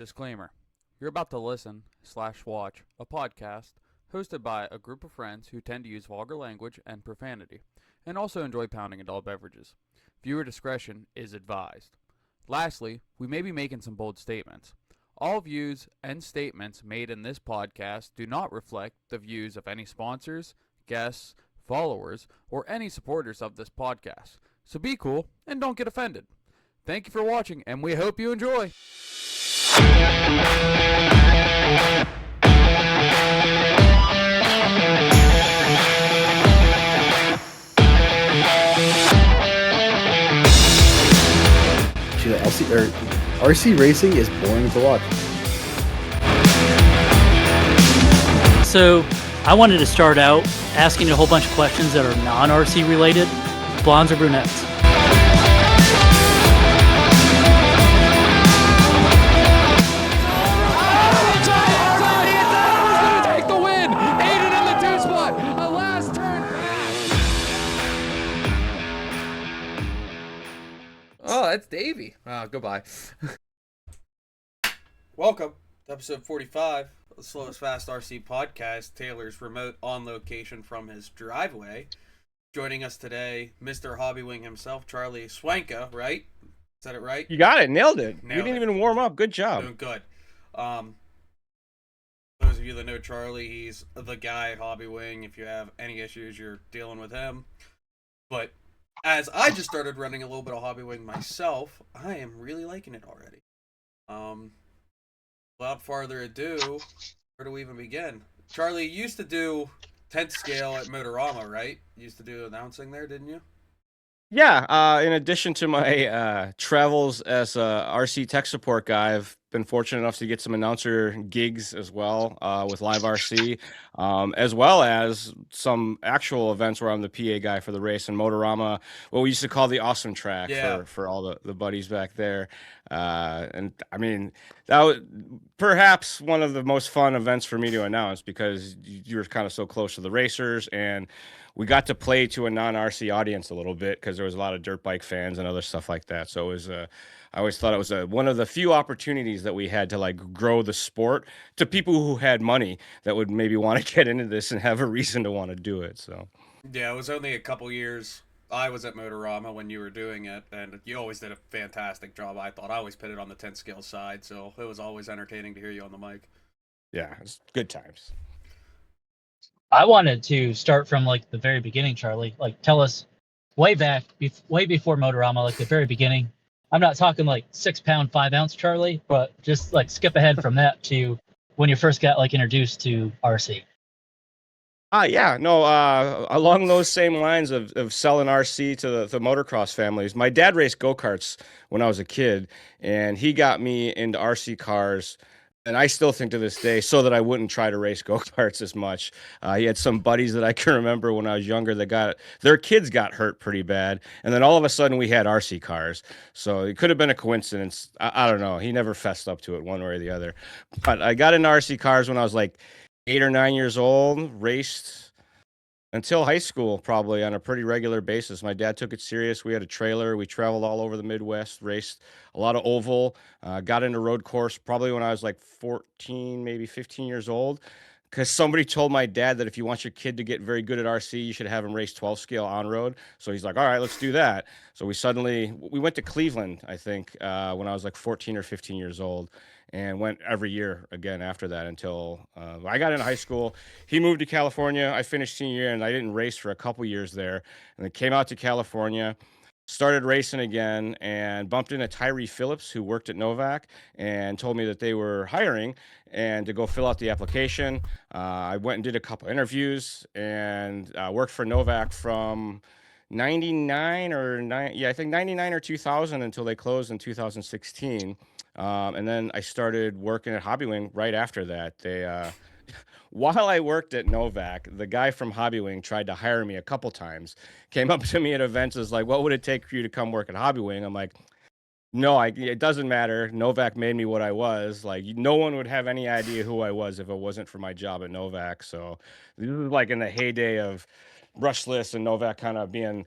Disclaimer. You're about to listen/watch a podcast hosted by a group of friends who tend to use vulgar language and profanity, and also enjoy pounding adult beverages. Viewer discretion is advised. Lastly, we may be making some bold statements. All views and statements made in this podcast do not reflect the views of any sponsors, guests, followers, or any supporters of this podcast. So be cool and don't get offended. Thank you for watching, and we hope you enjoy. RC racing is boring to watch. So I wanted to start out asking a whole bunch of questions that are non-RC related. Blondes or brunettes? Take the win! Aiden in the two spot! A last turn! Oh, that's Davey. Oh, goodbye. Welcome to episode 45 of the Slowest Fast RC podcast. Taylor's remote on location from his driveway. Joining us today, Mr. Hobbywing himself, Charlie Suangka, right? Said it right? You got it. Nailed it. Nailed We didn't it. even warm up. Good job. Doing good. Those of you that know Charlie, he's the guy at Hobbywing. If you have any issues, you're dealing with him. But as I just started running a little bit of Hobbywing myself, I am really liking it already. Without further ado, where do we even begin? Charlie, you used to do 10th scale at Motorama, right? You used to do announcing there, didn't you? Yeah. In addition to my travels as a RC tech support guy, I've been fortunate enough to get some announcer gigs as well with Live RC, as well as some actual events where I'm the PA guy for the race in Motorama, what we used to call the Awesome Track for all the buddies back there. And I mean, that was perhaps one of the most fun events for me to announce because you were kind of so close to the racers, and we got to play to a non-RC audience a little bit because there was a lot of dirt bike fans and other stuff like that. So it was I always thought it was one of the few opportunities that we had to like grow the sport to people who had money that would maybe want to get into this and have a reason to want to do it. So Yeah, it was only a couple years. I was at Motorama when you were doing it, and you always did a fantastic job, I thought. I always put it on the 10th scale side, so it was always entertaining to hear you on the mic. yeah, it's good times. I wanted to start from like the very beginning, Charlie. Like tell us way back, way before Motorama, like the very beginning. I'm not talking like 6 pound, 5 ounce Charlie, but just like skip ahead from that to when you first got like introduced to RC. Yeah, no, along those same lines of selling RC to the motocross families, my dad raced go-karts when I was a kid, and he got me into RC cars, and I still think to this day, so that I wouldn't try to race go-karts as much. He had some buddies that I can remember when I was younger that their kids got hurt pretty bad, and then all of a sudden we had RC cars. So it could have been a coincidence. I don't know. He never fessed up to it one way or the other. But I got into RC cars when I was like 8 or 9 years old, raced until high school, probably on a pretty regular basis. My dad took it serious. We had a trailer. We traveled all over the Midwest, raced a lot of oval, got into road course probably when I was like 14, maybe 15 years old. Because somebody told my dad that if you want your kid to get very good at RC, you should have him race 12 scale on road. So he's like, all right, let's do that. So we went to Cleveland, I think, when I was like 14 or 15 years old, and went every year again after that until I got into high school. He moved to California. I finished senior year, and I didn't race for a couple years there. And then came out to California, started racing again, and bumped into Tyree Phillips, who worked at Novak, and told me that they were hiring and to go fill out the application. I went and did a couple interviews and worked for Novak from 99 or 9, yeah, I think 99 or 2000 until they closed in 2016. And then I started working at Hobbywing right after that. While I worked at Novak, the guy from Hobbywing tried to hire me a couple times. Came up to me at events, was like, "What would it take for you to come work at Hobbywing?" I'm like, "No, it doesn't matter. Novak made me what I was. Like, no one would have any idea who I was if it wasn't for my job at Novak." So this is like in the heyday of Brushless and Novak kind of being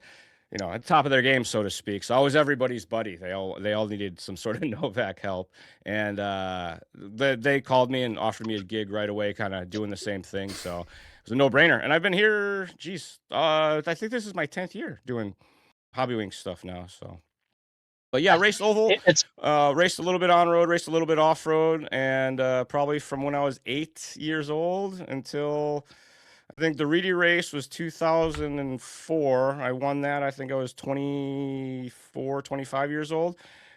at the top of their game, so to speak. So I was everybody's buddy. They all needed some sort of Novak help, and they called me and offered me a gig right away, kind of doing the same thing. So it was a no-brainer. And I've been here, I think this is my 10th year doing Hobby Wing stuff now. So, but yeah, raced oval, It's raced a little bit on road, raced a little bit off road, and probably from when I was 8 years old until I think the Reedy race was 2004. I won that. I think I was 24, 25 years old.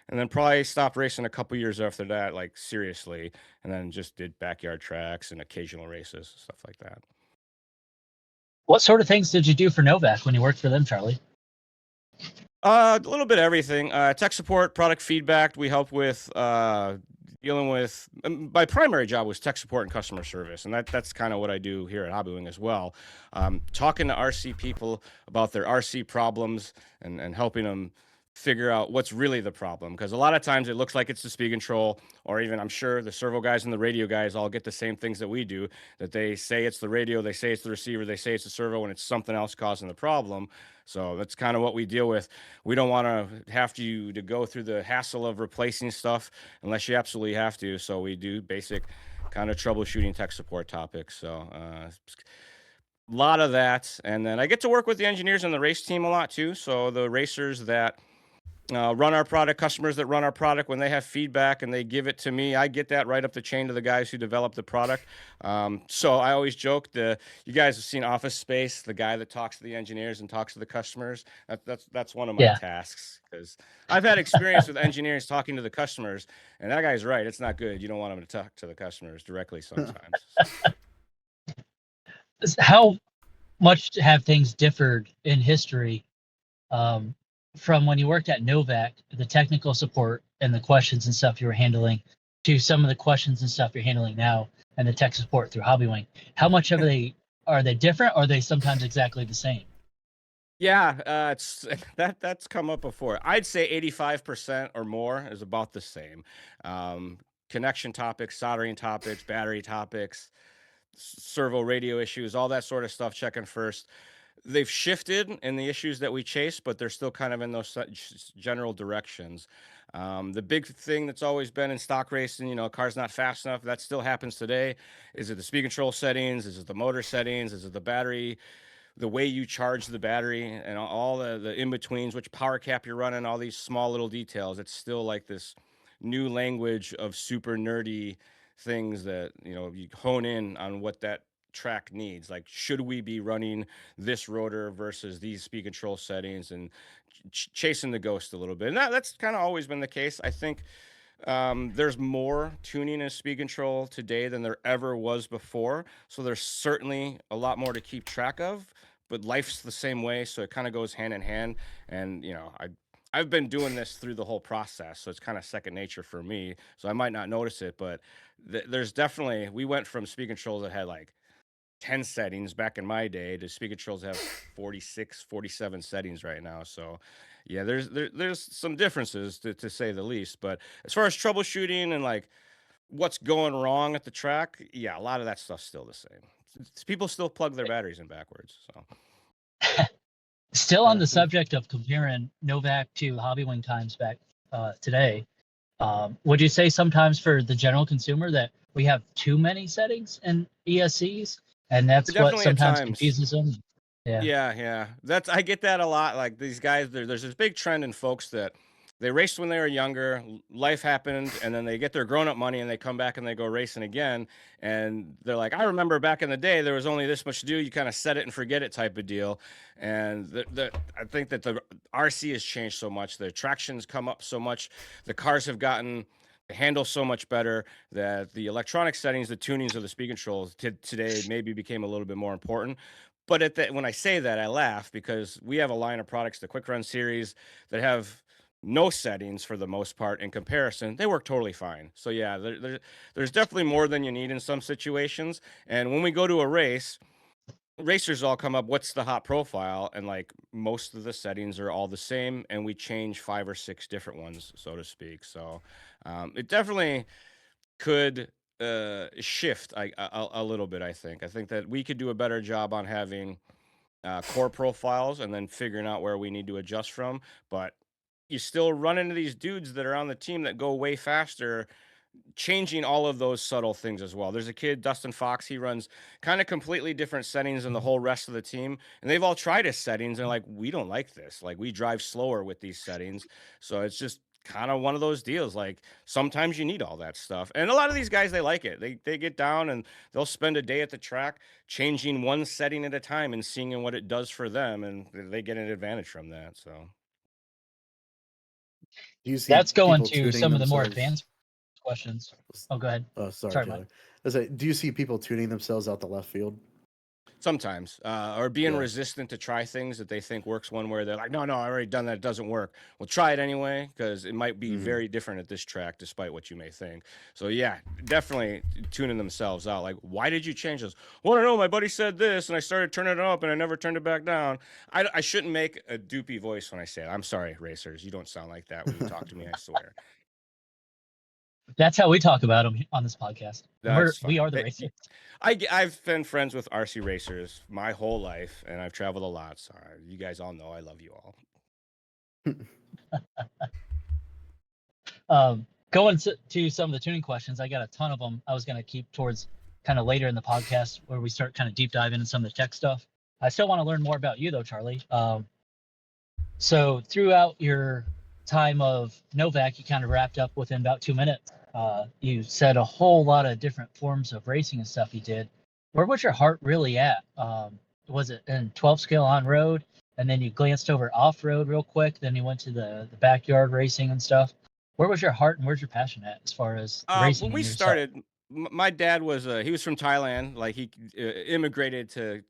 And then probably stopped racing a couple years after that, like seriously. And then just did backyard tracks and occasional races, stuff like that. What sort of things did you do for Novak when you worked for them, Charlie? A little bit of everything. Tech support, product feedback. We help with dealing with. My primary job was tech support and customer service, and that's kind of what I do here at Hobby Wing as well. Talking to RC people about their RC problems and helping them figure out what's really the problem, because a lot of times it looks like it's the speed control, or even I'm sure the servo guys and the radio guys all get the same things that we do, that they say it's the radio, they say it's the receiver, they say it's the servo, and it's something else causing the problem. So that's kind of what we deal with. We don't want to have to go through the hassle of replacing stuff unless you absolutely have to. So we do basic kind of troubleshooting tech support topics. So a lot of that. And then I get to work with the engineers and the race team a lot too. So the racers that run our product, customers that run our product, when they have feedback and they give it to me, I get that right up the chain to the guys who develop the product. So I always joke, you guys have seen Office Space, the guy that talks to the engineers and talks to the customers. That's one of my tasks, because I've had experience with engineers talking to the customers, and that guy's right. It's not good. You don't want them to talk to the customers directly sometimes. How much have things differed in history from when you worked at Novak, the technical support and the questions and stuff you were handling, to some of the questions and stuff you're handling now and the tech support through Hobby Wing? How much are they different, or are they sometimes exactly the same? Yeah, that's come up before. I'd say 85% or more is about the same. Connection topics, soldering topics, battery topics, servo radio issues, all that sort of stuff, checking first. They've shifted in the issues that we chase, but they're still kind of in those general directions. The big thing that's always been in stock racing, a car's not fast enough. That still happens today. Is it the speed control settings? Is it the motor settings? Is it the battery, the way you charge the battery, and all the in-betweens, which power cap you're running, all these small little details? It's still like this new language of super nerdy things that, you hone in on what that track needs. Like, should we be running this rotor versus these speed control settings, and chasing the ghost a little bit? And that's kind of always been the case. I think there's more tuning and speed control today than there ever was before. So there's certainly a lot more to keep track of, but life's the same way. So it kind of goes hand in hand. And, I've been doing this through the whole process, so it's kind of second nature for me. So I might not notice it, but there's definitely, we went from speed controls that had like 10 settings back in my day to speed controls that have 46, 47 settings right now. So yeah, there's some differences to say the least. But as far as troubleshooting and like what's going wrong at the track, yeah, a lot of that stuff's still the same. People still plug their batteries in backwards. So Still on the subject of comparing Novak to Hobby Wing times back today, would you say sometimes for the general consumer that we have too many settings in ESCs, and that's what definitely at sometimes times. confuses them? Yeah. I get that a lot. Like these guys, there's this big trend in folks that they raced when they were younger, life happened, and then they get their grown-up money and they come back and they go racing again. And they're like, I remember back in the day, there was only this much to do. You kind of set it and forget it type of deal. And I think that the RC has changed so much. The traction's come up so much. The cars have gotten the handle so much better that the electronic settings, the tunings of the speed controls today maybe became a little bit more important. But when I say that, I laugh, because we have a line of products, the Quick Run series, that have no settings for the most part. In comparison, they work totally fine. So yeah, there's definitely more than you need in some situations. And when we go to a race, racers all come up, what's the hot profile? And like most of the settings are all the same, and we change 5 or 6 different ones, so to speak. So it definitely could shift a little bit. I think that we could do a better job on having core profiles and then figuring out where we need to adjust from. But you still run into these dudes that are on the team that go way faster, changing all of those subtle things as well. There's a kid, Dustin Fox, he runs kind of completely different settings than the whole rest of the team. And they've all tried his settings and like, we don't like this. Like, we drive slower with these settings. So it's just kind of one of those deals. Like, sometimes you need all that stuff. And a lot of these guys, they like it. They get down and they'll spend a day at the track changing one setting at a time and seeing what it does for them. And they get an advantage from that. So Do you see That's going people to tuning some of the more themselves? advanced questions. Oh, go ahead. Oh, sorry, Sorry, Taylor. Mike. I was like, do you see people tuning themselves out the left field? sometimes, or being Yeah. resistant to try things that they think works one way. They're like, no, I already done that. It doesn't work. Well, try it anyway, because it might be Mhm. very different at this track, despite what you may think. So yeah, definitely tuning themselves out. Like, why did you change this? Well, I don't know. My buddy said this, and I started turning it up, and I never turned it back down. I shouldn't make a doopy voice when I say it. I'm sorry, racers. You don't sound like that when you talk to me. I swear. That's how we talk about them on this podcast. That's We fine. are the racers. I've been friends with RC racers my whole life, and I've traveled a lot. So you guys all know I love you all. Going to some of the tuning questions, I got a ton of them. I was going to keep towards kind of later in the podcast where we start kind of deep diving into some of the tech stuff. I still want to learn more about you though, Charlie. So throughout your time of Novak, you kind of wrapped up within about 2 minutes. You said a whole lot of different forms of racing and stuff you did. Where was your heart really at? Was it in 12 scale on road, and then you glanced over off road real quick? Then you went to the backyard racing and stuff. Where was your heart and where's your passion at as far as the racing? When we and yourself? started, my dad was he was from Thailand. Like, he immigrated to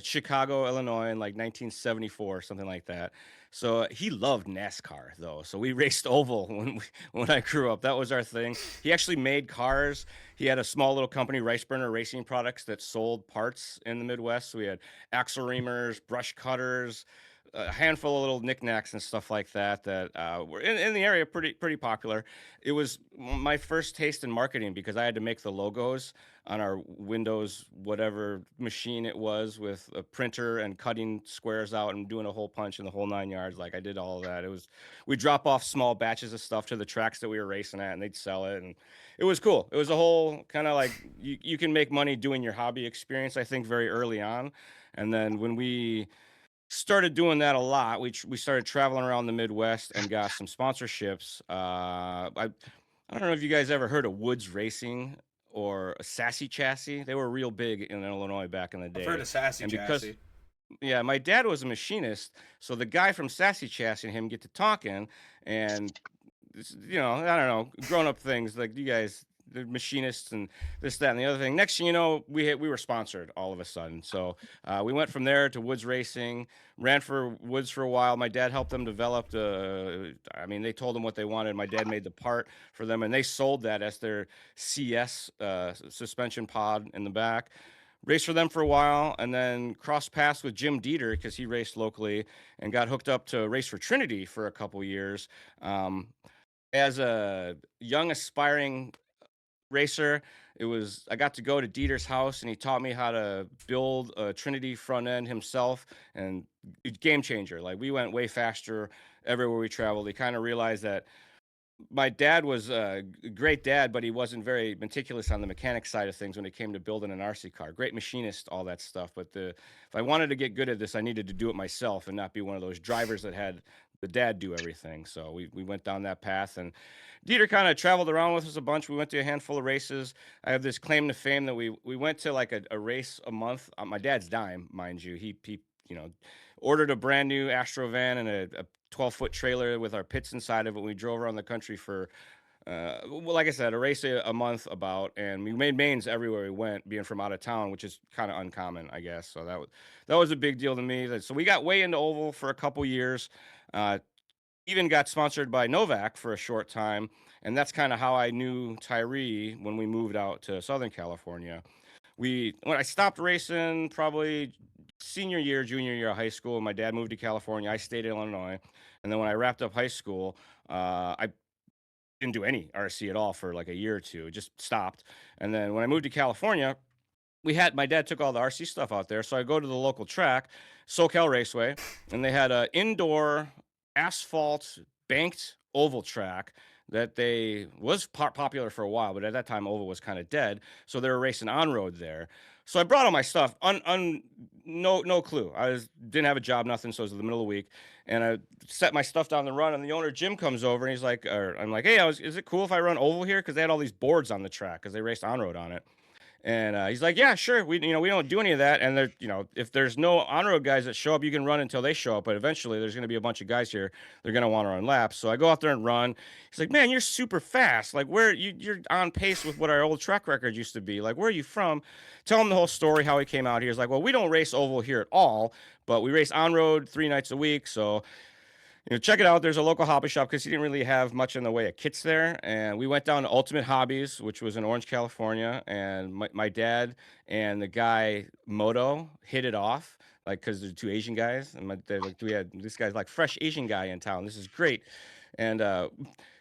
Chicago, Illinois in like 1974, something like that. So he loved NASCAR though. So we raced oval when I grew up. That was our thing. He actually made cars. He had a small little company, Rice Burner Racing Products, that sold parts in the Midwest. So we had axle reamers, brush cutters, a handful of little knickknacks and stuff like that that were in the area pretty popular. It was my first taste in marketing because I had to make the logos on our Windows whatever machine it was with a printer and cutting squares out and doing a hole punch in the whole 9 yards. Like, I did all of that. We'd drop off small batches of stuff to the tracks that we were racing at, and they'd sell it, and it was cool. It was a whole kind of like you can make money doing your hobby experience, I think, very early on. And then when we started doing that a lot, we started traveling around the Midwest and got some sponsorships. I don't know if you guys ever heard of Woods Racing or a Sassy Chassis. They were real big in Illinois back in the day. I've heard of Sassy And because Chassis. yeah, my dad was a machinist, so the guy from Sassy Chassis and him get to talking, and I don't know, grown up things like you guys, the machinists and this, that, and the other thing. Next thing you know, we were sponsored all of a sudden. So we went from there to Woods Racing, ran for Woods for a while. My dad helped them develop they told them what they wanted. My dad made the part for them, and they sold that as their CS suspension pod in the back. Raced for them for a while, and then crossed paths with Jim Dieter because he raced locally, and got hooked up to race for Trinity for a couple years. As a young aspiring racer, I got to go to Dieter's house, and he taught me how to build a Trinity front end himself, and game changer. Like, we went way faster everywhere we traveled. He kind of realized that my dad was a great dad, but he wasn't very meticulous on the mechanic side of things when it came to building an RC car. Great machinist, all that stuff. But if I wanted to get good at this, I needed to do it myself and not be one of those drivers that had the dad do everything. So we went down that path, and Dieter kind of traveled around with us a bunch. We went to a handful of races. I have this claim to fame that we went to like a race a month on my dad's dime, mind you. He ordered a brand new Astro van and a 12-foot trailer with our pits inside of it. We drove around the country for, like I said, a race a month about, and we made mains everywhere we went, being from out of town, which is kind of uncommon, I guess. So that was a big deal to me. So we got way into oval for a couple years. Even got sponsored by Novak for a short time, and that's kind of how I knew Tyree when we moved out to Southern California. When I stopped racing, probably junior year of high school, my dad moved to California. I stayed in Illinois, and then when I wrapped up high school, I didn't do any RC at all for like a year or two. It just stopped. And then when I moved to California, my dad took all the RC stuff out there, so I go to the local track, SoCal Raceway, and they had a indoor asphalt banked oval track that they was popular for a while, but at that time oval was kind of dead, so they were racing on road there. So I brought all my stuff, no clue. Didn't have a job, nothing. So it was in the middle of the week, and I set my stuff down the run. And the owner Jim comes over, and he's like, I'm like, hey, is it cool if I run oval here? Because they had all these boards on the track because they raced on road on it. And he's like, yeah, sure. We don't do any of that. And if there's no on-road guys that show up, you can run until they show up. But eventually there's going to be a bunch of guys here. They're going to want to run laps. So I go out there and run. He's like, man, you're super fast. Like you're on pace with what our old track record used to be. Like, where are you from? Tell him the whole story, how he came out here. He's like, well, we don't race oval here at all, but we race on road 3 nights a week. So check it out. There's a local hobby shop because he didn't really have much in the way of kits there. And we went down to Ultimate Hobbies, which was in Orange, California. And my dad and the guy Moto hit it off, like, because they're 2 Asian guys. And they're like, we had this guy's like fresh Asian guy in town. This is great. And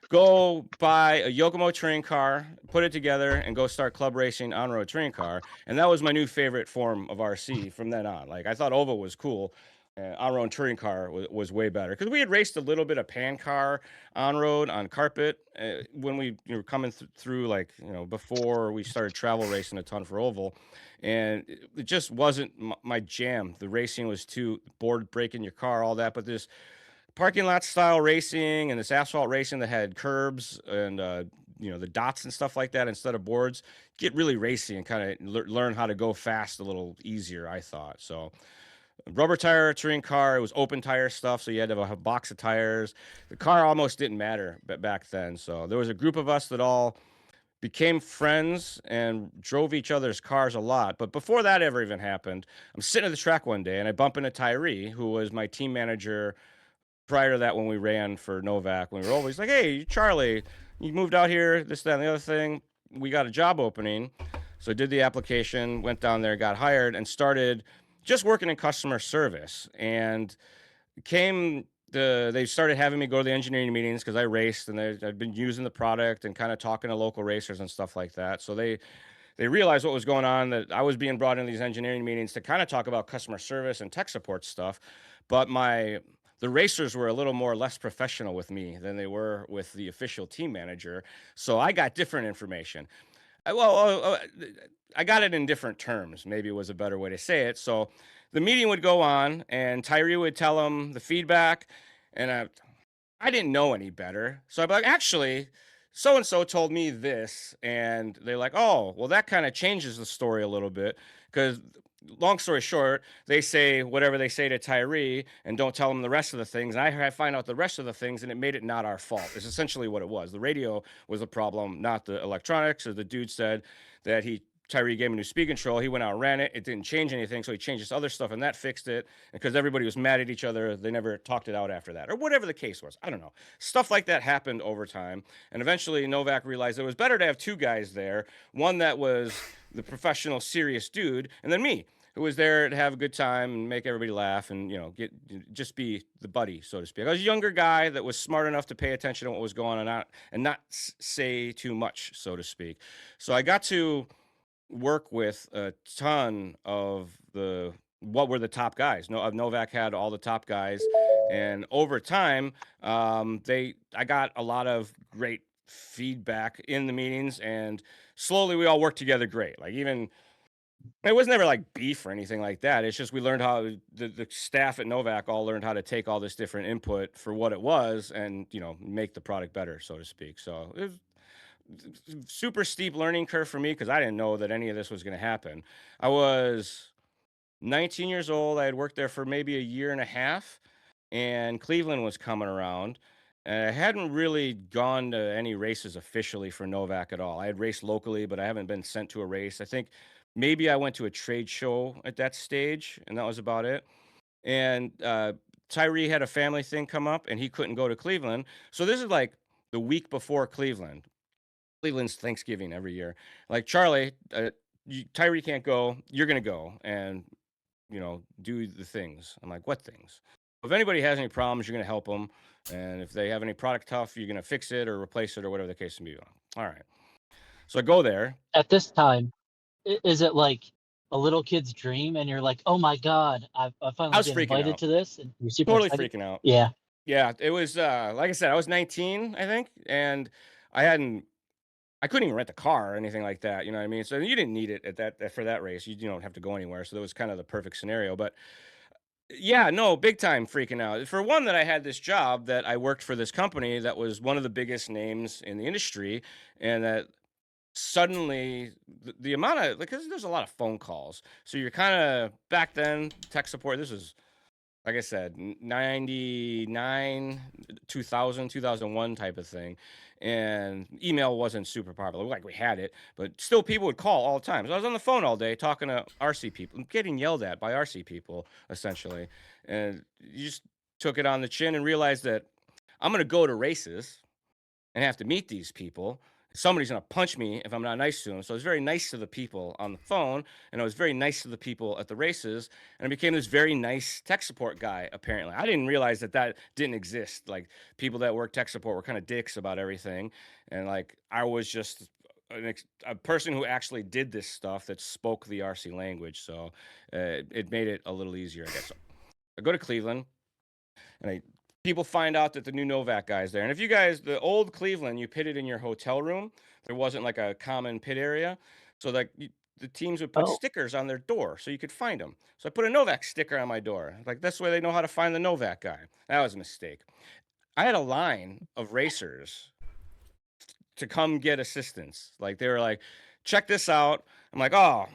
go buy a Yokomo touring car, put it together, and go start club racing on-road touring car. And that was my new favorite form of RC from then on. Like, I thought oval was cool. On-road touring car was way better because we had raced a little bit of pan car on-road on carpet when we were coming through, like, before we started travel racing a ton for oval, and it just wasn't my jam. The racing was too board breaking your car, all that. But this parking lot style racing and this asphalt racing that had curbs and the dots and stuff like that instead of boards, get really racy and kind of learn how to go fast a little easier, I thought. So rubber tire touring car, it was open tire stuff, so you had to have a box of tires. The car almost didn't matter back then. So there was a group of us that all became friends and drove each other's cars a lot. But before that ever even happened, I'm sitting at the track one day and I bump into Tyree, who was my team manager prior to that when we ran for Novak. When we were always like, hey, Charlie, you moved out here, this, that, and the other thing. We got a job opening. So I did the application, went down there, got hired, and started just working in customer service. And they started having me go to the engineering meetings because I raced and I'd been using the product and kind of talking to local racers and stuff like that. So they realized what was going on, that I was being brought into these engineering meetings to kind of talk about customer service and tech support stuff. But the racers were a little more less professional with me than they were with the official team manager. So I got different information. I got it in different terms, maybe was a better way to say it. So the meeting would go on and Tyree would tell him the feedback, and I didn't know any better. So I'd be like, actually, so-and-so told me this, and they're like, oh, well, that kind of changes the story a little bit, because long story short, they say whatever they say to Tyree and don't tell him the rest of the things. And I find out the rest of the things, and it made it not our fault. It's essentially what it was. The radio was the problem, not the electronics. Or the dude said that Tyree gave him a new speed control. He went out and ran it. It didn't change anything, so he changed this other stuff, and that fixed it. And because everybody was mad at each other, they never talked it out after that, or whatever the case was. I don't know. Stuff like that happened over time. And eventually, Novak realized it was better to have 2 guys there, one that was the professional, serious dude, and then me, who was there to have a good time and make everybody laugh and, just be the buddy, so to speak. I was a younger guy that was smart enough to pay attention to what was going on and not say too much, so to speak. So I got to work with a ton of what were the top guys. Novak had all the top guys, and over time, I got a lot of great feedback in the meetings, and slowly we all worked together great. Like, even it was never like beef or anything like that. It's just we learned how the staff at Novak all learned how to take all this different input for what it was and make the product better, so to speak. So it was super steep learning curve for me because I didn't know that any of this was going to happen. I was 19 years old. I had worked there for maybe a year and a half, and Cleveland was coming around. And I hadn't really gone to any races officially for Novak at all. I had raced locally, but I haven't been sent to a race. I think maybe I went to a trade show at that stage, and that was about it. And Tyree had a family thing come up, and he couldn't go to Cleveland. So this is like the week before Cleveland's Thanksgiving every year. Like, Charlie, Tyree can't go. You're going to go and, do the things. I'm like, what things? If anybody has any problems, you're going to help them. And if they have any product tough, you're going to fix it or replace it or whatever the case may be. All right. So I go there. At this time, is it like a little kid's dream, and you're like, oh my god, I I finally was been freaking invited out. to this, and you're super Totally excited. freaking out. Yeah. Yeah, it was like I said, I was 19, I think, and I couldn't even rent a car or anything like that. You know what I mean? So you didn't need it at for that race. You don't have to go anywhere. So that was kind of the perfect scenario. But yeah, no, big time freaking out. For one, that I had this job that I worked for this company that was one of the biggest names in the industry, and that suddenly the amount of, because there's a lot of phone calls. So you're kind of, back then, tech support. This was, like I said, 99, 2000, 2001 type of thing. And email wasn't super popular. Like, we had it, but still people would call all the time. So I was on the phone all day talking to RC people, getting yelled at by RC people, essentially. And you just took it on the chin and realized that I'm going to go to races and have to meet these people. Somebody's going to punch me if I'm not nice to them. So I was very nice to the people on the phone, and I was very nice to the people at the races, and I became this very nice tech support guy, apparently. I didn't realize that didn't exist. Like, people that work tech support were kind of dicks about everything, and like, I was just a person who actually did this stuff, that spoke the RC language. So it made it a little easier, I guess. So I go to Cleveland, and people find out that the new Novak guy's there. And if you guys, the old Cleveland, you pitted in your hotel room. There wasn't like a common pit area. So like, the teams would put Oh. stickers on their door so you could find them. So I put a Novak sticker on my door. Like, that's the way they know how to find the Novak guy. That was a mistake. I had a line of racers to come get assistance. Like, they were like, check this out. I'm like, oh,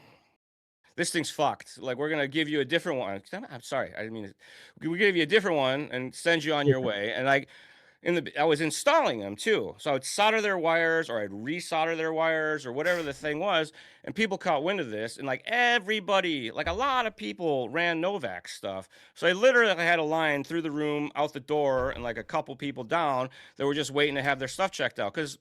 this thing's fucked. Like, we're gonna give you a different one. I'm sorry, I mean, we give you a different one and send you on your way. And I was installing them too, so I would solder their wires, or I'd resolder their wires, or whatever the thing was. And people caught wind of this, and like, everybody, like a lot of people, ran Novak stuff. So I literally had a line through the room, out the door, and like a couple people down that were just waiting to have their stuff checked out, because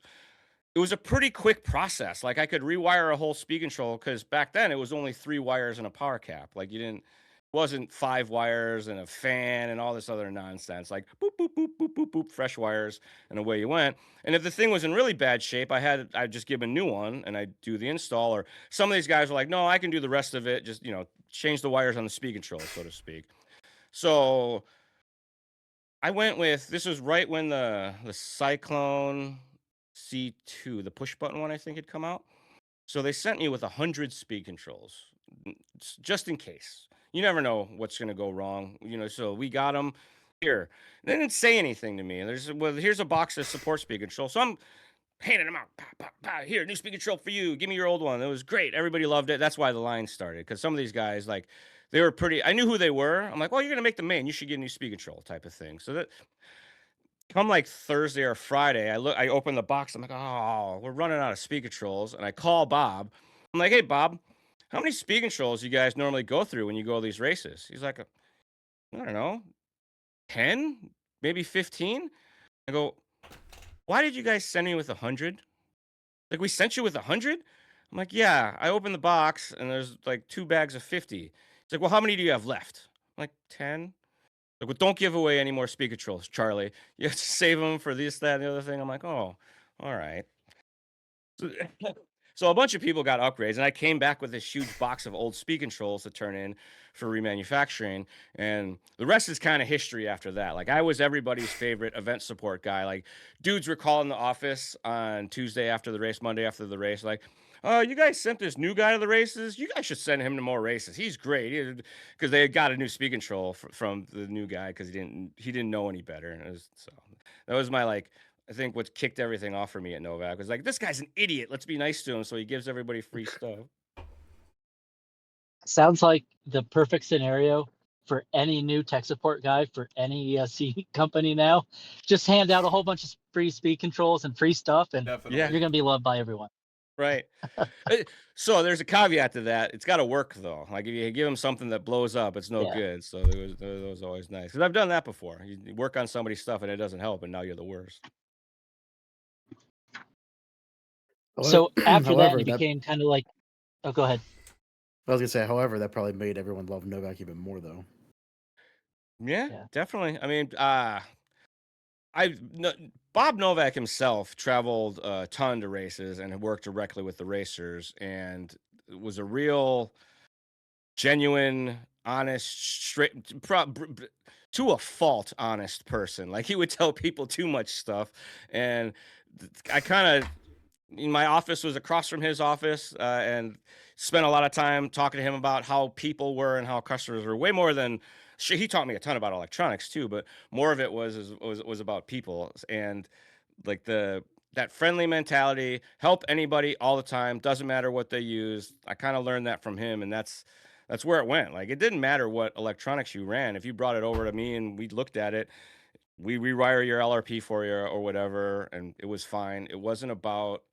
it was a pretty quick process. Like, I could rewire a whole speed control, because back then it was only 3 wires and a power cap. Like, it wasn't 5 wires and a fan and all this other nonsense. Like, boop, boop, boop, boop, boop, boop, fresh wires, and away you went. And if the thing was in really bad shape, I'd just give a new one and I'd do the install. Or some of these guys were like, no, I can do the rest of it. Just, change the wires on the speed control, so to speak. So I went with, this was right when the Cyclone C2, the push button one, I think, had come out. So they sent me with 100 speed controls, just in case. You never know what's going to go wrong, so we got them here. They didn't say anything to me. Here's a box of support speed control. So I'm handing them out. Pow, pow, pow. Here, new speed control for you. Give me your old one. It was great. Everybody loved it. That's why the line started, because some of these guys, like, they were pretty, I knew who they were. I'm like, well, you're going to make the main. You should get a new speed control, type of thing. So that, come like Thursday or Friday, I open the box. I'm like, oh, we're running out of speed controls. And I call Bob. I'm like, hey, Bob, how many speed controls you guys normally go through when you go to these races? He's like, I don't know, 10, maybe 15. I go, why did you guys send me with 100? Like, we sent you with 100? I'm like, yeah. I opened the box and there's like 2 bags of 50. He's like, well, how many do you have left? I'm like, 10. Like, well, don't give away any more speed controls, Charlie. You have to save them for this, that, and the other thing. I'm like, oh, all right. So a bunch of people got upgrades, and I came back with this huge box of old speed controls to turn in for remanufacturing, and the rest is kind of history after that. Like, I was everybody's favorite event support guy. Like, dudes were calling the office on Tuesday after the race, Monday after the race, like, you guys sent this new guy to the races. You guys should send him to more races. He's great, because they had got a new speed control from the new guy, because he didn't know any better. And so that was my, like, I think what kicked everything off for me at Novak was like, this guy's an idiot. Let's be nice to him. So he gives everybody free stuff. Sounds like the perfect scenario for any new tech support guy for any ESC company now. Just hand out a whole bunch of free speed controls and free stuff, and Definitely. you're going to be loved by everyone. Right. So there's a caveat to that. It's got to work, though. Like, if you give them something that blows up, it's no good. So that was always nice. Because I've done that before. You work on somebody's stuff and it doesn't help, and now you're the worst. So after However, that, you became kind of like, oh, go ahead. I was gonna say, however, that probably made everyone love Novak even more, though. Yeah. Definitely. I mean, Bob Novak himself traveled a ton to races and had worked directly with the racers, and was a real genuine, honest, straight, to a fault, honest person. Like he would tell people too much stuff, and I kind of, my office was across from his office, and spent a lot of time talking to him about how people were and how customers were. Way more than he taught me a ton about electronics too, but more of it was about people and like that friendly mentality, help anybody all the time, doesn't matter what they use. I kind of learned that from him, and that's where it went. Like it didn't matter what electronics you ran. If you brought it over to me and we looked at it, we rewire your LRP for you or whatever, and it was fine. It wasn't about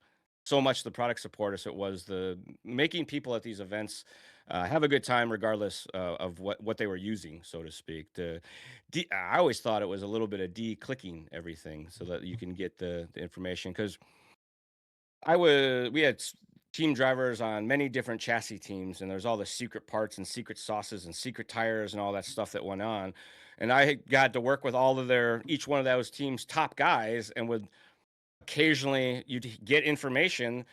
so much the product support as it was the making people at these events have a good time regardless of what they were using, so to speak. I always thought it was a little bit of de-clicking everything so that you can get the information, because we had team drivers on many different chassis teams, and there's all the secret parts and secret sauces and secret tires and all that stuff that went on. And I got to work with all of each one of those teams' top guys, and would occasionally you'd get information.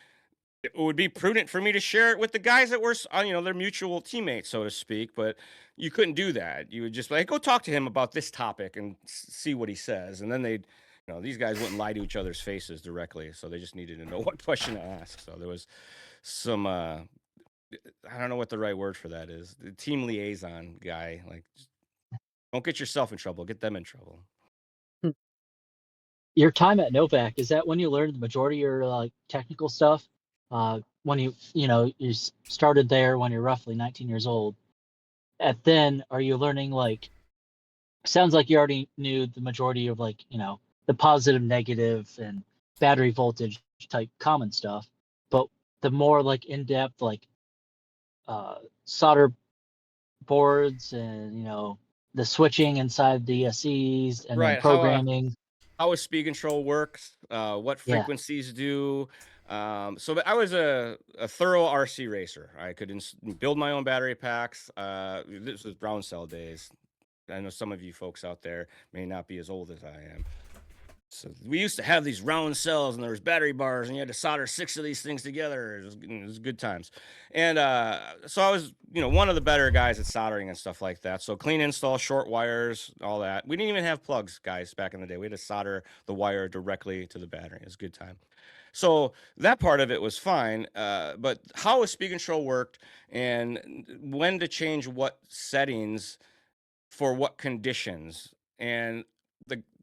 It would be prudent for me to share it with the guys that were, their mutual teammates, so to speak. But you couldn't do that. You would just like, go talk to him about this topic and see what he says. And then these guys wouldn't lie to each other's faces directly. So they just needed to know what question to ask. So there was some, I don't know what the right word for that is. The team liaison guy, like, don't get yourself in trouble, get them in trouble. Your time at Novak, is that when you learned the majority of your like technical stuff? When you started there when you're roughly 19 years old. And then are you learning like, sounds like you already knew the majority of like, the positive, negative, and battery voltage type common stuff, but the more like in-depth like solder boards and the switching inside the SEs and then programming. How a speed control works, what frequencies do. So I was a thorough RC racer. I could build my own battery packs. This was brown cell days. I know some of you folks out there may not be as old as I am. So we used to have these round cells, and there was battery bars, and you had to solder 6 of these things together. It was good times. And so I was, one of the better guys at soldering and stuff like that. So clean install, short wires, all that. We didn't even have plugs, guys, back in the day. We had to solder the wire directly to the battery. It was a good time. So that part of it was fine, but how a speed control worked and when to change what settings for what conditions. And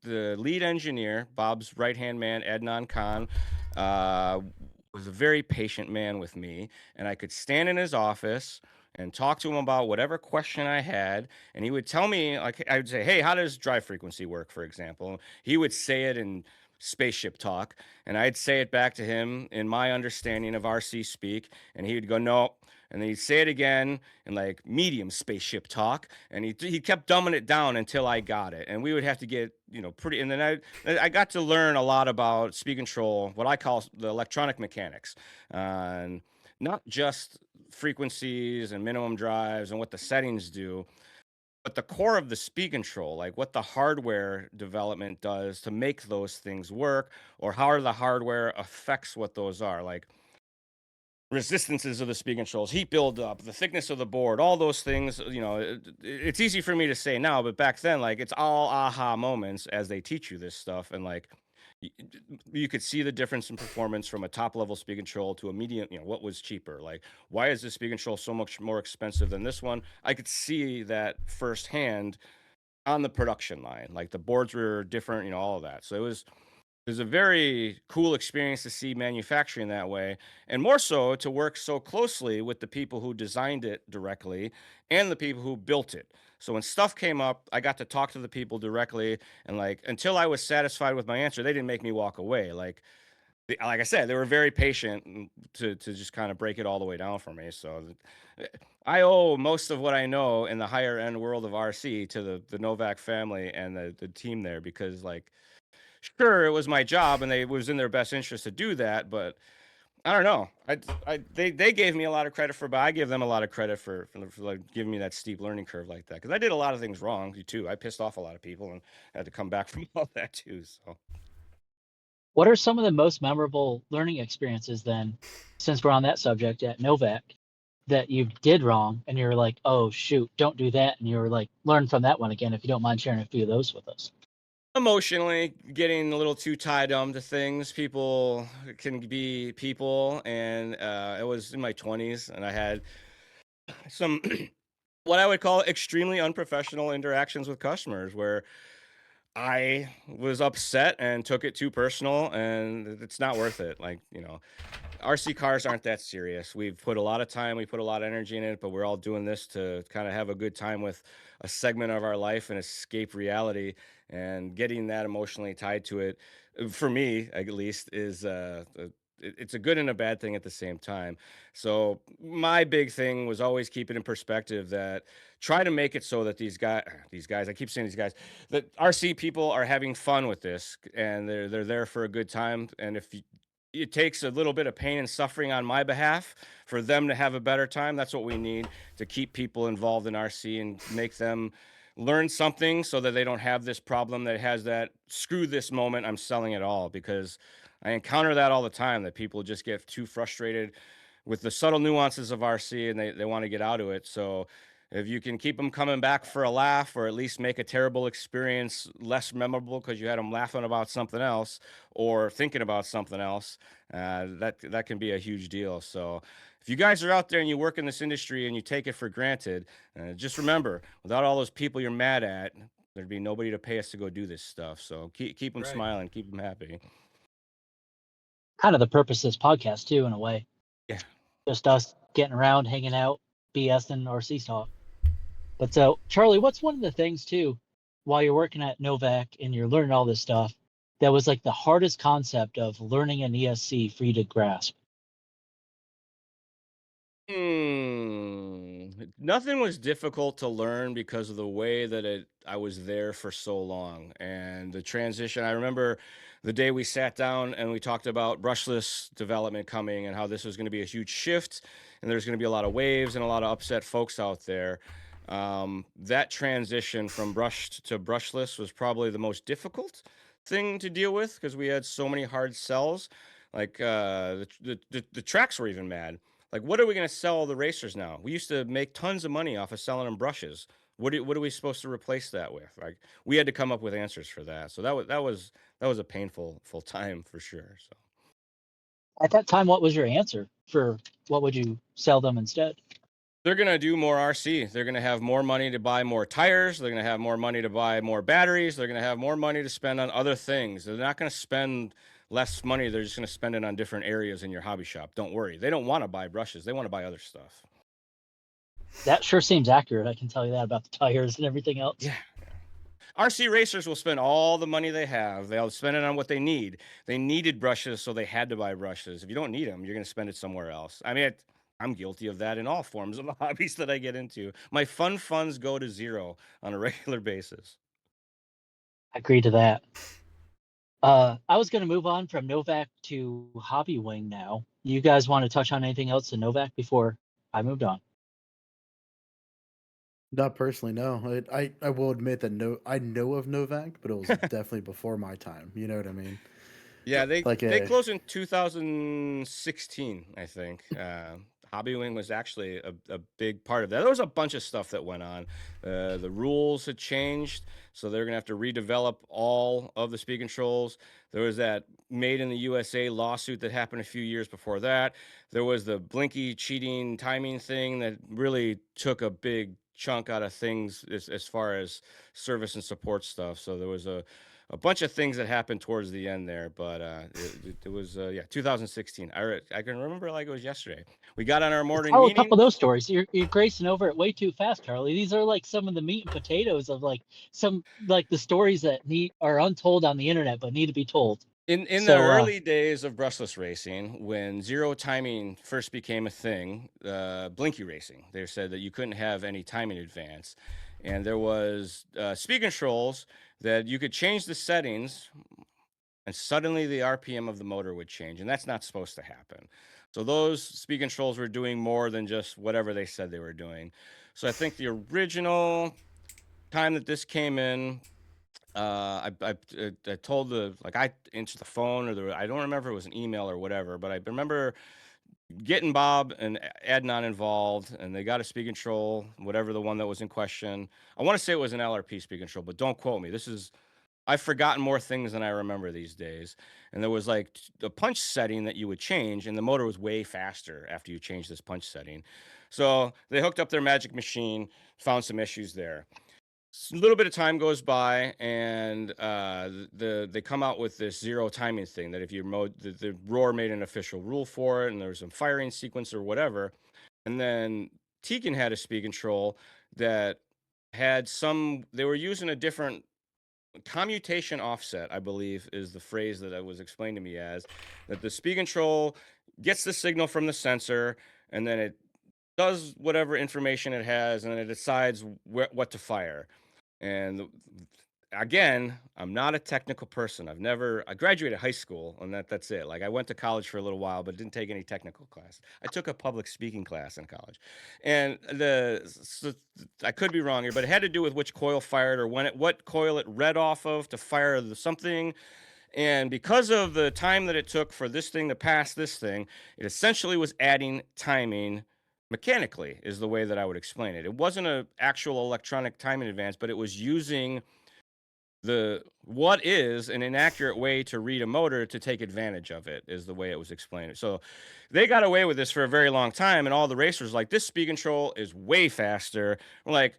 the lead engineer, Bob's right-hand man, Adnan Khan, was a very patient man with me, and I could stand in his office and talk to him about whatever question I had, and he would tell me, like, I would say, hey, how does drive frequency work, for example? He would say it in spaceship talk, and I'd say it back to him in my understanding of RC speak, and he would go, no. And then he'd say it again in like medium spaceship talk, and he kept dumbing it down until I got it. And we would have to get pretty. And then I got to learn a lot about speed control, what I call the electronic mechanics, and not just frequencies and minimum drives and what the settings do, but the core of the speed control, like what the hardware development does to make those things work, or how the hardware affects what those are, like resistances of the speed controls, heat buildup, the thickness of the board, all those things. It's easy for me to say now, but back then, like, it's all aha moments as they teach you this stuff. And like, you could see the difference in performance from a top level speed control to a medium, what was cheaper. Like, why is this speed control so much more expensive than this one? I could see that firsthand on the production line. Like, the boards were different, all of that. So it was a very cool experience to see manufacturing that way, and more so to work so closely with the people who designed it directly and the people who built it. So when stuff came up, I got to talk to the people directly, and like, until I was satisfied with my answer, they didn't make me walk away. Like I said, they were very patient to just kind of break it all the way down for me. So I owe most of what I know in the higher end world of RC to the Novak family and the team there, because like, sure, it was my job and it was in their best interest to do that, but I don't know. They gave me a lot of credit but I give them a lot of credit for like giving me that steep learning curve like that, because I did a lot of things wrong too. I pissed off a lot of people and had to come back from all that too. So, what are some of the most memorable learning experiences then, since we're on that subject at Novak, that you did wrong and you're like, oh shoot, don't do that, and you're like, learn from that one again, if you don't mind sharing a few of those with us. Emotionally getting a little too tied to things. People can be people, and I was in my 20s, and I had some what I would call extremely unprofessional interactions with customers where I was upset and took it too personal, and it's not worth it. Like, RC cars aren't that serious. We've put a lot of time, we put a lot of energy in it, but we're all doing this to kind of have a good time with a segment of our life and escape reality. And getting that emotionally tied to it, for me at least, is it's a good and a bad thing at the same time. So my big thing was always keep it in perspective that try to make it so that these guys, I keep saying these guys, that RC people are having fun with this, and they're there for a good time. And if it takes a little bit of pain and suffering on my behalf for them to have a better time, that's what we need to keep people involved in RC and make them learn something so that they don't have this problem that has that screw this moment, I'm selling it all. Because I encounter that all the time, that people just get too frustrated with the subtle nuances of RC, and they want to get out of it. So if you can keep them coming back for a laugh, or at least make a terrible experience less memorable because you had them laughing about something else or thinking about something else, that can be a huge deal. So if you guys are out there and you work in this industry and you take it for granted, just remember, without all those people you're mad at, there'd be nobody to pay us to go do this stuff. So keep them Right. smiling, keep them happy. Kind of the purpose of this podcast too, in a way. Yeah. Just us getting around, hanging out, BSing or talk. But so, Charlie, what's one of the things too, while you're working at Novak and you're learning all this stuff, that was like the hardest concept of learning an ESC for you to grasp? Nothing was difficult to learn because of the way that I was there for so long, and the transition. I remember the day we sat down and we talked about brushless development coming and how this was going to be a huge shift, and there's going to be a lot of waves and a lot of upset folks out there. That transition from brushed to brushless was probably the most difficult thing to deal with because we had so many hard sells. Like the tracks were even mad. Like, what are we going to sell the racers now? We used to make tons of money off of selling them brushes. What are we supposed to replace that with? Like, we had to come up with answers for that. So that was a painful full time for sure. So At that time, what was your answer for what would you sell them instead? they're going to do more RC. They're going to have more money to buy more tires. They're going to have more money to buy more batteries. They're going to have more money to spend on other things. They're not going to spend less money. They're just going to spend it on different areas in your hobby shop. Don't worry. They don't want to buy brushes. They want to buy other stuff. That sure seems accurate. I can tell you that about the tires and everything else. Yeah. RC racers will spend all the money they have. They'll spend it on what they need. They needed brushes, so they had to buy brushes. If you don't need them, you're going to spend it somewhere else. I mean, I'm guilty of that in all forms of the hobbies that I get into. My fun funds go to zero on a regular basis. I agree to that. I was going to move on from Novak to Hobby Wing now. You guys want to touch on anything else in Novak before I moved on? Not personally, no. I will admit that I know of Novak, but it was definitely before my time. You know what I mean? Yeah, they Like closed in 2016, I think. Hobby Wing was actually a big part of that. There was a bunch of stuff that went on. The rules had changed, so they're gonna have to redevelop all of the speed controls. There was that Made in the USA lawsuit that happened a few years before that. There was the Blinky cheating timing thing that really took a big chunk out of things as far as service and support stuff. So there was a bunch of things that happened towards the end there, but it was 2016. I can remember like it was yesterday. We got on our morning Tell a meeting. couple of those stories. You're gracing over it way too fast, Charlie. These are like some of the meat and potatoes of like some like the stories that are untold on the internet but need to be told. In the So, early days of brushless racing, when zero timing first became a thing, Blinky racing, they said that you couldn't have any timing advance, and there was speed controls that you could change the settings, and suddenly the RPM of the motor would change, and that's not supposed to happen. So those speed controls were doing more than just whatever they said they were doing. So I think the original time that this came in, I told I answered the phone, or I don't remember if it was an email or whatever, but I remember getting Bob and Adnan involved, and they got a speed control, whatever the one that was in question. I want to say it was an LRP speed control, but don't quote me. I've forgotten more things than I remember these days. And there was like a punch setting that you would change, and the motor was way faster after you changed this punch setting. So they hooked up their magic machine, found some issues there. A little bit of time goes by, and they come out with this zero timing thing that if you mode the Roar made an official rule for it, and there was some firing sequence or whatever. And then Tegan had a speed control that had they were using a different commutation offset, I believe, is the phrase that was explained to me as that the speed control gets the signal from the sensor, and then it does whatever information it has, and then it decides what to fire. And again, I'm not a technical person. I graduated high school, and that's it. Like, I went to college for a little while, but didn't take any technical class. I took a public speaking class in college, and I could be wrong here, but it had to do with which coil fired or what coil it read off of to fire something. And because of the time that it took for this thing to pass this thing, it essentially was adding timing mechanically, is the way that I would explain it. It wasn't an actual electronic timing advance, but it was using what is an inaccurate way to read a motor to take advantage of it, is the way it was explained. So they got away with this for a very long time, and all the racers like, this speed control is way faster. Like,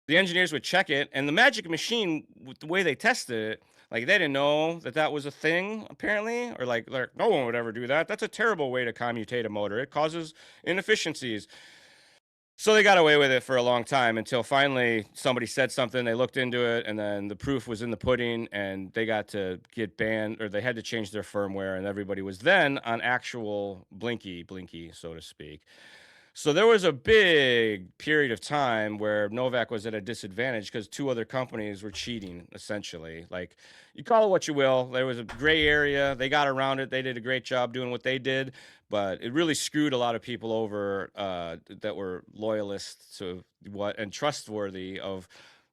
the engineers would check it, and the magic machine, with the way they tested it, like, they didn't know that was a thing, apparently, or like no one would ever do that. That's a terrible way to commutate a motor. It causes inefficiencies. So they got away with it for a long time until finally somebody said something, they looked into it, and then the proof was in the pudding, and they got to get banned, or they had to change their firmware, and everybody was then on actual blinky, so to speak. So there was a big period of time where Novak was at a disadvantage because two other companies were cheating, essentially. Like, you call it what you will. There was a gray area. They got around it. They did a great job doing what they did, but it really screwed a lot of people over that were loyalists to and trustworthy of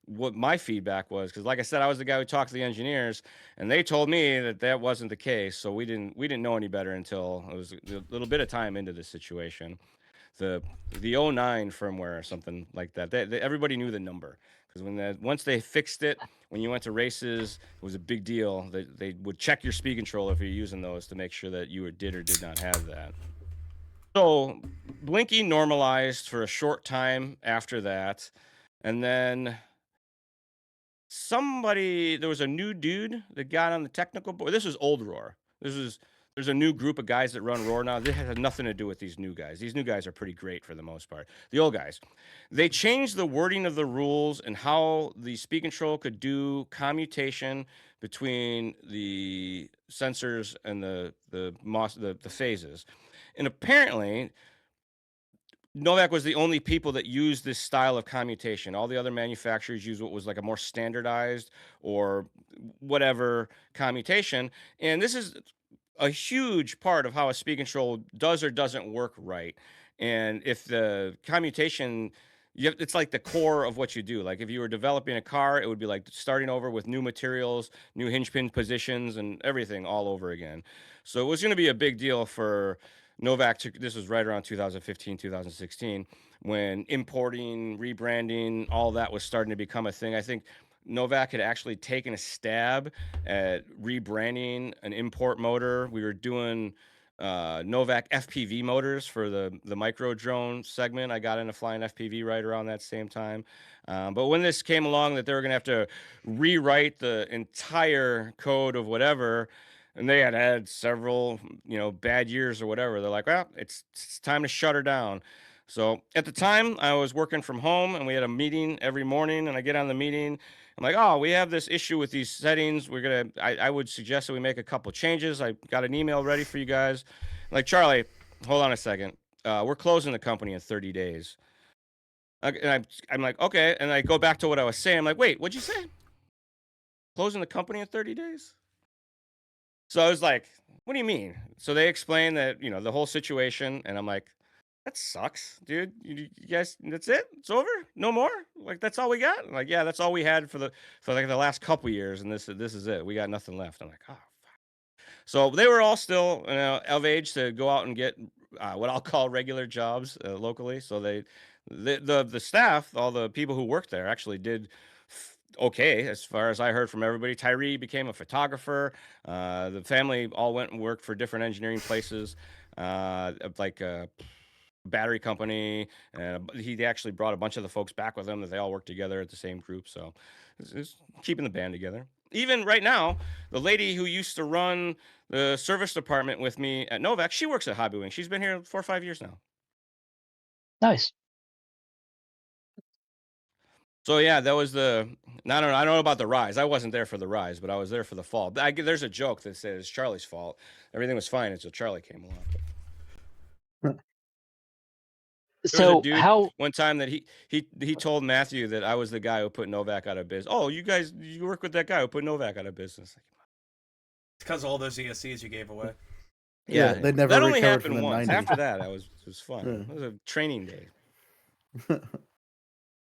what my feedback was. Because, like I said, I was the guy who talked to the engineers, and they told me that wasn't the case. So we didn't know any better until it was a little bit of time into this situation. The 09 firmware or something like that. Everybody knew the number, because once they fixed it, when you went to races, it was a big deal. They would check your speed control if you're using those to make sure that you did or did not have that. So Blinky normalized for a short time after that, and then there was a new dude that got on the technical board. This was old Roar. There's a new group of guys that run Roar now. This has nothing to do with these new guys. These new guys are pretty great for the most part. The old guys, they changed the wording of the rules and how the speed control could do commutation between the sensors and the phases. And apparently, Novak was the only people that used this style of commutation. All the other manufacturers used what was like a more standardized or whatever commutation. And this is a huge part of how a speed control does or doesn't work right. And if the commutation, it's like the core of what you do. Like, if you were developing a car, it would be like starting over with new materials, new hinge pin positions, and everything all over again. So it was going to be a big deal for Novak. This was right around 2015, 2016, when importing, rebranding, all that was starting to become a thing. I think Novak had actually taken a stab at rebranding an import motor. We were doing Novak FPV motors for the micro drone segment. I got into flying FPV right around that same time. But when this came along that they were going to have to rewrite the entire code of whatever, and they had several, bad years or whatever, they're like, well, it's time to shut her down. So at the time, I was working from home, and we had a meeting every morning, and I get on the meeting. I'm like, oh, we have this issue with these settings. I would suggest that we make a couple changes. I got an email ready for you guys. I'm like, Charlie, hold on a second. We're closing the company in 30 days. And I'm like, okay. And I go back to what I was saying. I'm like, wait, what'd you say? Closing the company in 30 days? So I was like, what do you mean? So they explained that, the whole situation. And I'm like, that sucks, dude. You guys, that's it? It's over? No more? Like, that's all we got? I'm like, yeah, that's all we had for like the last couple years, and this is it. We got nothing left. I'm like, oh, fuck. So they were all still of age to go out and get what I'll call regular jobs locally. So the staff, all the people who worked there, actually did okay as far as I heard from everybody. Tyree became a photographer. The family all went and worked for different engineering places, like a battery company. And he actually brought a bunch of the folks back with him that they all worked together at the same group. So it's keeping the band together. Even right now, the lady who used to run the service department with me at Novak, she works at Hobby Wing. She's been here 4 or 5 years now. Nice. So yeah, that was the. I don't know about the rise. I wasn't there for the rise, but I was there for the fall. There's a joke that says it's Charlie's fault. Everything was fine until Charlie came along. There was a So dude how? one time that he told Matthew that I was the guy who put Novak out of business. Oh, you work with that guy who put Novak out of business. It's because all those ESCs you gave away. Yeah, they never that only recovered from happened the once. 90s. After that, it was fun. Yeah. It was a training day.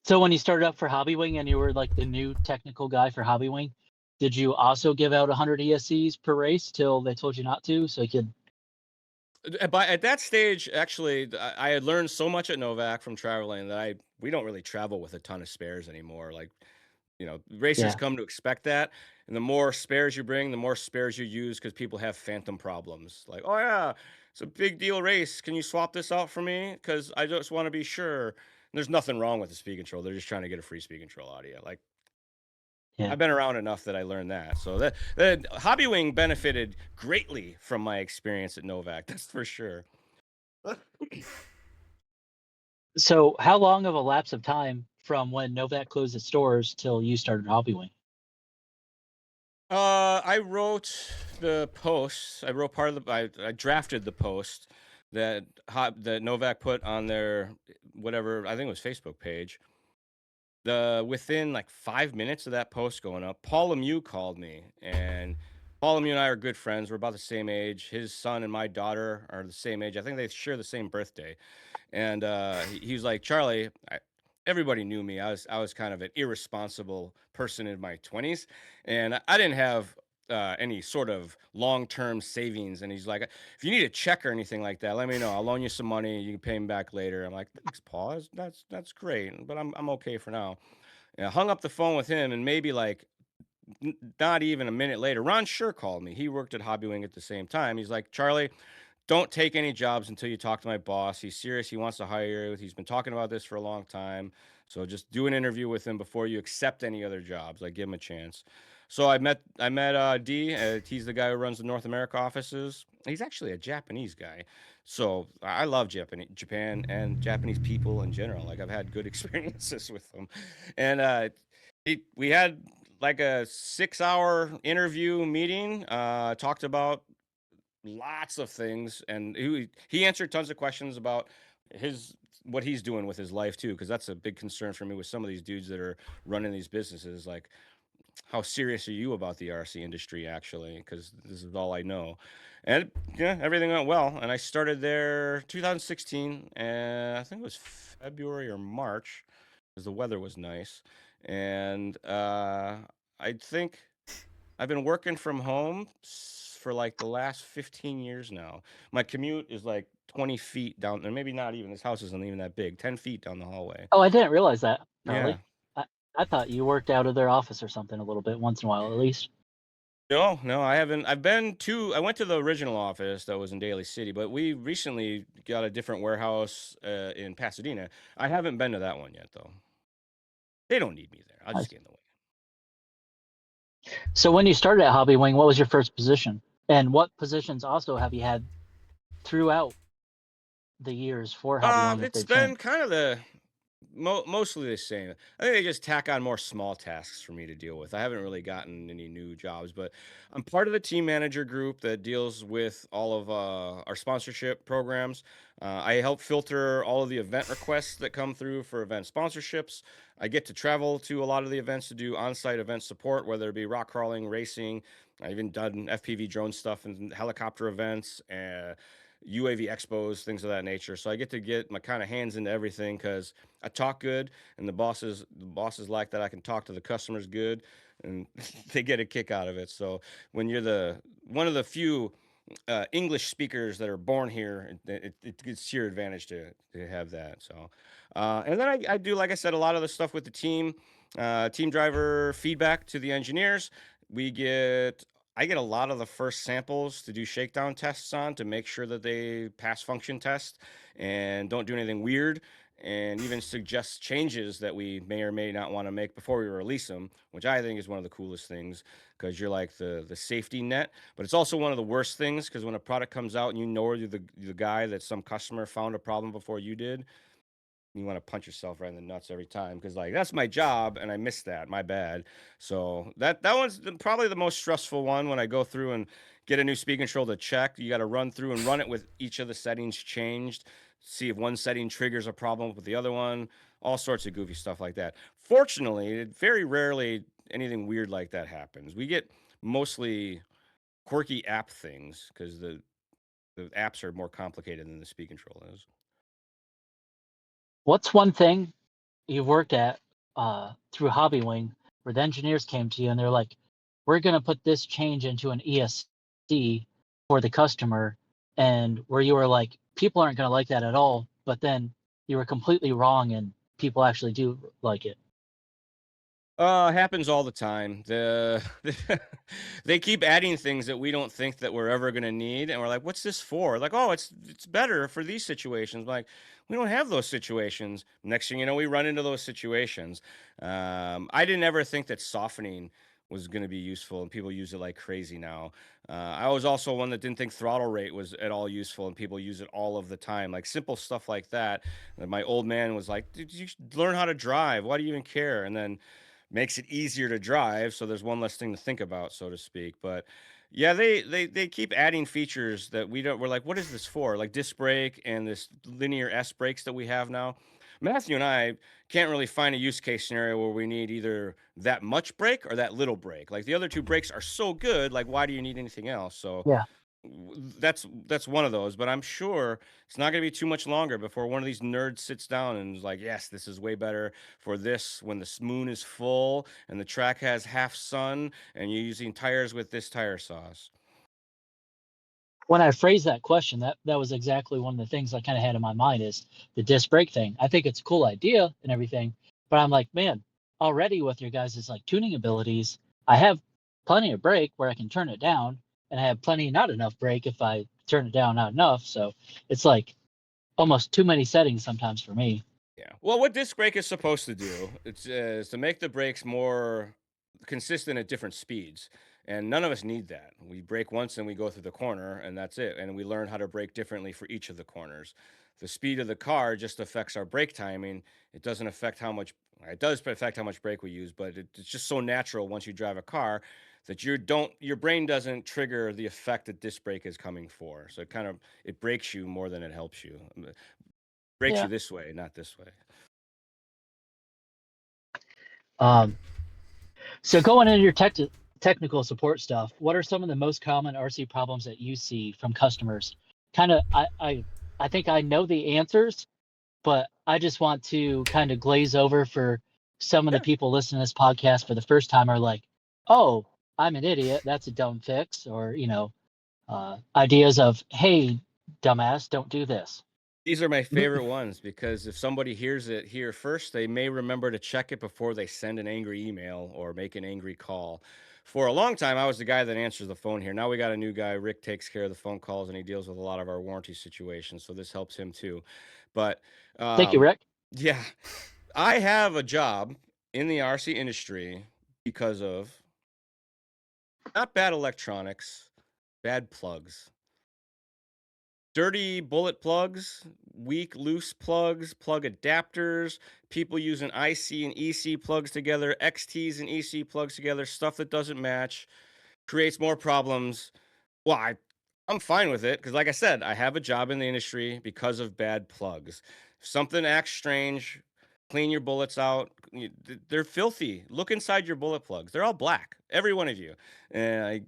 So when you started up for Hobby Wing and you were like the new technical guy for Hobby Wing, did you also give out 100 ESCs per race till they told you not to, so you could? But at that stage, actually, I had learned so much at Novak from traveling that we don't really travel with a ton of spares anymore. Like, racers Yeah. come to expect that, and the more spares you bring, the more spares you use because people have phantom problems. Like, oh yeah, it's a big deal race. Can you swap this out for me? Because I just want to be sure. And there's nothing wrong with the speed control. They're just trying to get a free speed control audio. Like, Yeah. I've been around enough that I learned that. So the Hobby Wing benefited greatly from my experience at Novak. That's for sure. So how long of a lapse of time from when Novak closed its doors till you started Hobby Wing? I wrote the post. I wrote part of I drafted the post that that Novak put on their whatever, I think it was Facebook page. Within like 5 minutes of that post going up, Paul Lemieux called me, and Paul Lemieux and I are good friends. We're about the same age. His son and my daughter are the same age. I think they share the same birthday. And he was like, Charlie, everybody knew me. I was kind of an irresponsible person in my 20s, and I didn't have any sort of long-term savings. And he's like, if you need a check or anything like that, let me know. I'll loan you some money. You can pay me back later. I'm like, thanks, Paul. That's great, but I'm okay for now. And I hung up the phone with him, and maybe like not even a minute later, Ron Schur called me. He worked at Hobby Wing at the same time. He's like, Charlie, don't take any jobs until you talk to my boss. He's serious. He wants to hire you. He's been talking about this for a long time. So just do an interview with him before you accept any other jobs. Like, give him a chance. So I met D. He's the guy who runs the North America offices. He's actually a Japanese guy. So I love Japan and Japanese people in general. Like, I've had good experiences with them. And we had like a 6-hour interview meeting, talked about lots of things, and he answered tons of questions about what he's doing with his life too, because that's a big concern for me with some of these dudes that are running these businesses. Like, how serious are you about the RC industry actually? Because this is all I know. And yeah, everything went well, and I started there 2016, and I think it was February or March, because the weather was nice. And I think I've been working from home for like the last 15 years now. My commute is like 20 feet down, and maybe not even. This house isn't even that big. 10 feet down the hallway. Oh, I didn't realize that, Charlie. Yeah. I thought you worked out of their office or something a little bit once in a while, at least. No, I haven't. I went to the original office that was in Daly City, but we recently got a different warehouse in Pasadena. I haven't been to that one yet, though. They don't need me there. I'll just get in the way. So when you started at Hobby Wing, what was your first position? And what positions also have you had throughout the years for Hobby Wing? It's been kind of mostly the same. I think they just tack on more small tasks for me to deal with. I haven't really gotten any new jobs, but I'm part of the team manager group that deals with all of our sponsorship programs. I help filter all of the event requests that come through for event sponsorships. I get to travel to a lot of the events to do on-site event support, whether it be rock crawling, racing. I've even done FPV drone stuff and helicopter events, UAV expos, things of that nature. So I get my kind of hands into everything because I talk good, and the bosses like that I can talk to the customers good, and they get a kick out of it. So when you're one of the few English speakers that are born here. It's to your advantage to have that. So, and then I do, like I said, a lot of the stuff with the team driver feedback to the engineers. I get a lot of the first samples to do shakedown tests on to make sure that they pass function test and don't do anything weird, and even suggest changes that we may or may not want to make before we release them, which I think is one of the coolest things, because you're like the safety net. But it's also one of the worst things, because when a product comes out and you know you're the guy that some customer found a problem before you did, you want to punch yourself right in the nuts every time, because like, that's my job and I missed that, my bad. So that one's probably the most stressful one. When I go through and get a new speed control to check, you got to run through and run it with each of the settings changed, see if one setting triggers a problem with the other one, all sorts of goofy stuff like that. Fortunately, very rarely anything weird like that happens. We get mostly quirky app things, because the apps are more complicated than the speed control is. What's one thing you've worked at through Hobbywing where the engineers came to you and they're like, we're going to put this change into an ESC for the customer, and where you were like, people aren't going to like that at all, but then you were completely wrong and people actually do like it? Happens all the time. They keep adding things that we don't think that we're ever gonna need, and we're like, "What's this for?" Like, "Oh, it's better for these situations." Like, we don't have those situations. Next thing you know, we run into those situations. I didn't ever think that softening was gonna be useful, and people use it like crazy now. I was also one that didn't think throttle rate was at all useful, and people use it all of the time. Like simple stuff like that. And my old man was like, "Dude, you should learn how to drive. Why do you even care?" And then makes it easier to drive, so there's one less thing to think about, so to speak. But yeah, they keep adding features that we're like, what is this for? Like disc brake and this linear S brakes that we have now. Matthew and I can't really find a use case scenario where we need either that much brake or that little brake. Like the other two brakes are so good, like why do you need anything else? So Yeah. that's one of those. But I'm sure it's not going to be too much longer before one of these nerds sits down and is like, yes, this is way better for this when the moon is full and the track has half sun and you're using tires with this tire sauce. When I phrased that question, that was exactly one of the things I kind of had in my mind is the disc brake thing. I think it's a cool idea and everything, but I'm like, man, already with your guys' like tuning abilities, I have plenty of brake where I can turn it down, and I have plenty not enough brake if I turn it down not enough. So it's like almost too many settings sometimes for me. Yeah. Well, what disc brake is supposed to do, is to make the brakes more consistent at different speeds. And none of us need that. We brake once and we go through the corner and that's it. And we learn how to brake differently for each of the corners. The speed of the car just affects our brake timing. It doesn't affect how much, it does affect how much brake we use, but it's just so natural once you drive a car that your brain doesn't trigger the effect that disc brake is coming for. So it breaks you more than it helps you. Breaks Yeah. you this way, not this way. So going into your technical support stuff, what are some of the most common RC problems that you see from customers? Kind of, I think I know the answers, but I just want to kind of glaze over for some of the people listening to this podcast for the first time are like, oh, I'm an idiot. That's a dumb fix. Or, ideas of, hey, dumbass, don't do this. These are my favorite ones, because if somebody hears it here first, they may remember to check it before they send an angry email or make an angry call. For a long time, I was the guy that answers the phone here. Now we got a new guy. Rick takes care of the phone calls and he deals with a lot of our warranty situations. So this helps him too. But Thank you, Rick. yeah, I have a job in the RC industry because of not bad electronics, bad plugs. Dirty bullet plugs, weak loose plugs, plug adapters, people using IC and EC plugs together, XTs and EC plugs together, stuff that doesn't match, creates more problems. Well, I'm fine with it because, like I said, I have a job in the industry because of bad plugs. If something acts strange, clean your bullets out. They're filthy. Look inside your bullet plugs. They're all black, every one of you. And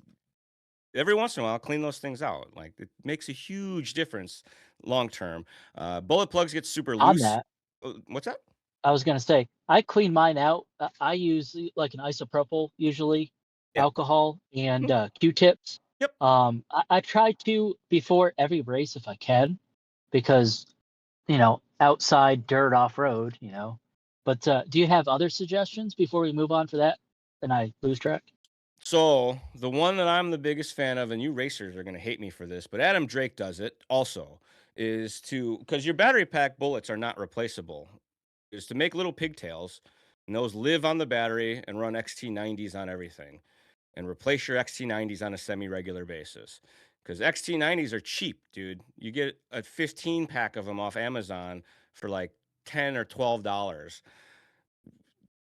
every once in a while, clean those things out. Like, it makes a huge difference long term. Bullet plugs get super On loose. that, What's that? I was going to say, I clean mine out. I use like an isopropyl, usually Yeah. alcohol and Q-tips. Yep. I try to before every race if I can, because outside dirt off road, But do you have other suggestions before we move on for that? And I lose track. So the one that I'm the biggest fan of, and you racers are going to hate me for this, but Adam Drake does it also, is to, because your battery pack bullets are not replaceable, is to make little pigtails, and those live on the battery and run XT90s on everything, and replace your XT90s on a semi-regular basis. Because XT90s are cheap, dude. You get a 15 pack of them off Amazon for like $10 or $12.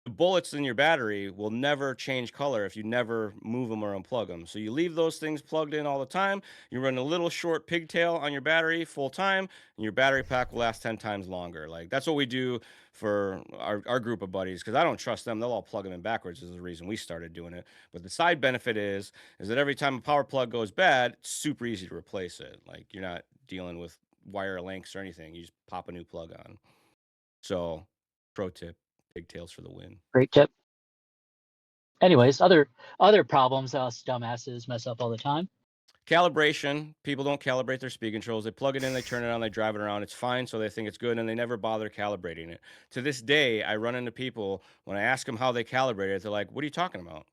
The bullets in your battery will never change color if you never move them or unplug them. So you leave those things plugged in all the time. You run a little short pigtail on your battery full time, and your battery pack will last 10 times longer. Like that's what we do for our group of buddies, because I don't trust them. They'll all plug them in backwards is the reason we started doing it. But the side benefit is that every time a power plug goes bad, it's super easy to replace it. Like you're not dealing with wire lengths or anything. You just pop a new plug on. So pro tip. Pigtails for the win. Great tip. Anyways, other problems us dumbasses mess up all the time. Calibration. People don't calibrate their speed controls. They plug it in, they turn it on, they drive it around. It's fine, so they think it's good, and they never bother calibrating it. To this day, I run into people, when I ask them how they calibrate it, they're like, what are you talking about?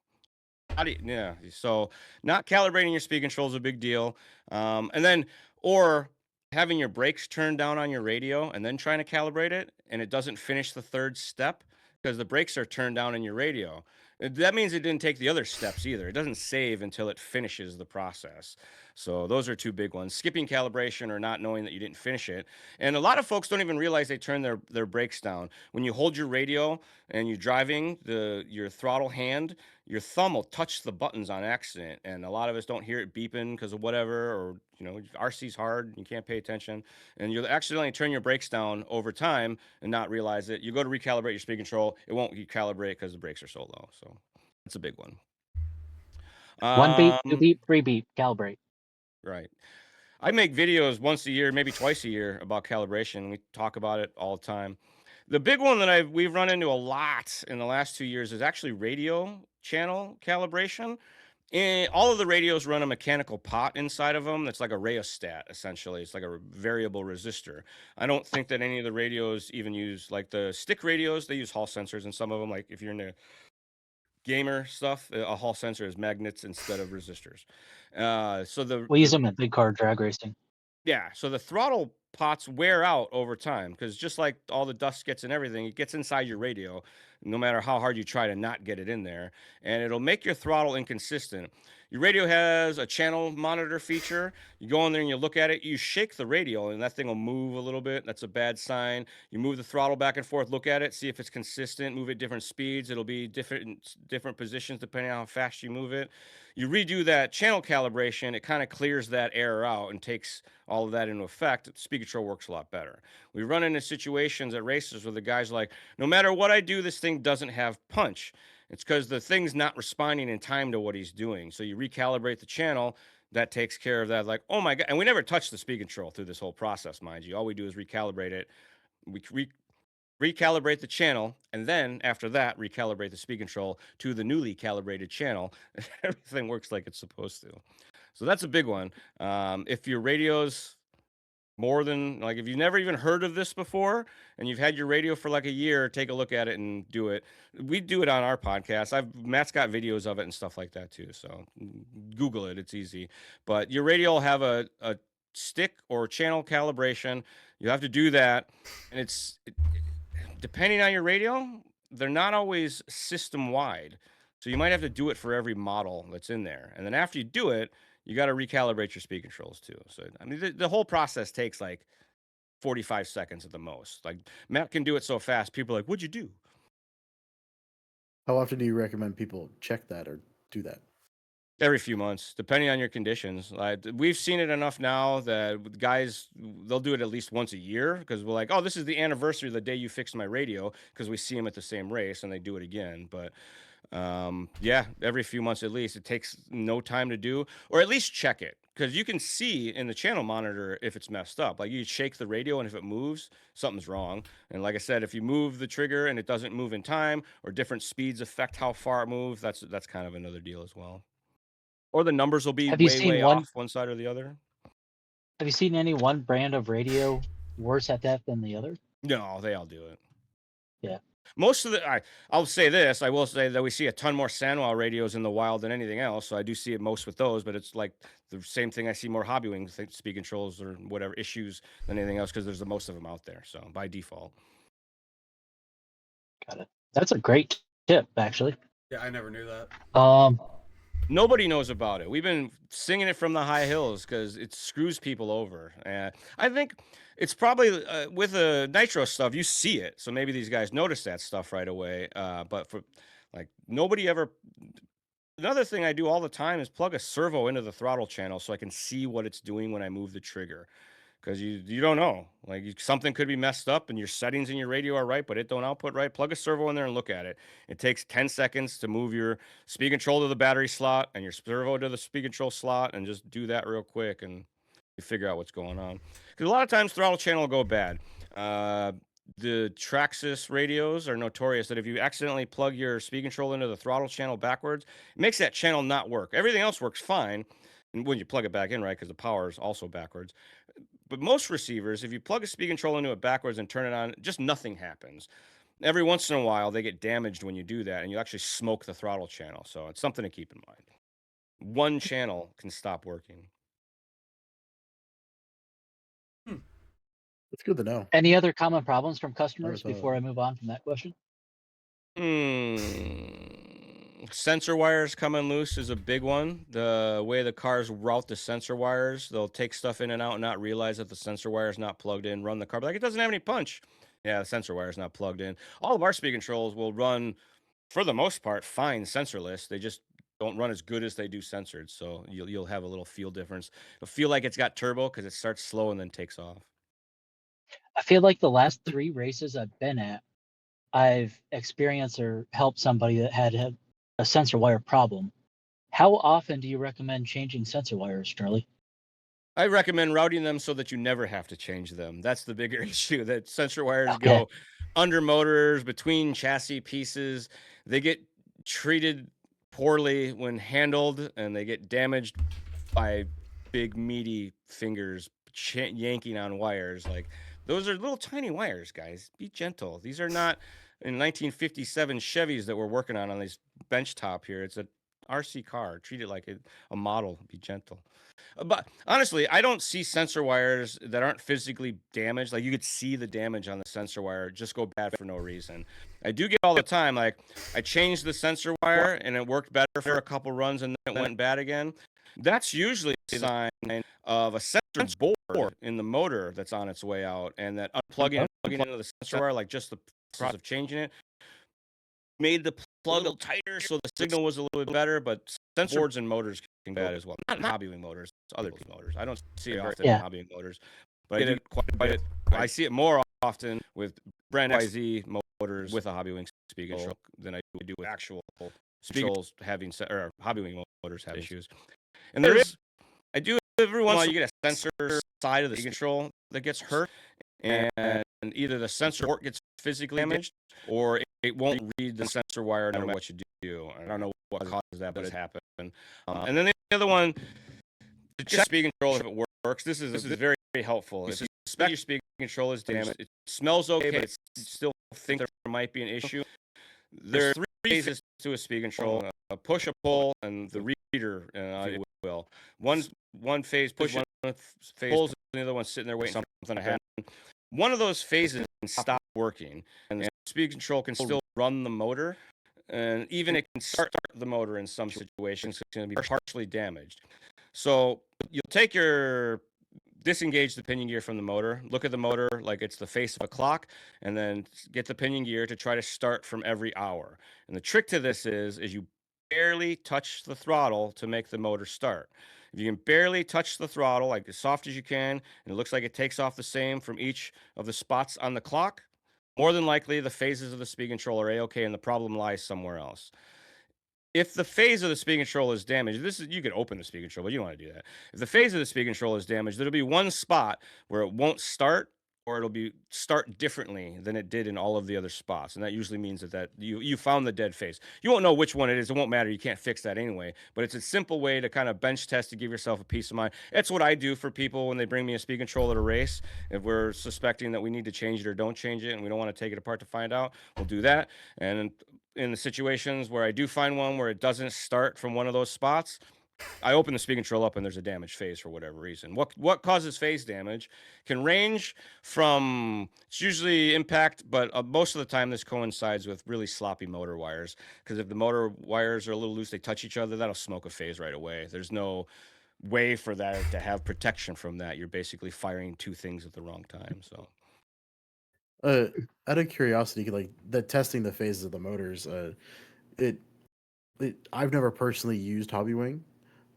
How do you, yeah. So not calibrating your speed control is a big deal. And then, or having your brakes turned down on your radio and then trying to calibrate it, and it doesn't finish the third step because the brakes are turned down in your radio. That means it didn't take the other steps either. It doesn't save until it finishes the process. So those are two big ones: skipping calibration or not knowing that you didn't finish it. And a lot of folks don't even realize they turn their brakes down. When you hold your radio and you're driving your throttle hand, your thumb will touch the buttons on accident, and a lot of us don't hear it beeping because of whatever, or RC's hard, you can't pay attention, and you'll accidentally turn your brakes down over time and not realize it. You go to recalibrate your speed control, it won't recalibrate because the brakes are so low. So that's a big one. 1 beep, 2 beep, 3 beep, calibrate. Right. I make videos once a year, maybe twice a year, about calibration. We talk about it all the time. The big one that we've run into a lot in the last 2 years is actually radio channel calibration. And all of the radios run a mechanical pot inside of them that's like a rheostat, essentially. It's like a variable resistor. I don't think that any of the radios even use, like the stick radios, they use Hall sensors, and some of them, like if you're into gamer stuff, a Hall sensor is magnets instead of resistors. We use them in big car drag racing. Yeah, so the throttle pots wear out over time because just like all the dust gets in everything, it gets inside your radio, no matter how hard you try to not get it in there, and it'll make your throttle inconsistent. Your radio has a channel monitor feature. You go in there and you look at it, you shake the radio, and that thing will move a little bit. That's a bad sign. You move the throttle back and forth, look at it, see if it's consistent, move at different speeds. It'll be different positions depending on how fast you move it. You redo that channel calibration, it kind of clears that error out and takes all of that into effect. Speed control works a lot better. We run into situations at races where the guy's like, no matter what I do, this thing doesn't have punch. It's because the thing's not responding in time to what he's doing. So you recalibrate the channel, that takes care of that. Like, oh my God. And we never touch the speed control through this whole process, mind you. All we do is recalibrate it. We recalibrate the channel, and then after that, recalibrate the speed control to the newly calibrated channel. Everything works like it's supposed to. So that's a big one. If your radio's more than, like, if you've never even heard of this before and you've had your radio for like a year, take a look at it and do it. We do it on our podcast. Matt's got videos of it and stuff like that too. So Google it. It's easy. But your radio will have a stick or channel calibration. You have to do that. And depending on your radio, they're not always system wide. So you might have to do it for every model that's in there. And then after you do it, you got to recalibrate your speed controls too. So, I mean, the whole process takes like 45 seconds at the most. Like Matt can do it so fast. People are like, what'd you do? How often do you recommend people check that or do that? Every few months, depending on your conditions. Like we've seen it enough now that guys, they'll do it at least once a year because we're like, oh, this is the anniversary of the day you fixed my radio, because we see them at the same race and they do it again. But yeah, every few months at least. It takes no time to do, or at least check it, because you can see in the channel monitor if it's messed up. Like you shake the radio, and if it moves, something's wrong. And like I said, if you move the trigger and it doesn't move in time, or different speeds affect how far it moves, that's kind of another deal as well. or the numbers will be Have you way, seen way one? off one side or the other. Have you seen any one brand of radio worse at that than the other? No, they all do it. Yeah. Most of I'll say this. I will say that we see a ton more Sanwa radios in the wild than anything else. So I do see it most with those, but it's like the same thing. I see more hobby wing speed controls or whatever issues than anything else because there's the most of them out there. So by default. Got it. That's a great tip, actually. Yeah, I never knew that. Nobody knows about it. We've been singing it from the high hills because it screws people over. And I think it's probably with the nitro stuff, you see it. So maybe these guys notice that stuff right away. But for like nobody ever. Another thing I do all the time is plug a servo into the throttle channel so I can see what it's doing when I move the trigger. Because you don't know, like something could be messed up and your settings in your radio are right, but it don't output right. Plug a servo in there and look at it. It takes 10 seconds to move your speed control to the battery slot and your servo to the speed control slot, and just do that real quick, and you figure out what's going on. Because a lot of times throttle channel will go bad. The Traxxas radios are notorious that if you accidentally plug your speed control into the throttle channel backwards, it makes that channel not work. Everything else works fine, and when you plug it back in, right, because the power is also backwards. But most receivers, if you plug a speed control into it backwards and turn it on, just nothing happens. Every once in a while, they get damaged when you do that, and you actually smoke the throttle channel. So it's something to keep in mind. One channel can stop working. That's good to know. Any other common problems from customers thought- before I move on from that question? Sensor wires coming loose is a big one. The way the cars route the sensor wires, they'll take stuff in and out and not realize that the sensor wire is not plugged in, run the car, like it doesn't have any punch. Yeah, the sensor wire is not plugged in. All of our speed controls will run, for the most part, fine sensorless. They just don't run as good as they do censored. So you'll have a little feel difference. It'll feel like it's got turbo because it starts slow and then takes off. I feel like the last 3 races I've been at, I've experienced or helped somebody that had a sensor wire problem. How often do you recommend changing sensor wires, Charlie? I recommend routing them so that you never have to change them. That's the bigger issue, that sensor wires Okay. go under motors, between chassis pieces. They get treated poorly when handled, and they get damaged by big, meaty fingers yanking on wires. Like, those are little tiny wires, guys. Be gentle. These are not in 1957 Chevys that we're working on this bench top here. It's a RC car. Treat it like a model. Be gentle. But honestly, I don't see sensor wires that aren't physically damaged. Like, you could see the damage on the sensor wire just go bad for no reason. I do get all the time, like, I changed the sensor wire and it worked better for a couple runs and then it went bad again. That's usually a sign of a sensor board in the motor that's on its way out, and that unplugging and plugging into the sensor wire, like just the process of changing it, made the plug a little tighter so the signal was a little bit better. But sensor boards and motors can go bad as well. Not in hobby wing motors, other motors. I don't see it often in hobby wing motors, but I do quite a bit. I see it more often with brand XYZ motors with a hobby wing speed control than I do with actual speed controls having or hobby wing motors have issues. And I do every once in a while you get a sensor side of the speed control that gets hurt, and either the sensor port gets physically damaged or it won't read the sensor wire no matter what you do. I don't know what causes that, but it happens. And then the other one, to check speed control if it works. This is very, very helpful. If you suspect your speed control is damaged, it smells okay, but you still think there might be an issue. There are 3 phases to a speed control: a push, a pull, and the reader, if you will. One phase push, one phase pulls, and the other one's sitting there waiting for something to happen. One of those phases can stop working, and the speed control can still run the motor, and even it can start the motor in some situations. It's going to be partially damaged. So you'll disengage the pinion gear from the motor, look at the motor like it's the face of a clock, and then get the pinion gear to try to start from every hour. And the trick to this is you barely touch the throttle to make the motor start. If you can barely touch the throttle, like as soft as you can, and it looks like it takes off the same from each of the spots on the clock, more than likely the phases of the speed control are A-okay and the problem lies somewhere else. If the phase of the speed control is damaged, you can open the speed control, but you don't want to do that. If the phase of the speed control is damaged, there'll be one spot where it won't start or it'll be start differently than it did in all of the other spots, and that usually means that you found the dead face. You won't know which one it is. It won't matter. You can't fix that anyway. But it's a simple way to kind of bench test to give yourself a peace of mind. It's what I do for people when they bring me a speed control at a race. If we're suspecting that we need to change it or don't change it, and we don't want to take it apart to find out, we'll do that. And in the situations where I do find one where it doesn't start from one of those spots, I open the speed control up and there's a damaged phase for whatever reason. What causes phase damage can range from, it's usually impact, but most of the time this coincides with really sloppy motor wires. Because if the motor wires are a little loose, they touch each other, that'll smoke a phase right away. There's no way for that to have protection from that. You're basically firing two things at the wrong time. So Out of curiosity, like the testing the phases of the motors, it, I've never personally used Hobbywing,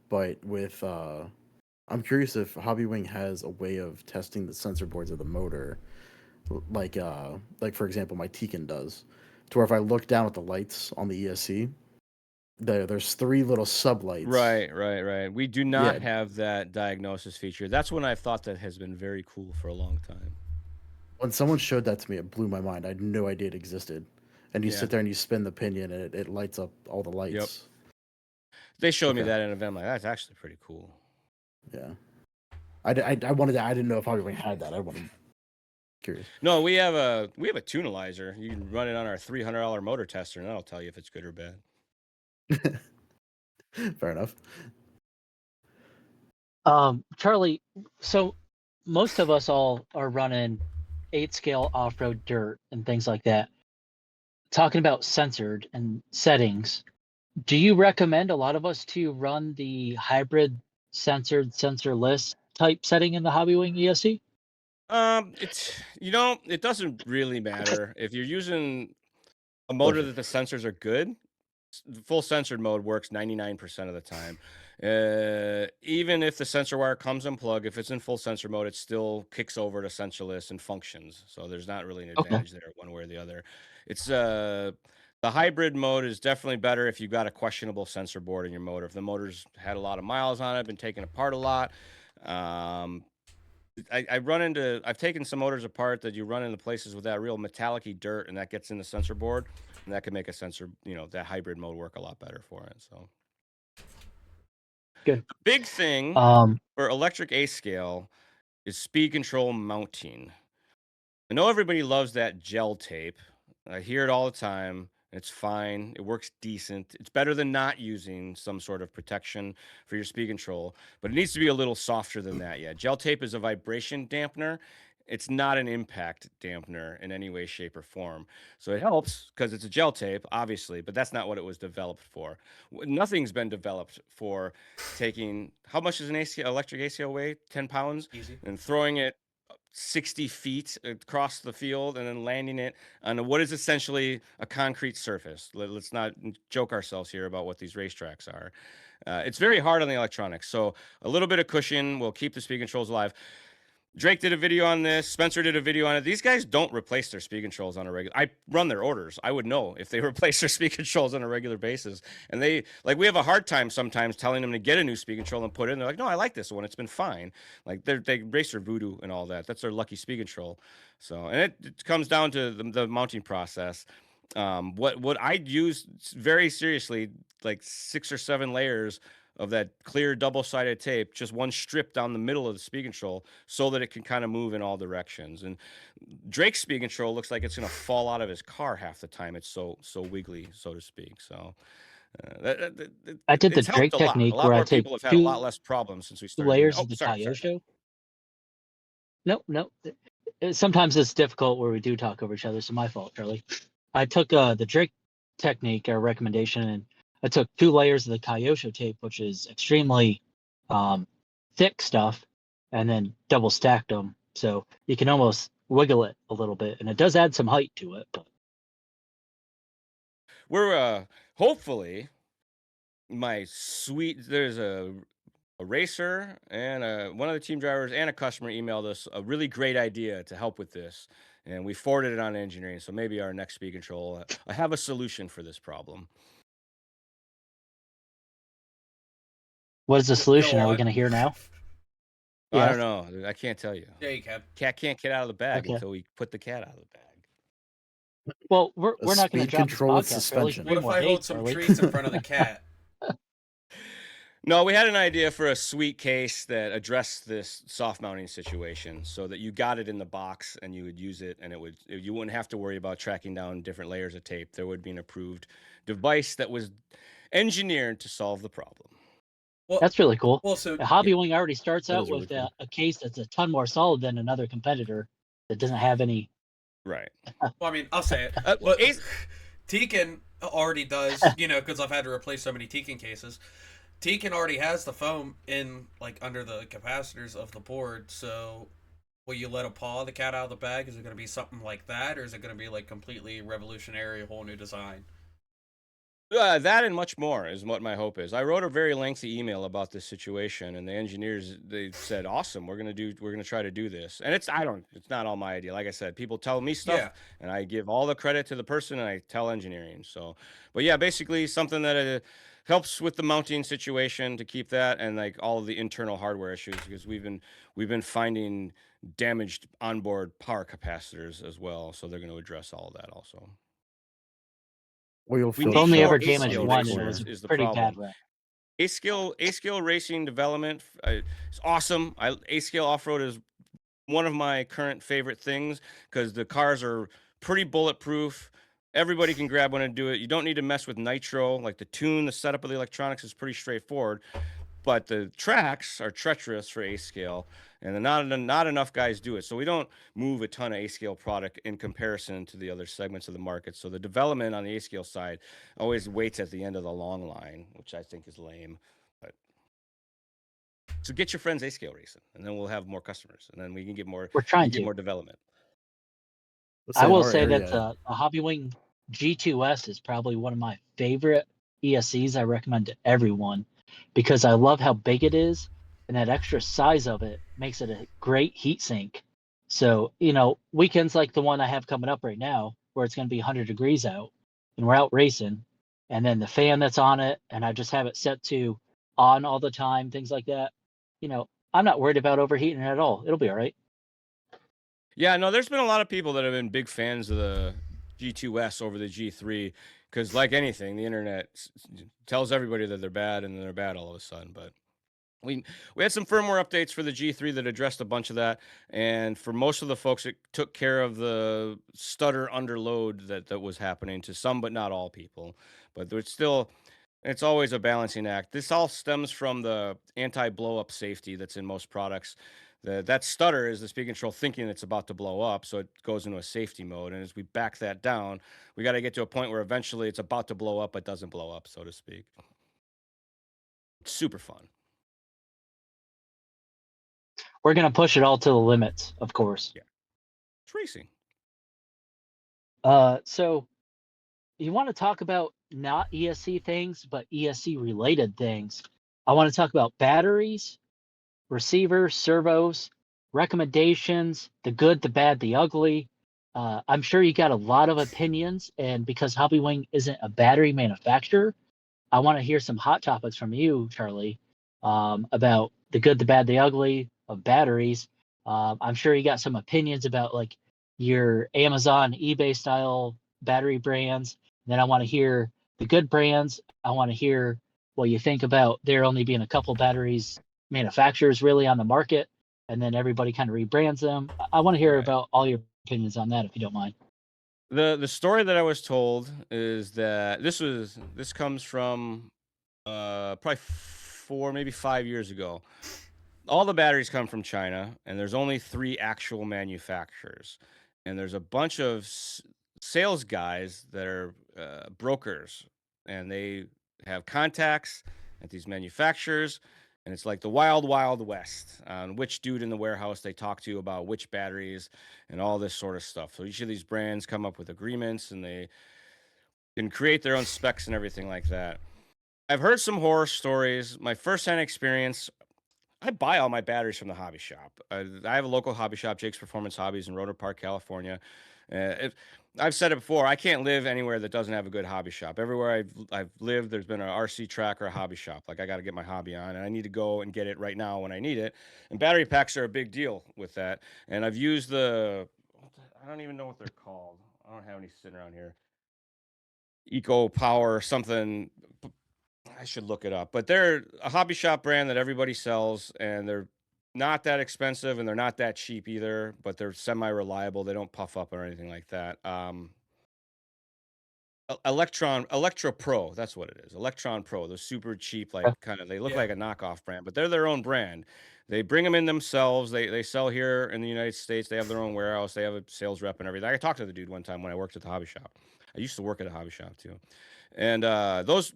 but with I'm curious if Hobbywing has a way of testing the sensor boards of the motor, like for example, my Tekin does, to where if I look down at the lights on the ESC, there's three little sublights. Right. We do not Yeah. have that diagnosis feature. That's when I thought that has been very cool for a long time. When someone showed that to me, it blew my mind. I had no idea it existed. And you Yeah. sit there and you spin the pinion, and it lights up all the lights. They showed me Okay. that in an event. I'm like, that's actually pretty cool. Yeah. I wanted to. I didn't know if Hobbywing had that. I wanted. Curious. No, we have a tunalizer. You can run it on our $300 motor tester, and that'll tell you if it's good or bad. Fair enough. Charlie, so most of us all are running 8-scale off-road dirt and things like that. Talking about censored and settings, do you recommend a lot of us to run the hybrid censored sensorless type setting in the Hobbywing ESC? It doesn't really matter if you're using a motor that the sensors are good. The full censored mode works 99% of the time. Even if the sensor wire comes unplugged, if it's in full sensor mode, it still kicks over to sensorless and functions. So there's not really an advantage there one way or the other. It's the hybrid mode is definitely better if you've got a questionable sensor board in your motor. If the motor's had a lot of miles on it, been taken apart a lot. I've taken some motors apart that you run into places with that real metallic-y dirt, and that gets in the sensor board, and that can make a sensor, that hybrid mode work a lot better for it. So Good. the big thing for electric A scale is speed control mounting. I know everybody loves that gel tape. I hear it all the time. It's fine. It works decent. It's better than not using some sort of protection for your speed control, but it needs to be a little softer than that. Yeah, gel tape is a vibration dampener. It's not an impact dampener in any way, shape, or form. So it helps because it's a gel tape, obviously, but that's not what it was developed for. Nothing's been developed for taking, how much does an electric ACL weigh? 10 pounds? Easy. And throwing it 60 feet across the field and then landing it on what is essentially a concrete surface. Let's not joke ourselves here about what these racetracks are. It's very hard on the electronics. So a little bit of cushion will keep the speed controls alive. Drake did a video on this. Spencer did a video on it. These guys don't replace their speed controls on a regular. I run their orders. I would know if they replace their speed controls on a regular basis. And we have a hard time sometimes telling them to get a new speed control and put it in. They're like, no, I like this one. It's been fine. Like they race their voodoo and all that. That's their lucky speed control. So, and it comes down to the mounting process. What I use very seriously, like 6 or 7 layers of that clear double-sided tape, just one strip down the middle of the speed control so that it can kind of move in all directions. And Drake's speed control looks like it's going to fall out of his car half the time. It's so wiggly, so to speak. So I did the it's helped Drake a lot. technique A lot where I more take people have had a lot less problems since we started. layers of the Kyoto. No. Sometimes it's difficult where we do talk over each other. So my fault, Charlie. I took the Drake technique, our recommendation, and I took 2 layers of the Kyoto tape, which is extremely thick stuff, and then double stacked them. So you can almost wiggle it a little bit, and it does add some height to it. But we're hopefully there's a racer and one of the team drivers and a customer emailed us a really great idea to help with this, and we forwarded it on engineering. So maybe our next speed control, I have a solution for this problem. what is the solution? Are we on. going to hear now? I Yes. don't know. I can't tell you. Yeah, you can. Cat can't get out of the bag Okay. until we put the cat out of the bag. Well, we're A not going to speed drop this control with podcast, Charlie. suspension. What if I hold some treats in front of the cat? No, we had an idea for a sweet case that addressed this soft mounting situation, so that you got it in the box and you would use it, and you wouldn't have to worry about tracking down different layers of tape. There would be an approved device that was engineered to solve the problem. Well, That's really cool. well, so The Hobby Wing already starts That out is really with cool. a case that's a ton more solid than another competitor that doesn't have any. Right. well, I mean, I'll say it. Well, But Tekin already does, because I've had to replace so many Tekin cases. Tekin already has the foam in, like, under the capacitors of the board, so will you let a paw the cat out of the bag? Is it going to be something like that, or is it going to be, like, completely revolutionary, whole new design? That and much more is what my hope is. I wrote a very lengthy email about this situation, and the engineers, they said, "Awesome, we're gonna try to do this." And it's not all my idea. Like I said, people tell me stuff, Yeah. and I give all the credit to the person, and I tell engineering. So, but yeah, basically something that helps with the mounting situation to keep that, and like all of the internal hardware issues, because we've been finding damaged onboard power capacitors as well. So they're going to address all of that also. Oil We We've need only more ever A-scale damaged racing one, and it was is the pretty problem. bad wreck. A-scale racing development is awesome. A-scale off-road is one of my current favorite things because the cars are pretty bulletproof. Everybody can grab one and do it. You don't need to mess with nitro. Like the tune, the setup of the electronics is pretty straightforward. But the tracks are treacherous for A-scale, and not enough guys do it. So we don't move a ton of A-scale product in comparison to the other segments of the market. So the development on the A-scale side always waits at the end of the long line, which I think is lame. But so get your friends A-scale racing, and then we'll have more customers, and then we can get more. We're trying get to. more development. Let's I say in will our say that area, a Hobby Wing G2S is probably one of my favorite ESCs. I recommend to everyone because I love how big it is, and that extra size of it makes it a great heat sink. So, weekends like the one I have coming up right now, where it's going to be 100 degrees out, and we're out racing, and then the fan that's on it, and I just have it set to on all the time, things like that. I'm not worried about overheating at all. It'll be all right. Yeah, no, there's been a lot of people that have been big fans of the G2S over the G3 because, like anything, the internet tells everybody that they're bad and then they're bad all of a sudden. But we had some firmware updates for the G3 that addressed a bunch of that, and for most of the folks, it took care of the stutter underload that was happening to some, but not all people. But there's still. It's always a balancing act. This all stems from the anti-blow up safety that's in most products. That stutter is the speed control thinking it's about to blow up, so it goes into a safety mode. And as we back that down, we got to get to a point where eventually it's about to blow up, but doesn't blow up, so to speak. It's super fun. We're going to push it all to the limits, of course. Yeah. It's racing. So you want to talk about not ESC things, but ESC related things. I want to talk about batteries, receivers, servos, recommendations, the good, the bad, the ugly. I'm sure you got a lot of opinions, and because Hobby Wing isn't a battery manufacturer, I want to hear some hot topics from you, Charlie, about the good, the bad, the ugly of batteries. I'm sure you got some opinions about like your Amazon, eBay style battery brands. Then I want to hear the good brands. I want to hear what you think about there only being a couple batteries manufacturers really on the market, and then everybody kind of rebrands them. I want to hear Right. about all your opinions on that, if you don't mind. The story that I was told is that this comes from probably 4, maybe 5 years ago. All the batteries come from China, and there's only 3 actual manufacturers. And there's a bunch of sales guys that are brokers, and they have contacts at these manufacturers. And it's like the wild, wild west on which dude in the warehouse they talk to about which batteries and all this sort of stuff. So each of these brands come up with agreements, and they can create their own specs and everything like that. I've heard some horror stories. My firsthand experience, I buy all my batteries from the hobby shop. I have a local hobby shop, Jake's Performance Hobbies in Rotor Park, California. I've said it before. I can't live anywhere that doesn't have a good hobby shop. Everywhere I've lived, there's been an RC track or a hobby shop. Like I got to get my hobby on, and I need to go and get it right now when I need it. And battery packs are a big deal with that. And I've used I don't even know what they're called. I don't have any sitting around here. Eco Power something. I should look it up, but they're a hobby shop brand that everybody sells, and they're not that expensive and they're not that cheap either, but they're semi-reliable. They don't puff up or anything like that. Electro Pro, that's what it is. Electron Pro. They're super cheap, like kind of. They look Yeah. like a knockoff brand, but they're their own brand. They bring them in themselves. They sell here in the United States. They have their own warehouse. They have a sales rep and everything. I talked to the dude one time when I worked at the hobby shop. I used to work at a hobby shop too, and those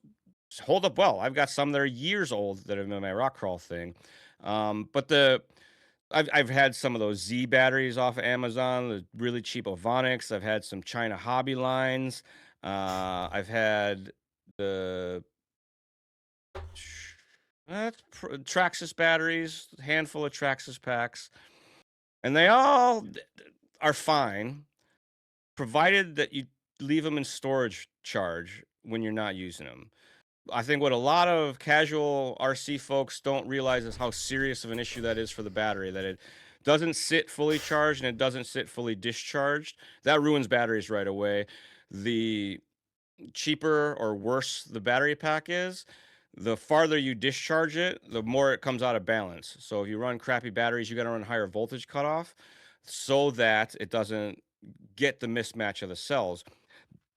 hold up well. I've got some that are years old that have been my rock crawl thing, but I've had some of those Z batteries off of Amazon, the really cheap Ovonics. I've had some China Hobby lines. I've had the Traxxas batteries, a handful of Traxxas packs, and they all are fine, provided that you leave them in storage charge when you're not using them. I think what a lot of casual RC folks don't realize is how serious of an issue that is for the battery, that it doesn't sit fully charged and it doesn't sit fully discharged. That ruins batteries right away. The cheaper or worse the battery pack is, the farther you discharge it, the more it comes out of balance. So if you run crappy batteries, you got to run higher voltage cutoff so that it doesn't get the mismatch of the cells.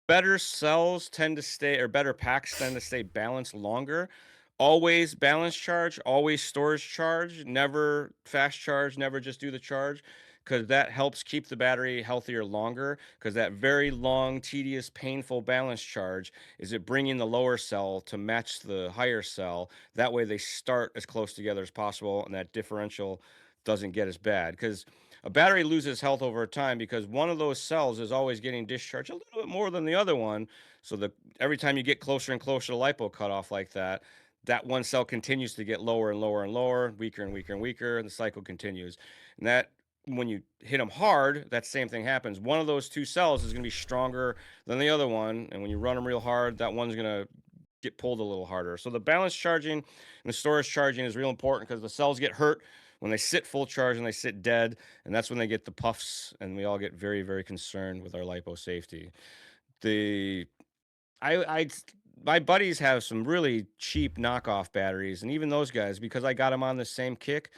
Better cells tend to stay, or better packs tend to stay balanced longer. Always balance charge, always storage charge, never fast charge, never just do the charge, because that helps keep the battery healthier longer. Because that very long, tedious, painful balance charge is it bringing the lower cell to match the higher cell. That way they start as close together as possible, and that differential doesn't get as bad. Because a battery loses health over time because one of those cells is always getting discharged a little bit more than the other one. So that every time you get closer and closer to lipo cutoff like that, that one cell continues to get lower and lower and lower, weaker and weaker and weaker, and the cycle continues. And that when you hit them hard, that same thing happens. One of those two cells is going to be stronger than the other one, and when you run them real hard, that one's going to get pulled a little harder. So the balance charging and the storage charging is real important because the cells get hurt when they sit full charge and they sit dead, and that's when they get the puffs, and we all get very, very concerned with our lipo safety. I my buddies have some really cheap knockoff batteries, and even those guys, because I got them on the same kick,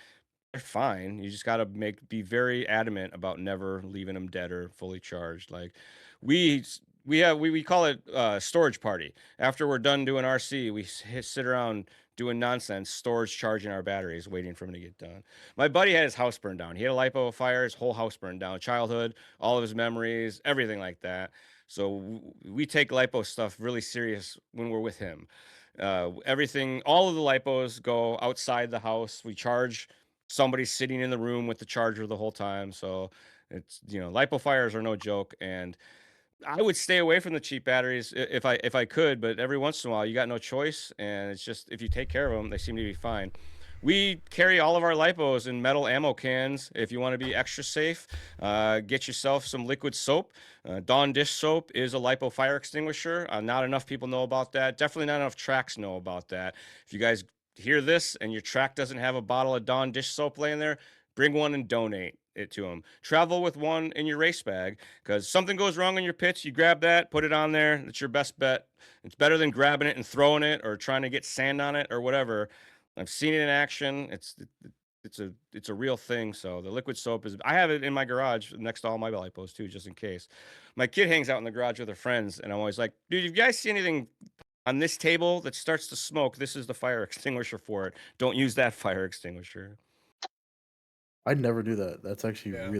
they're fine. You just got to be very adamant about never leaving them dead or fully charged. Like we we call it storage party. After we're done doing RC, we sit around doing nonsense, storage charging our batteries, waiting for them to get done. My buddy had his house burned down. He had a lipo fire, his whole house burned down. Childhood, all of his memories, everything like that. So we take lipo stuff really serious when we're with him. Everything, all of the lipos go outside the house. We charge somebody sitting in the room with the charger the whole time. So it's, lipo fires are no joke. And I would stay away from the cheap batteries if I could, but every once in a while you got no choice, and it's just if you take care of them, they seem to be fine. We carry all of our lipos in metal ammo cans. If you want to be extra safe, get yourself some liquid soap. Dawn dish soap is a lipo fire extinguisher. Not enough people know about that. Definitely not enough tracks know about that. If you guys hear this and your track doesn't have a bottle of Dawn dish soap laying there, bring one and donate it to them. Travel with one in your race bag, because something goes wrong in your pits, you grab that, put it on there. It's your best bet. It's better than grabbing it and throwing it or trying to get sand on it or whatever. I've seen it in action. It's a real thing. So the liquid soap is, I have it in my garage next to all my lipos too, just in case. My kid hangs out in the garage with her friends, and I'm always like, dude, if you guys see anything on this table that starts to smoke, this is the fire extinguisher for it. Don't use that fire extinguisher. I'd never do that. That's actually Yeah.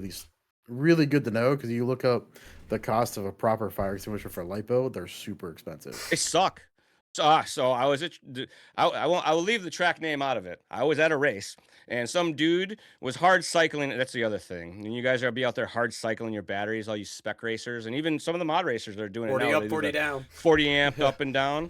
really good to know, because you look up the cost of a proper fire extinguisher for lipo, they're super expensive. They suck. So I was I will leave the track name out of it. I was at a race, and some dude was hard cycling. That's the other thing. And you guys are be out there hard cycling your batteries, all you spec racers, and even some of the mod racers that are doing 40 it now. up, 40 down. 40 amp up and down.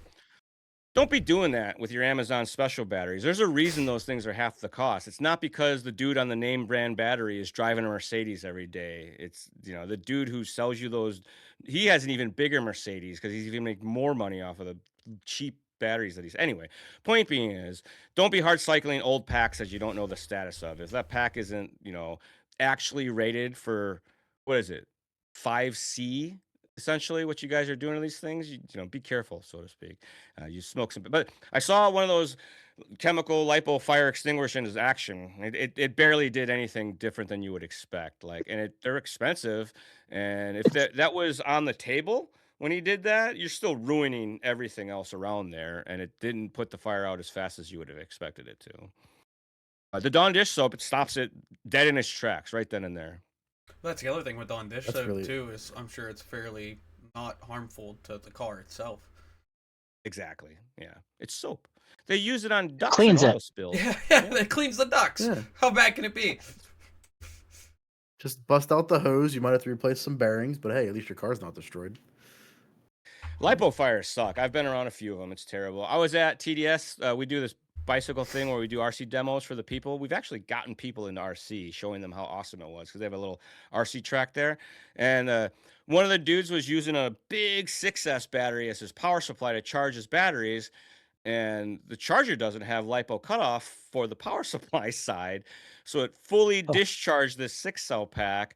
Don't be doing that with your Amazon special batteries. There's a reason those things are half the cost. It's not because the dude on the name brand battery is driving a Mercedes every day. It's, the dude who sells you those, he has an even bigger Mercedes because he's even make more money off of the cheap batteries that he's. Anyway, point being is, don't be hard cycling old packs that you don't know the status of. If that pack isn't, actually rated for, what is it, 5C? Essentially, what you guys are doing to these things, be careful, so to speak. You smoke some, but I saw one of those chemical lipo fire extinguishers in action. It barely did anything different than you would expect. Like, and they're expensive, and if that was on the table when he did that, you're still ruining everything else around there, and it didn't put the fire out as fast as you would have expected it to. The Dawn dish soap, it stops it dead in its tracks right then and there. That's the other thing with Dawn dish That's soap really- too, is I'm sure it's fairly not harmful to the car itself. Exactly. Yeah, it's soap. They use it on ducks Cleans and it. oil spills. Yeah, it cleans the ducts. Yeah. How bad can it be? Just bust out the hose. You might have to replace some bearings, but hey, at least your car's not destroyed. Lipo fires suck. I've been around a few of them. It's terrible. I was at TDS. We do this bicycle thing where we do RC demos for the people. We've actually gotten people into RC, showing them how awesome it was because they have a little RC track there. And one of the dudes was using a big 6S battery as his power supply to charge his batteries. And the charger doesn't have LiPo cutoff for the power supply side. So it fully discharged this 6-cell pack.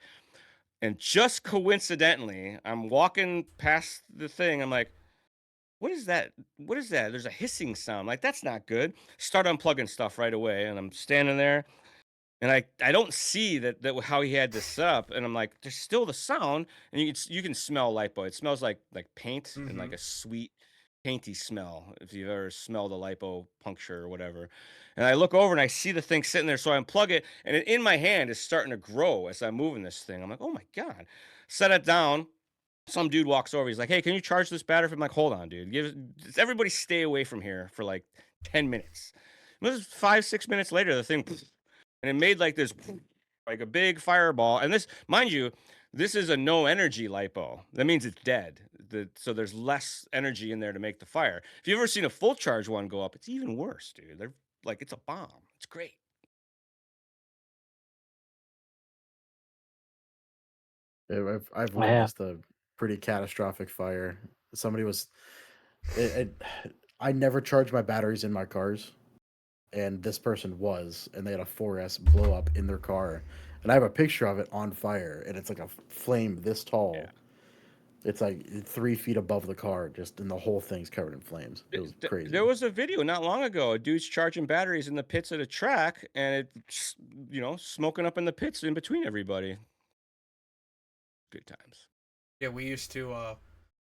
And just coincidentally, I'm walking past the thing. I'm like, what is that? What is that? There's a hissing sound. Like, that's not good. Start unplugging stuff right away. And I'm standing there and I don't see that how he had this set up. And I'm like, there's still the sound. And you can smell LiPo. It smells like paint and like a sweet painty smell, if you've ever smelled a lipo puncture or whatever. And I look over and I see the thing sitting there, so I unplug it, and in my hand is starting to grow as I'm moving this thing. I'm like, oh my God. Set it down. Some dude walks over. He's like, hey, can you charge this battery? I'm like, hold on, dude. Everybody stay away from here for like 10 minutes. It was 5-6 minutes later, the thing, and it made like this, like a big fireball. And this, mind you, this is a no energy lipo. That means it's dead. So there's less energy in there to make the fire. If you've ever seen a full charge one go up, it's even worse, dude. They're like, it's a bomb. It's great. I've witnessed a pretty catastrophic fire. Somebody was, I never charge my batteries in my cars, and this person was, and they had a 4S blow up in their car, and I have a picture of it on fire, and it's like a flame this tall. Yeah. It's like 3 feet above the car, and the whole thing's covered in flames. It was crazy. There was a video not long ago. A dude's charging batteries in the pits at a track, and it's, smoking up in the pits in between everybody. Good times. Yeah, we used to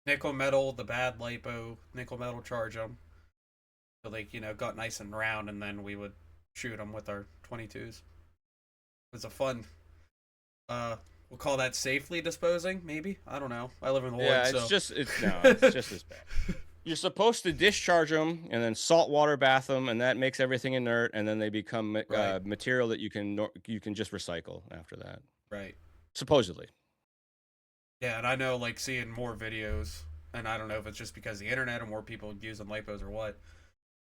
nickel metal the bad lipo, nickel metal charge them. So they, got nice and round, and then we would shoot them with our 22s. It was a fun. We'll call that safely disposing, maybe. I don't know. I live in the woods, it's so. it's just as bad. You're supposed to discharge them and then salt water bath them, and that makes everything inert, and then they become Right. material that you can just recycle after that. Right. Supposedly. Yeah, and I know, like, seeing more videos, and I don't know if it's just because of the internet or more people using lipos or what,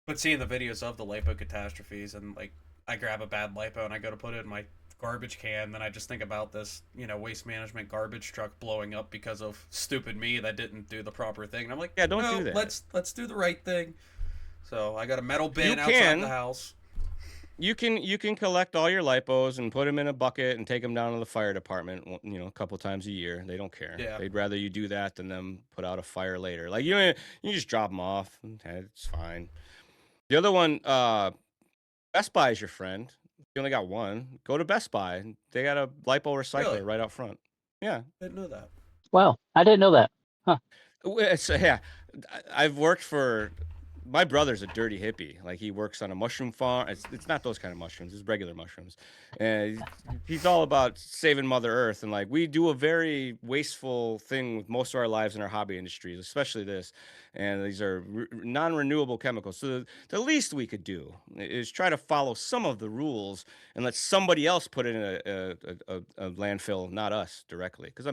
but seeing the videos of the lipo catastrophes, and, like, I grab a bad lipo and I go to put it in my garbage can, then I just think about this, waste management garbage truck blowing up because of stupid me that didn't do the proper thing. And I'm like, Yeah, don't no, do that. Let's do the right thing. So I got a metal bin You outside can. the house. You can collect all your lipos and put them in a bucket and take them down to the fire department, a couple times a year. They don't care. Yeah. They'd rather you do that than them put out a fire later. Like, you just drop them off. Okay, it's fine. The other one, Best Buy is your friend. If you only got one, go to Best Buy. They got a lipo recycler Really? right out front. Yeah. Didn't know that. Wow, I didn't know that. Yeah, I've worked for. My brother's a dirty hippie. Like, he works on a mushroom farm. It's not those kind of mushrooms. It's regular mushrooms. And he's all about saving Mother Earth. And, like, we do a very wasteful thing with most of our lives in our hobby industries, especially this. And these are non-renewable chemicals. So the least we could do is try to follow some of the rules and let somebody else put it in a landfill, not us directly. Because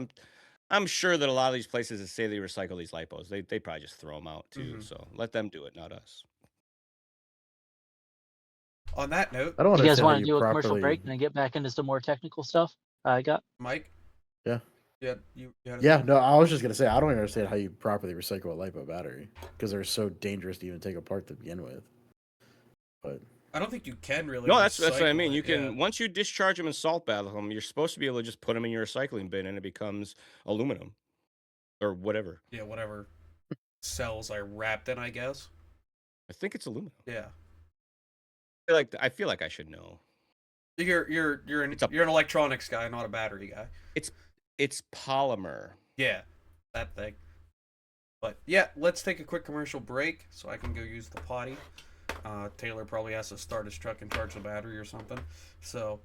I'm sure that a lot of these places that say they recycle these lipos, they probably just throw them out too. Mhm. So let them do it, not us. On that note, I don't You guys understand how want to you do a commercial properly. break and then get back into some more technical stuff? I got. Mike, Yeah. you had a Yeah, thought? no, I was just gonna say I don't understand how you properly recycle a lipo battery because they're so dangerous to even take apart to begin with. But I don't think you can really No, that's what I recycle mean. it, You yeah. can once you discharge them and salt bath them, you're supposed to be able to just put them in your recycling bin and it becomes aluminum or whatever. Yeah, whatever cells are wrapped in, I guess. I think it's aluminum. Yeah. I feel like I should know. You're It's a- an electronics guy, not a battery guy. It's polymer. Yeah, that thing. But yeah, let's take a quick commercial break so I can go use the potty. Taylor probably has to start his truck and charge the battery or something. So,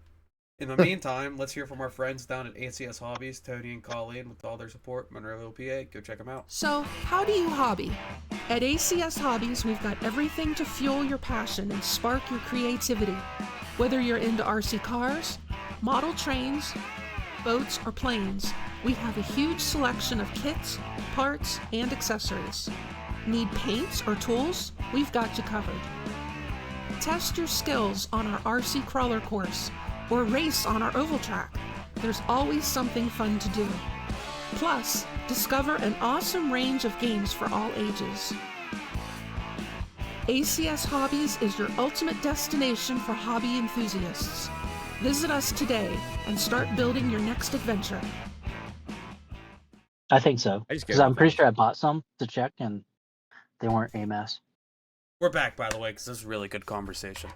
in the meantime, let's hear from our friends down at ACS Hobbies, Tony and Colleen, with all their support, Monroeville, PA. Go check them out. So, how do you hobby? At ACS Hobbies, we've got everything to fuel your passion and spark your creativity. Whether you're into RC cars, model trains, boats, or planes, we have a huge selection of kits, parts, and accessories. Need paints or tools? We've got you covered. Test your skills on our RC crawler course or race on our oval track. There's always something fun to do. Plus, discover an awesome range of games for all ages. ACS Hobbies is your ultimate destination for hobby enthusiasts. Visit us today and start building your next adventure. I think so. I just Because get I'm pretty sure I bought some to check and they weren't a mess. We're back, by the way, because this is really good conversation.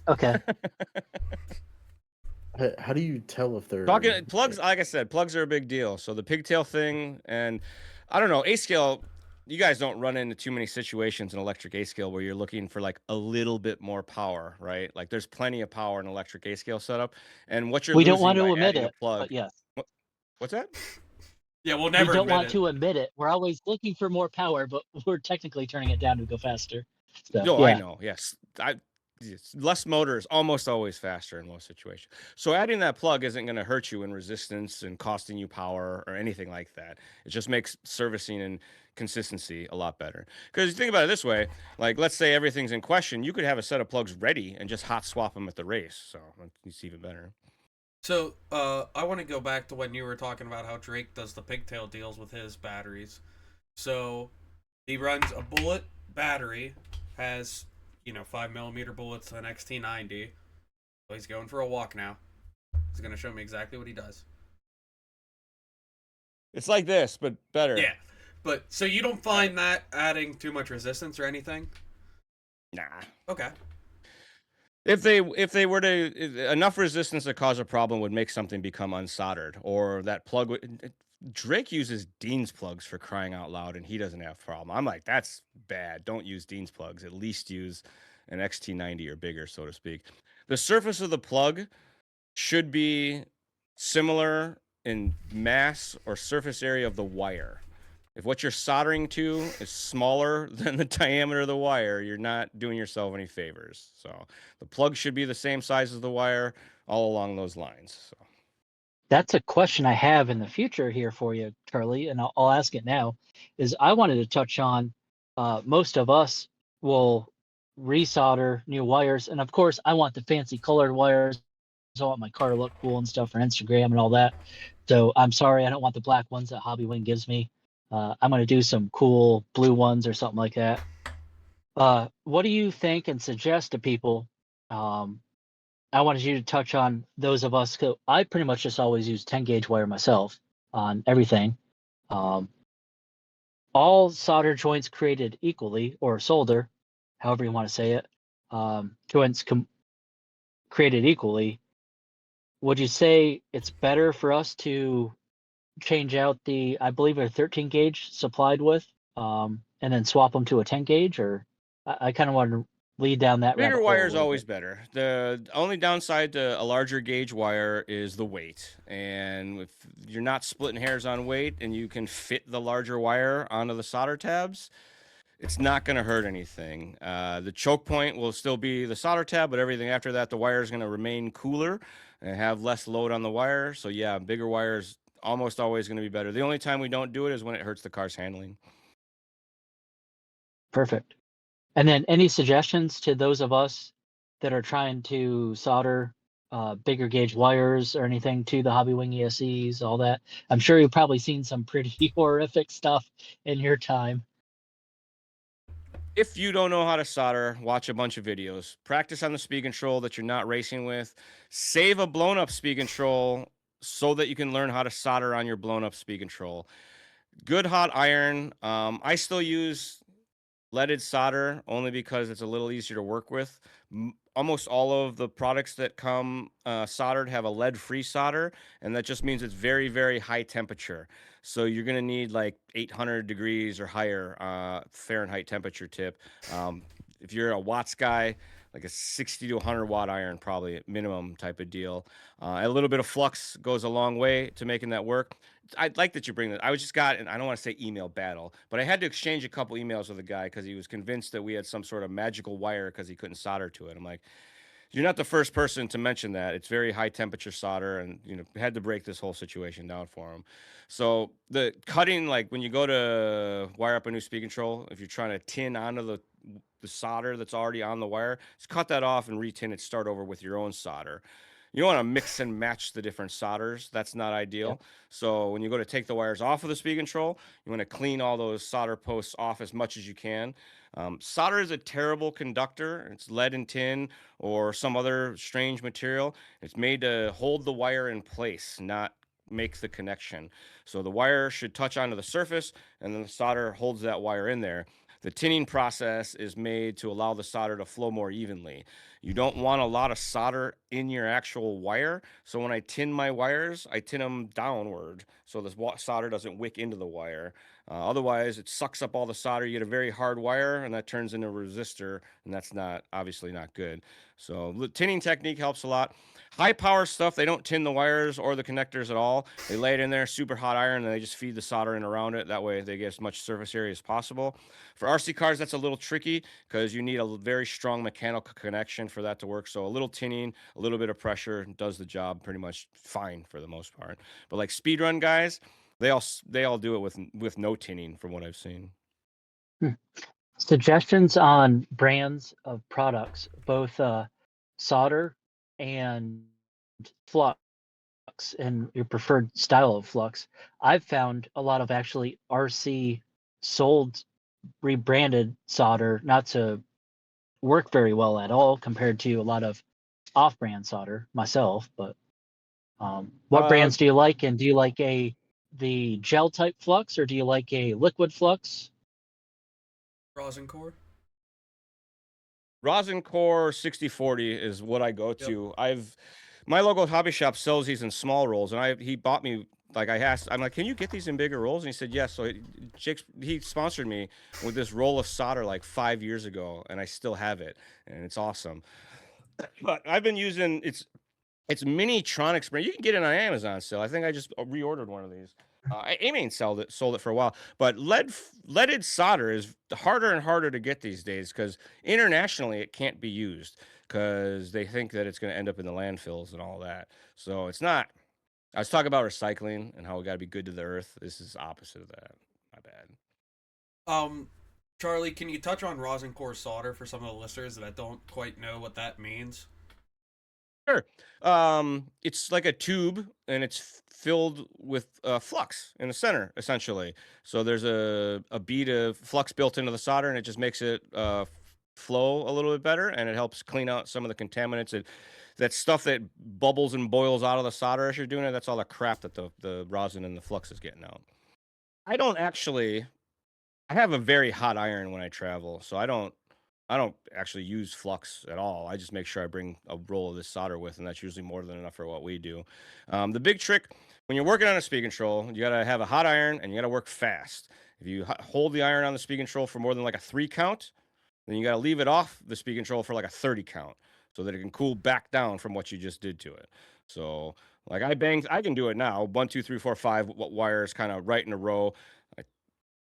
Okay. how do you tell if they're Talking plugs, like I said, plugs are a big deal. So the pigtail thing, and I don't know, A scale. You guys don't run into too many situations in electric A scale where you're looking for like a little bit more power, right? Like there's plenty of power in electric A scale setup, and what you're We losing don't want to by admit adding it, a plug. but yes. What's that? Yeah, we'll never We don't admit want it. to admit it. We're always looking for more power, but we're technically turning it down to go faster. So, No, yeah. I know. Yes, less motor is almost always faster in most situations. So adding that plug isn't going to hurt you in resistance and costing you power or anything like that. It just makes servicing and consistency a lot better. Because you think about it this way, like let's say everything's in question, you could have a set of plugs ready and just hot swap them at the race. So it's even better. So, I want to go back to when you were talking about how Drake does the pigtail deals with his batteries. So, he runs a bullet battery, has 5mm bullets, an XT90. So he's going for a walk now. He's gonna show me exactly what he does. It's like this, but better. Yeah, but so you don't find that adding too much resistance or anything? Nah. Okay. If they were to enough resistance to cause a problem would make something become unsoldered, or that plug would. Drake uses Dean's plugs for crying out loud, and he doesn't have a problem. I'm like, that's bad. Don't use Dean's plugs. At least use an XT90 or bigger, so to speak. The surface of the plug should be similar in mass or surface area of the wire. If what you're soldering to is smaller than the diameter of the wire, you're not doing yourself any favors. So the plug should be the same size as the wire, all along those lines. So. That's a question I have in the future here for you, Charlie, and I'll ask it now. Is I wanted to touch on most of us will resolder new wires, and of course, I want the fancy colored wires. I want my car to look cool and stuff for Instagram and all that. So I'm sorry, I don't want the black ones that Hobby Wing gives me. I'm going to do some cool blue ones or something like that. What do you think and suggest to people? I wanted you to touch on those of us. I pretty much just always use 10 gauge wire myself on everything. All solder joints created equally, or solder, however you want to say it, joints created equally. Would you say it's better for us to change out I believe, a 13 gauge supplied with, and then swap them to a 10 gauge? Or I kind of want to lead down that rabbit Bigger hole wire a is little always bit. better. The only downside to a larger gauge wire is the weight. And if you're not splitting hairs on weight and you can fit the larger wire onto the solder tabs, it's not going to hurt anything. The choke point will still be the solder tab, but everything after that, the wire is going to remain cooler and have less load on the wire. So yeah, bigger wires almost always going to be better. The only time we don't do it is when it hurts the car's handling. Perfect. And then any suggestions to those of us that are trying to solder bigger gauge wires or anything to the Hobbywing ESCs, all that? I'm sure you've probably seen some pretty horrific stuff in your time. If you don't know how to solder, watch a bunch of videos. Practice on the speed control that you're not racing with. Save a blown up speed control so that you can learn how to solder on your blown up speed control. Good hot iron. I still use leaded solder only because it's a little easier to work with. Almost all of the products that come soldered have a lead-free solder, and that just means it's very, very high temperature. So you're going to need like 800 degrees or higher Fahrenheit temperature tip. If you're a watts guy, like a 60 to 100 watt iron, probably at minimum type of deal. A little bit of flux goes a long way to making that work. I like that you bring that. I was just got, and I don't want to say email battle, but I had to exchange a couple emails with a guy because he was convinced that we had some sort of magical wire because he couldn't solder to it. I'm like, you're not the first person to mention that. It's very high temperature solder, and had to break this whole situation down for him. So the cutting, like when you go to wire up a new speed control, if you're trying to tin onto the solder that's already on the wire, just cut that off and retin it. Start over with your own solder. You don't want to mix and match the different solders. That's not ideal. Yep. So when you go to take the wires off of the speed control, you want to clean all those solder posts off as much as you can. Solder is a terrible conductor. It's lead and tin or some other strange material. It's made to hold the wire in place, not make the connection. So the wire should touch onto the surface, and then the solder holds that wire in there. The tinning process is made to allow the solder to flow more evenly. You don't want a lot of solder in your actual wire. So when I tin my wires, I tin them downward so the solder doesn't wick into the wire. Otherwise, it sucks up all the solder. You get a very hard wire, and that turns into a resistor, and that's obviously not good. So the tinning technique helps a lot. High power stuff, they don't tin the wires or the connectors at all. They lay it in there, super hot iron, and they just feed the solder in around it. That way they get as much surface area as possible. For RC cars, that's a little tricky because you need a very strong mechanical connection for that to work. So a little tinning, a little bit of pressure does the job pretty much fine for the most part. But like speedrun guys, they all do it with no tinning from what I've seen. Suggestions on brands of products, both solder and flux, and your preferred style of flux. I've found a lot of actually RC sold rebranded solder not to work very well at all compared to a lot of off-brand solder myself. But what brands do you like? And do you like the gel type flux, or do you like a liquid flux? Rosin core. Rosin Core 6040 is what I go to. My local hobby shop sells these in small rolls, and he bought me, like, I'm like, can you get these in bigger rolls? And he said yes. So he sponsored me with this roll of solder like 5 years ago, and I still have it, and it's awesome. But I've been using it's Minitronics brand. You can get it on Amazon still. I think I just reordered one of these. Amain sold it for a while, but leaded solder is harder and harder to get these days because internationally it can't be used because they think that it's going to end up in the landfills and all that. So it's not. I was talking about recycling and how we got to be good to the earth. This is opposite of that. My bad. Charlie, can you touch on rosin core solder for some of the listeners that don't quite know what that means? Sure. It's like a tube, and it's filled with flux in the center, essentially. So there's a bead of flux built into the solder, and it just makes it flow a little bit better, and it helps clean out some of the contaminants. That stuff that bubbles and boils out of the solder as you're doing it, that's all the crap that the rosin and the flux is getting out. I have a very hot iron when I travel, so I don't actually use flux at all. I just make sure I bring a roll of this solder with, and that's usually more than enough for what we do. The big trick when you're working on a speed control, you got to have a hot iron and you got to work fast. If you hold the iron on the speed control for more than like a 3 count, then you got to leave it off the speed control for like a 30 count so that it can cool back down from what you just did to it. So like I can do it now. 1, 2, 3, 4, 5 wires kind of right in a row.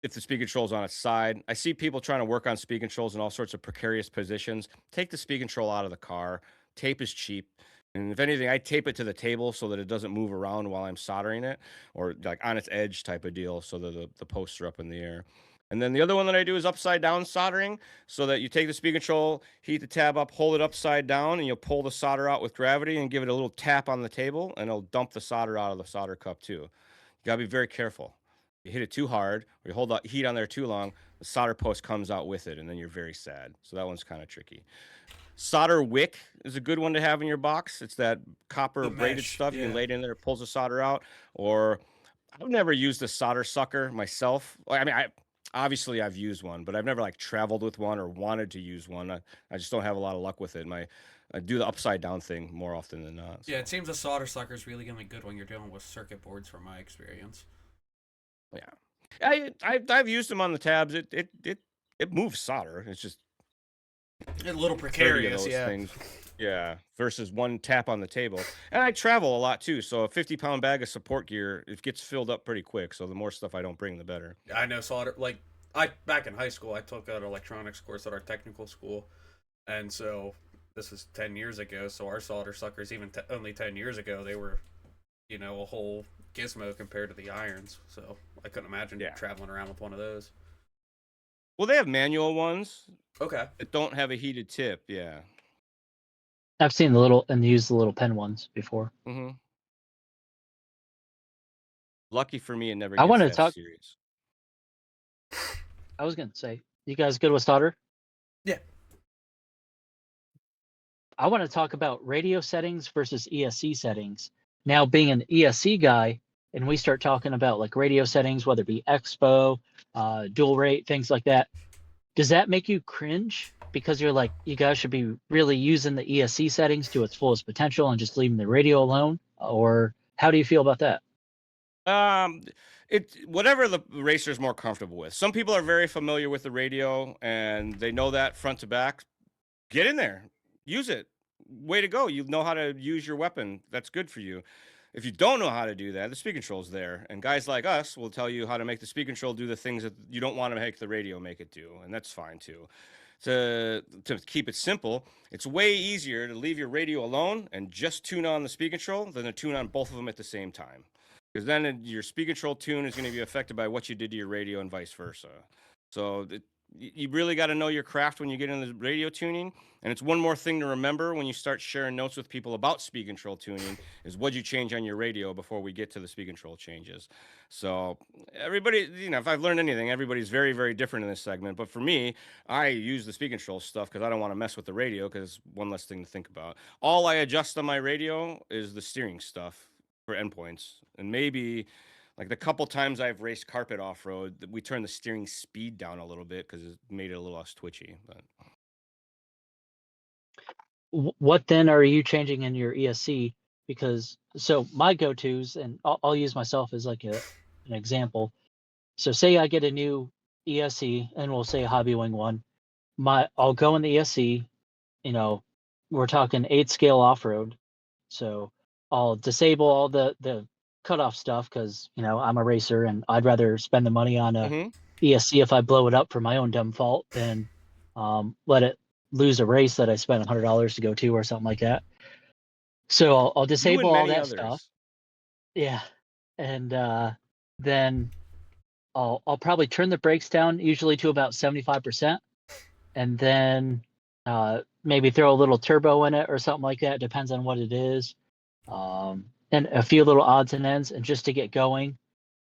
If the speed control's on its side. I see people trying to work on speed controls in all sorts of precarious positions. Take the speed control out of the car. Tape is cheap. And if anything, I tape it to the table so that it doesn't move around while I'm soldering it, or like on its edge type of deal, so that the posts are up in the air. And then the other one that I do is upside down soldering, so that you take the speed control, heat the tab up, hold it upside down, and you'll pull the solder out with gravity and give it a little tap on the table, and it'll dump the solder out of the solder cup too. You gotta be very careful. You hit it too hard, or you hold the heat on there too long, the solder post comes out with it, and then you're very sad. So that one's kind of tricky. Solder wick is a good one to have in your box. It's that copper The braided mesh, stuff. You can yeah. lay it in there, it pulls the solder out. Or I've never used a solder sucker myself. I mean, obviously I've used one, but I've never like traveled with one or wanted to use one. I just don't have a lot of luck with it. I do the upside down thing more often than not. Yeah, it seems a solder sucker is really gonna be good when you're dealing with circuit boards, from my experience. Yeah, I've used them on the tabs. It moves solder. It's just A little 30 of precarious, those yeah. things. Yeah, versus one tap on the table. And I travel a lot too, so a 50-pound bag of support gear, it gets filled up pretty quick. So the more stuff I don't bring, the better. I know solder. Like back in high school, I took an electronics course at our technical school, and so this is 10 years ago. So our solder suckers, even only 10 years ago, they were, a whole gizmo compared to the irons. So I couldn't imagine traveling around with one of those. Well, they have manual ones Okay. that don't have a heated tip. Yeah. I've seen the little and used the little pen ones before. Mm-hmm. Lucky for me, it never I gets wanna that talk- serious. I was gonna say, you guys good with solder? Yeah. I want to talk about radio settings versus ESC settings. Now, being an ESC guy, and we start talking about like radio settings, whether it be Expo, dual rate, things like that. Does that make you cringe because you're like, you guys should be really using the ESC settings to its fullest potential and just leaving the radio alone? Or how do you feel about that? Whatever the racer's more comfortable with. Some people are very familiar with the radio and they know that front to back. Get in there, use it. Way to go. You know how to use your weapon. That's good for you. If you don't know how to do that, the speed control's there. And guys like us will tell you how to make the speed control do the things that you don't want to make the radio make it do. And that's fine too. To keep it simple, it's way easier to leave your radio alone and just tune on the speed control than to tune on both of them at the same time. Because then your speed control tune is going to be affected by what you did to your radio and vice versa. So you really got to know your craft when you get into radio tuning. And it's one more thing to remember when you start sharing notes with people about speed control tuning is what you change on your radio before we get to the speed control changes. So everybody, if I've learned anything, everybody's very, very different in this segment. But for me, I use the speed control stuff because I don't want to mess with the radio because it's one less thing to think about. All I adjust on my radio is the steering stuff for endpoints. And maybe like the couple times I've raced carpet off-road, we turned the steering speed down a little bit because it made it a little less twitchy. But What then are you changing in your ESC? Because so my go-tos, and I'll use myself as like an example. So say I get a new ESC, and we'll say a Hobby Wing one. I'll go in the ESC. We're talking 8 scale off-road. So I'll disable all the cutoff stuff because I'm a racer and I'd rather spend the money on a ESC if I blow it up for my own dumb fault than let it lose a race that I spent $100 to go to or something like that. So I'll disable all that stuff. Yeah, and then I'll probably turn the brakes down usually to about 75%, and then maybe throw a little turbo in it or something like that. Depends on what it is. And a few little odds and ends, and just to get going,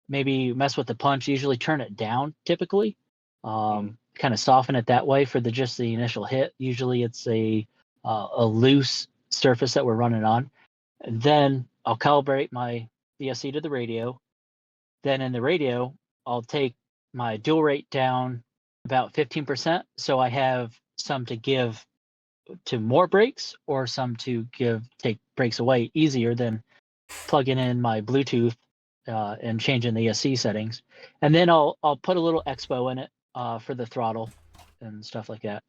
maybe mess with the punch. Usually turn it down, typically, kind of soften it that way for just the initial hit. Usually it's a loose surface that we're running on. And then I'll calibrate my ESC to the radio. Then in the radio, I'll take my dual rate down about 15%, so I have some to give to more brakes or some to take brakes away easier than plugging in my Bluetooth and changing the ESC settings. And then I'll put a little expo in it for the throttle and stuff like that.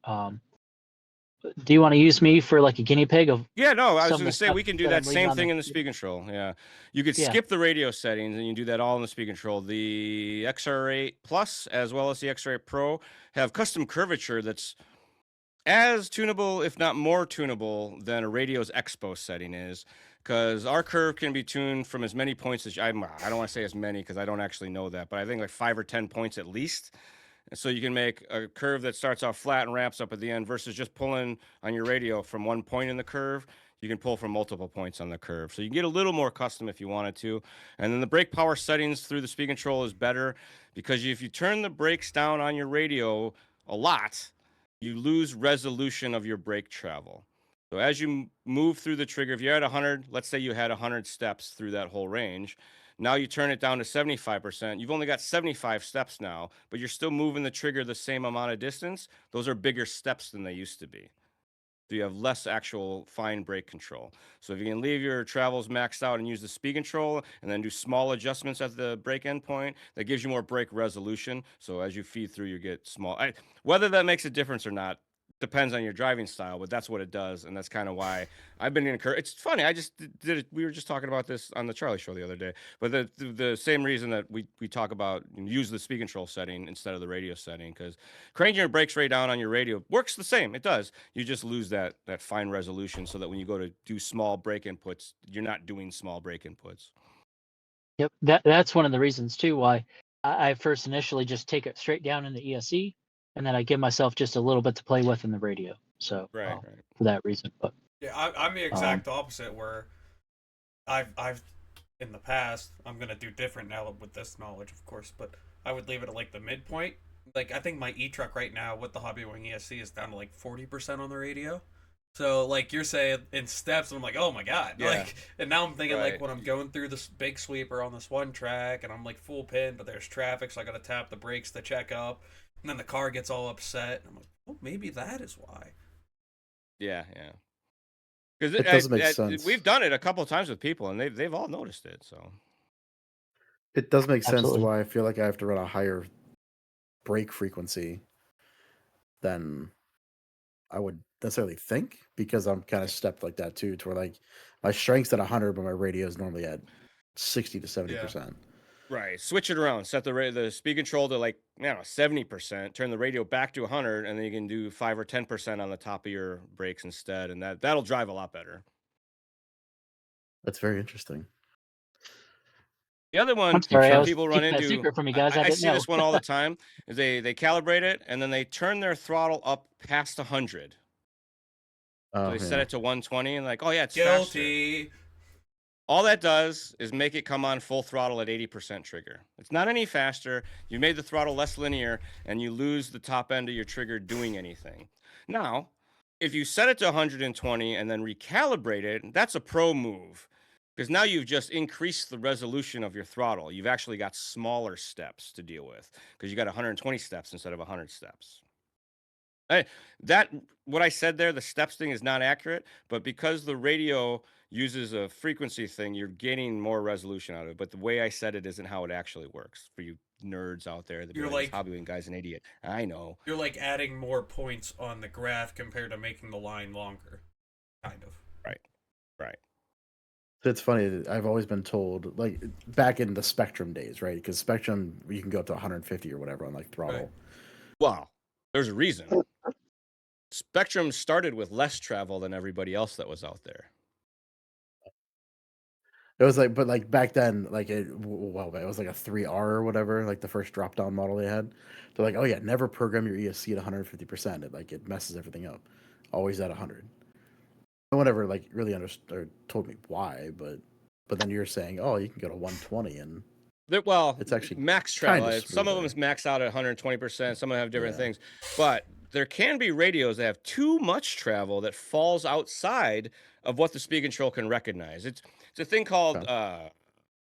Do you want to use me for like a guinea pig of? Yeah, no, I was some of going the to say stuff we can do that that I'm leaving same on thing the- in the speed control. Yeah, you could Yeah. skip the radio settings and you do that all in the speed control. The XR8 Plus as well as the XR8 Pro have custom curvature that's as tunable, if not more tunable, than a radio's expo setting is, because our curve can be tuned from as many points as I don't want to say as many because I don't actually know that, but I think like 5 or 10 points at least. And so you can make a curve that starts off flat and ramps up at the end versus just pulling on your radio from one point in the curve. You can pull from multiple points on the curve. So you can get a little more custom if you wanted to. And then the brake power settings through the speed control is better because if you turn the brakes down on your radio a lot, you lose resolution of your brake travel. So as you move through the trigger, if you're at 100, let's say you had 100 steps through that whole range, now you turn it down to 75%. You've only got 75 steps now, but you're still moving the trigger the same amount of distance. Those are bigger steps than they used to be. So you have less actual fine brake control. So if you can leave your travels maxed out and use the speed control and then do small adjustments at the brake endpoint, that gives you more brake resolution. So as you feed through, you get small. Whether that makes a difference or not depends on your driving style, but that's what it does. And that's kind of why I've been encouraged. It's funny. I just did it. We were just talking about this on the Charlie show the other day, but the same reason that we talk about use the speed control setting instead of the radio setting, because cranking your brakes right down on your radio works the same. It does. You just lose that fine resolution so that when you go to do small brake inputs, you're not doing small brake inputs. Yep, that's one of the reasons too why I first initially just take it straight down in the ESC, and then I give myself just a little bit to play with in the radio. So Right. for that reason, but Yeah, I'm the exact opposite. Where I've in the past, I'm gonna do different now with this knowledge, of course, but I would leave it at like the midpoint. Like I think my e-truck right now with the Hobbywing ESC is down to like 40% on the radio. So like you're saying in steps, and I'm like, oh my god, Yeah. like, and now I'm thinking Right. like when I'm going through this big sweeper on this one track, and I'm like full pin, but there's traffic, so I gotta tap the brakes to check up, and then the car gets all upset, and I'm like, oh, maybe that is why. Yeah. Because It doesn't make sense. We've done it a couple of times with people, and they've all noticed it. So It does make sense to Absolutely. why I feel like I have to run a higher brake frequency than I would necessarily think, because I'm kind of stepped like that too, to where like my strength's at 100, but my radio is normally at 60 to 70%. right, switch it around. Set the speed control to like 70%. Turn the radio back to 100, and then you can do 5 or 10% on the top of your brakes instead, and that'll drive a lot better. That's very interesting. The other one I'm sorry, I was people run keeping that into, secret from you guys. I I didn't see know. this one all the time, is they calibrate it and then they turn their throttle up past 100. So Oh, they set yeah. it to 120 and like, oh yeah, it's faster. Guilty. All that does is make it come on full throttle at 80% trigger. It's not any faster. You made the throttle less linear, and you lose the top end of your trigger doing anything. Now, if you set it to 120 and then recalibrate it, that's a pro move, because now you've just increased the resolution of your throttle. You've actually got smaller steps to deal with because you got 120 steps instead of 100 steps. What I said there, the steps thing is not accurate, but because the radio uses a frequency thing, you're getting more resolution out of it. But the way I said it isn't how it actually works. For you nerds out there, that You're like, like- Hobbywing guy's an idiot. I know. You're like adding more points on the graph compared to making the line longer. Kind of. Right. It's funny that I've always been told, like back in the Spectrum days, right? Because Spectrum, you can go up to 150 or whatever on like throttle. Right. Well, there's a reason. Spectrum started with less travel than everybody else that was out there. It was like, but like back then, like it was like a 3R or whatever, like the first drop down model they had. They're like, oh yeah, never program your ESC at 150%. It messes everything up. Always at 100. No one ever like really understood or told me why, but then you're saying, oh, you can go to 120 and it's actually max travel. kinda Some of them smoother. is max out at 120%. Some of them have different Yeah. things, but there can be radios that have too much travel that falls outside of what the speed control can recognize. It's a thing called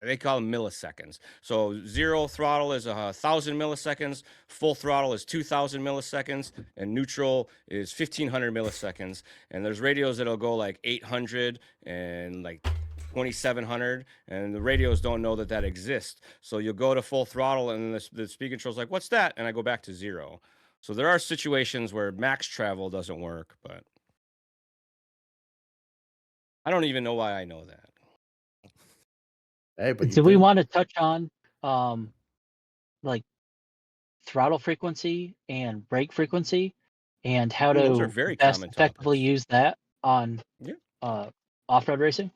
they call them milliseconds. So zero throttle is 1,000 milliseconds, full throttle is 2,000 milliseconds, and neutral is 1,500 milliseconds. And there's radios that'll go like 800 and like 2,700, and the radios don't know that exists. So you'll go to full throttle, and the speed control's like, "What's that?" And I go back to 0. So there are situations where max travel doesn't work, but I don't even know why I know that. Hey, but Do we want to touch on like throttle frequency and brake frequency? and how Those are to very best common effectively topics. use that on Yeah. off-road racing?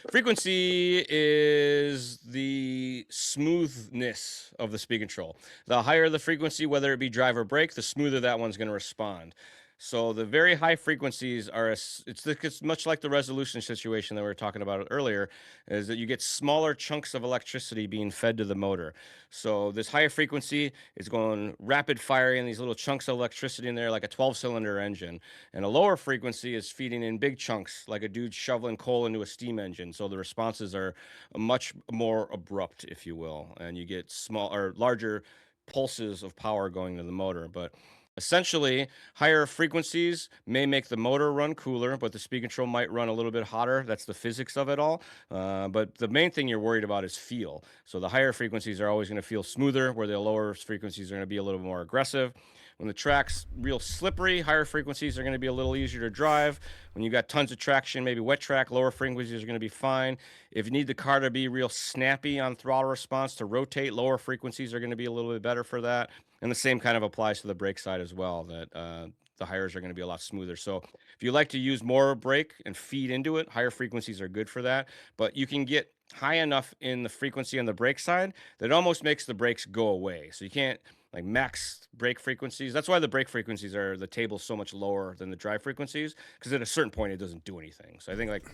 Frequency is the smoothness of the speed control. The higher the frequency, whether it be drive or brake, the smoother that one's going to respond. So the very high frequencies are it's much like the resolution situation that we were talking about earlier, is that you get smaller chunks of electricity being fed to the motor. So this higher frequency is going rapid firing these little chunks of electricity in there like a 12-cylinder engine. And a lower frequency is feeding in big chunks like a dude shoveling coal into a steam engine. So the responses are much more abrupt, if you will, and you get small or larger pulses of power going to the motor. But essentially, higher frequencies may make the motor run cooler, but the speed control might run a little bit hotter. That's the physics of it all. But the main thing you're worried about is feel. So the higher frequencies are always going to feel smoother, where the lower frequencies are going to be a little more aggressive. When the track's real slippery, higher frequencies are going to be a little easier to drive. When you got tons of traction, maybe wet track, lower frequencies are going to be fine. If you need the car to be real snappy on throttle response to rotate, lower frequencies are going to be a little bit better for that. And the same kind of applies to the brake side as well, that the highers are going to be a lot smoother. So if you like to use more brake and feed into it, higher frequencies are good for that. But you can get high enough in the frequency on the brake side that it almost makes the brakes go away. So you can't like max brake frequencies. That's why the brake frequencies are the table so much lower than the drive frequencies, because at a certain point it doesn't do anything. So I think like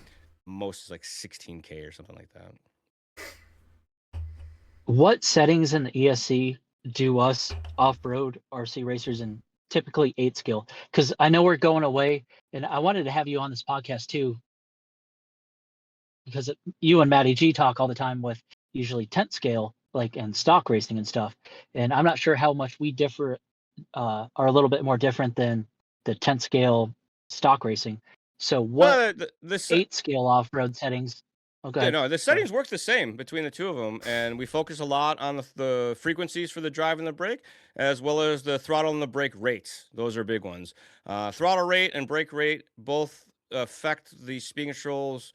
most is like 16K or something like that. What settings in the ESC do us off-road RC racers in typically 8 scale? Because I know we're going away, and I wanted to have you on this podcast too, because you and Matty G talk all the time with usually 10th scale, like and stock racing and stuff. And I'm not sure how much we differ, are a little bit more different than the 10th scale stock racing. So what The 8 scale off-road settings? Oh, go Yeah, ahead. no, the settings work the same between the two of them, and we focus a lot on the frequencies for the drive and the brake, as well as the throttle and the brake rates. Those are big ones. Throttle rate and brake rate both affect the speed control's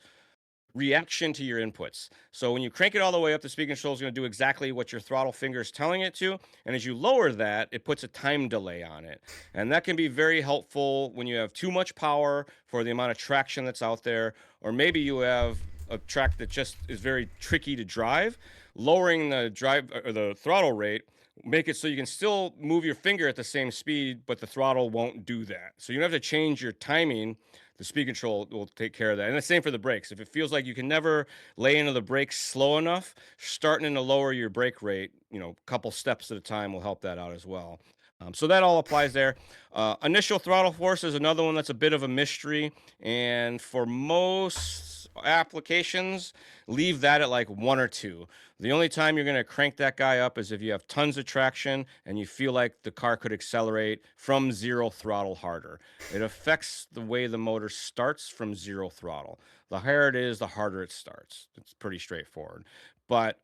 reaction to your inputs. So when you crank it all the way up, the speed control is going to do exactly what your throttle finger is telling it to. And as you lower that, it puts a time delay on it. And that can be very helpful when you have too much power for the amount of traction that's out there, or maybe you have a track that just is very tricky to drive. Lowering the drive or the throttle rate make it so you can still move your finger at the same speed, but the throttle won't do that. So you don't have to change your timing. The speed control will take care of that. And the same for the brakes. If it feels like you can never lay into the brakes slow enough, starting to lower your brake rate, a couple steps at a time will help that out as well. So that all applies there. Initial throttle force is another one that's a bit of a mystery. And for most applications, leave that at like 1 or 2. The only time you're going to crank that guy up is if you have tons of traction and you feel like the car could accelerate from 0 throttle harder. It affects the way the motor starts from 0 throttle. The higher it is, the harder it starts. It's pretty straightforward. But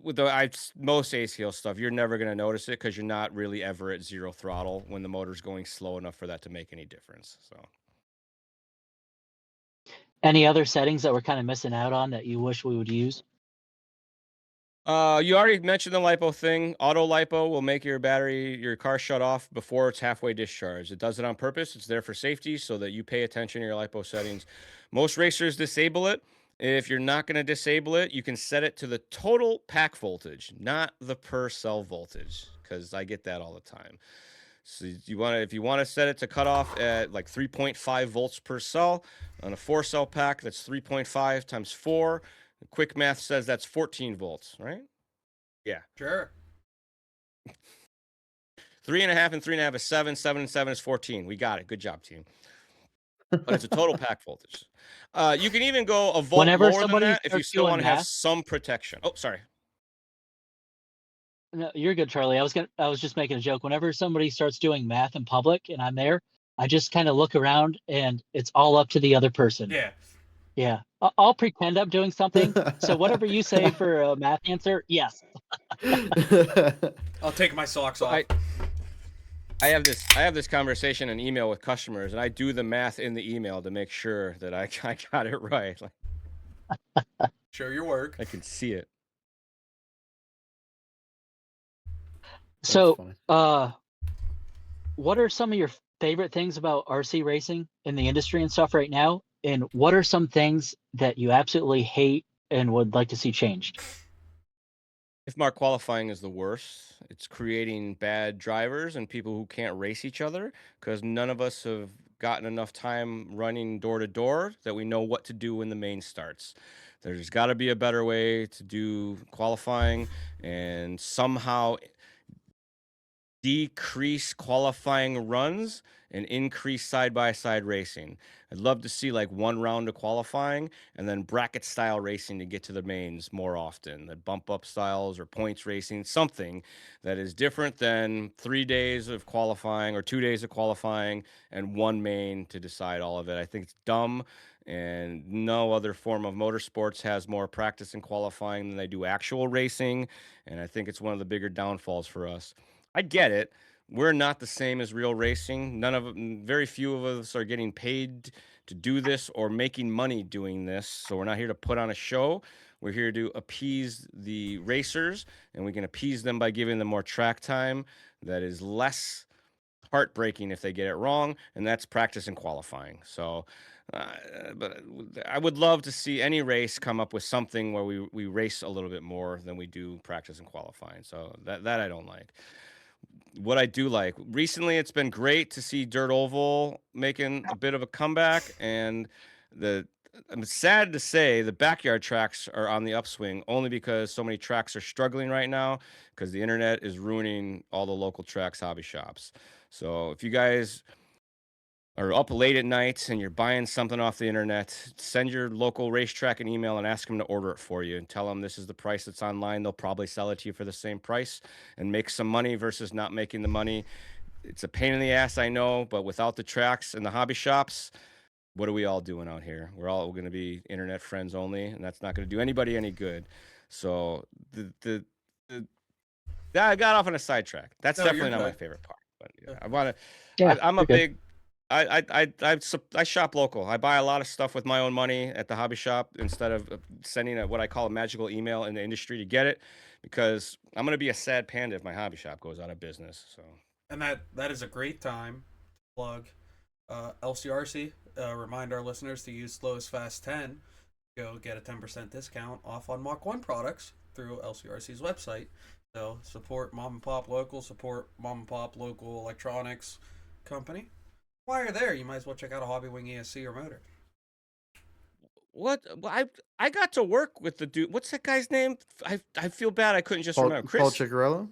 with most A scale stuff, you're never going to notice it because you're not really ever at 0 throttle when the motor's going slow enough for that to make any difference. So, Any other settings that we're kind of missing out on that you wish we would use? you already mentioned the LiPo thing. Auto LiPo will make your car shut off before it's halfway discharged. It does it on purpose. It's there for safety so that you pay attention to your LiPo settings. Most racers disable it. If you're not going to disable it, you can set it to the total pack voltage, not the per cell voltage, because I get that all the time. So if you want to set it to cut off at like 3.5 volts per cell on a 4-cell pack, that's 3.5 times 4. Quick math says that's 14 volts, right? Yeah. Sure. 3.5 and 3.5 is 7. 7 and 7 is 14. We got it. Good job, team. But it's a total pack voltage. You can even go a volt Whenever lower than somebody that if you starts still doing want to have math- some protection. Oh, sorry. No, you're good, Charlie. I was just making a joke. Whenever somebody starts doing math in public and I'm there, I just kind of look around and it's all up to the other person. Yeah. Yeah. I'll pretend I'm doing something. So whatever you say for a math answer, yes. I'll take my socks off. I have this conversation in email with customers, and I do the math in the email to make sure that I got it right. Like, Show your work. I can see it. So, funny. what are some of your favorite things about RC racing in the industry and stuff right now? And what are some things that you absolutely hate and would like to see changed? If mark qualifying is the worst, it's creating bad drivers and people who can't race each other because none of us have gotten enough time running door to door that we know what to do when the main starts. There's got to be a better way to do qualifying and somehow decrease qualifying runs and increase side-by-side racing. I'd love to see like one round of qualifying and then bracket style racing to get to the mains more often. The bump up styles or points racing, something that is different than 3 days of qualifying or 2 days of qualifying and one main to decide all of it. I think it's dumb, and no other form of motorsports has more practice in qualifying than they do actual racing, and I think it's one of the bigger downfalls for us. I get it. We're not the same as real racing. Very few of us are getting paid to do this or making money doing this. So we're not here to put on a show. We're here to appease the racers, and we can appease them by giving them more track time that is less heartbreaking if they get it wrong, and that's practice and qualifying. So, but I would love to see any race come up with something where we race a little bit more than we do practice and qualifying. So that I don't like. What I do like recently, it's been great to see Dirt Oval making a bit of a comeback, and I'm sad to say the backyard tracks are on the upswing only because so many tracks are struggling right now because the internet is ruining all the local tracks, hobby shops. So if you guys are up late at night and you're buying something off the internet, send your local racetrack an email and ask them to order it for you and tell them this is the price that's online. They'll probably sell it to you for the same price and make some money versus not making the money. It's a pain in the ass, I know, but without the tracks and the hobby shops, what are we all doing out here? We're all going to be internet friends only, and that's not going to do anybody any good. So I got off on a sidetrack. That's definitely not my favorite part. But I want to. I'm a big. I shop local. I buy a lot of stuff with my own money at the hobby shop instead of sending what I call a magical email in the industry to get it, because I'm going to be a sad panda if my hobby shop goes out of business. So, and that is a great time to plug LCRC. Remind our listeners to use Slowest Fast 10. Go get a 10% discount off on Mach 1 products through LCRC's website. So support mom and pop local, support mom and pop local electronics company. While you're there, you might as well check out a Hobby Wing ESC or motor. What? Well, I got to work with the dude. What's that guy's name? I feel bad. I couldn't just remember. Chris? Paul Ciccarello?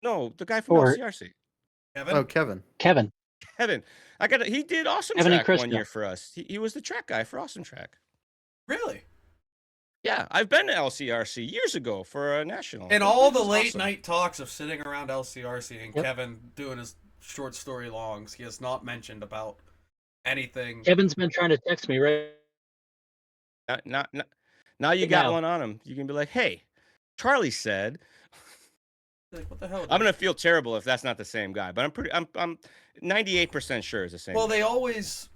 No, the guy from LCRC. Kevin? Oh, Kevin. Kevin. He did Awesome Kevin Track one year for us. He was the track guy for Awesome Track. Really? Yeah, I've been to LCRC years ago for a national. And all the late night talks of sitting around LCRC and Kevin doing his short story longs, he has not mentioned about anything. Kevin's been trying to text me right now you got one on him. You can be like, hey, Charlie said. Like, what the hell? I'm gonna feel terrible if that's not the same guy, but I'm 98% sure it's the same. Well, guy. they always,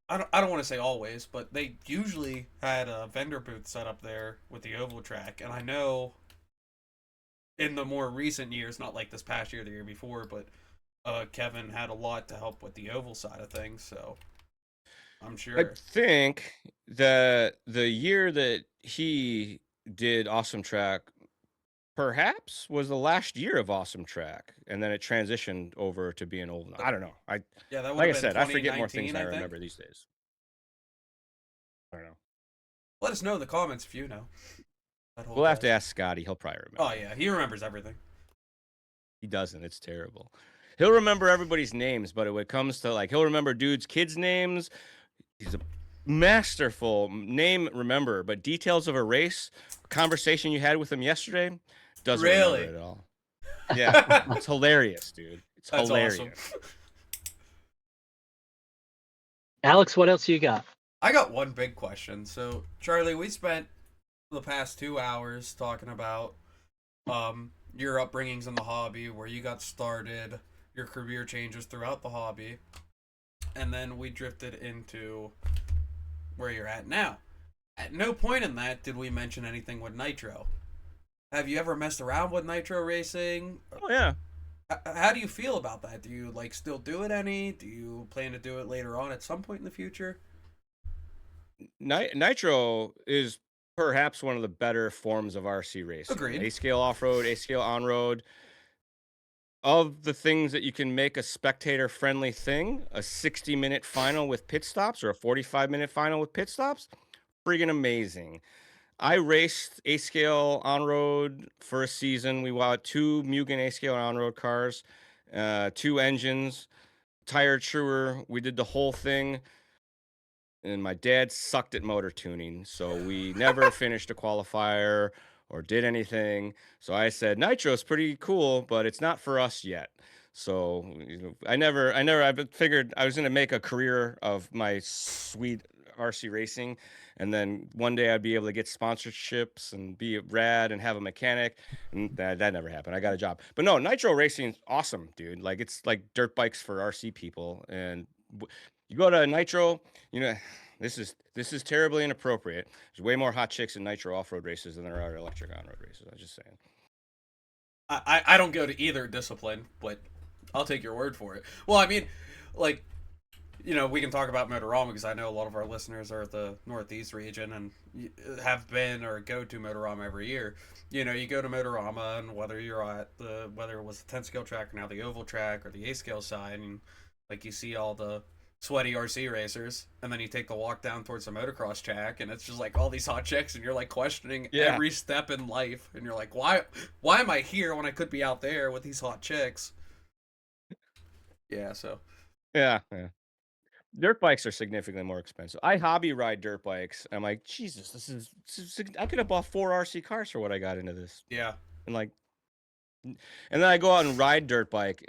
I don't want to say always, but they usually had a vendor booth set up there with the oval track, and I know in the more recent years, not like this past year, the year before, but Kevin had a lot to help with the oval side of things, so I'm sure. I think the year that he did Awesome Track perhaps was the last year of Awesome Track, and then it transitioned over to being oval. I don't know. That like I said, I forget more things than I remember these days. I don't know. Let us know in the comments if you know. We'll have to ask Scotty. He'll probably remember. Oh yeah, he remembers everything. He doesn't. It's terrible. He'll remember everybody's names, but when it comes to he'll remember dudes' kids' names. He's a masterful name remember, but details of a race, conversation you had with him yesterday, doesn't remember it at all. Yeah, it's hilarious, dude. That's hilarious. Awesome. Alex, what else you got? I got one big question. So, Charlie, we spent the past 2 hours talking about your upbringings in the hobby, where you got started, your career changes throughout the hobby, and then we drifted into where you're at now. At no point in that did we mention anything with nitro. Have you ever messed around with nitro racing? Oh yeah. How do you feel about that? Do you like still do it any? Do you plan to do it later on at some point in the future? Nitro is perhaps one of the better forms of RC racing. Agreed. A scale off road, A scale on road. Of the things that you can make a spectator friendly thing, a 60-minute final with pit stops or a 45-minute final with pit stops, friggin' amazing. I raced A scale on road for a season. We bought two Mugen A scale on road cars, two engines, tire truer. We did the whole thing. And my dad sucked at motor tuning, so we never finished a qualifier or did anything. So I said, Nitro's pretty cool, but it's not for us yet. So I figured I was going to make a career of my sweet RC racing. And then one day I'd be able to get sponsorships and be rad and have a mechanic. And that never happened. I got a job. But no, Nitro racing's awesome, dude. Like, it's like dirt bikes for RC people. And you go to Nitro, you know, this is terribly inappropriate. There's way more hot chicks in Nitro off-road races than there are electric on-road races. I'm just saying. I don't go to either discipline, but I'll take your word for it. Well, I mean, like, we can talk about Motorama because I know a lot of our listeners are at the Northeast region and have been or go to Motorama every year. You go to Motorama, and whether you're at whether it was the 10 scale track or now the oval track or the A scale side, and like you see all the sweaty RC racers, and then you take the walk down towards the motocross track, and it's just like all these hot chicks, and you're like questioning every step in life, and you're like, why am I here when I could be out there with these hot chicks? Yeah, so. Yeah. Dirt bikes are significantly more expensive. I hobby ride dirt bikes. I'm like, Jesus, this is I could have bought 4 RC cars for what I got into this. Yeah. And then I go out and ride dirt bike.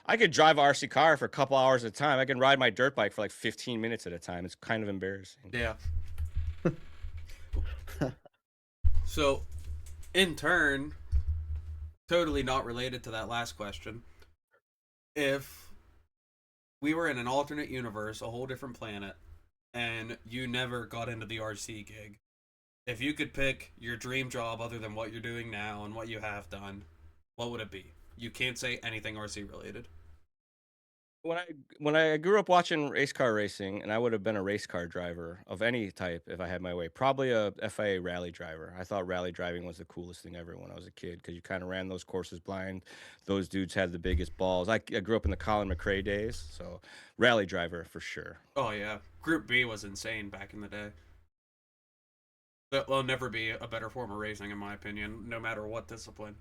I could drive a RC car for a couple hours at a time. I can ride my dirt bike for like 15 minutes at a time. It's kind of embarrassing. Yeah. So, in turn, totally not related to that last question. If we were in an alternate universe, a whole different planet, and you never got into the RC gig, if you could pick your dream job other than what you're doing now and what you have done, what would it be? You can't say anything RC related. When I grew up watching race car racing, and I would have been a race car driver of any type if I had my way. Probably a FIA rally driver. I thought rally driving was the coolest thing ever when I was a kid because you kind of ran those courses blind. Those dudes had the biggest balls. I grew up in the Colin McRae days, so rally driver for sure. Oh, yeah. Group B was insane back in the day. There'll never be a better form of racing, in my opinion, no matter what discipline.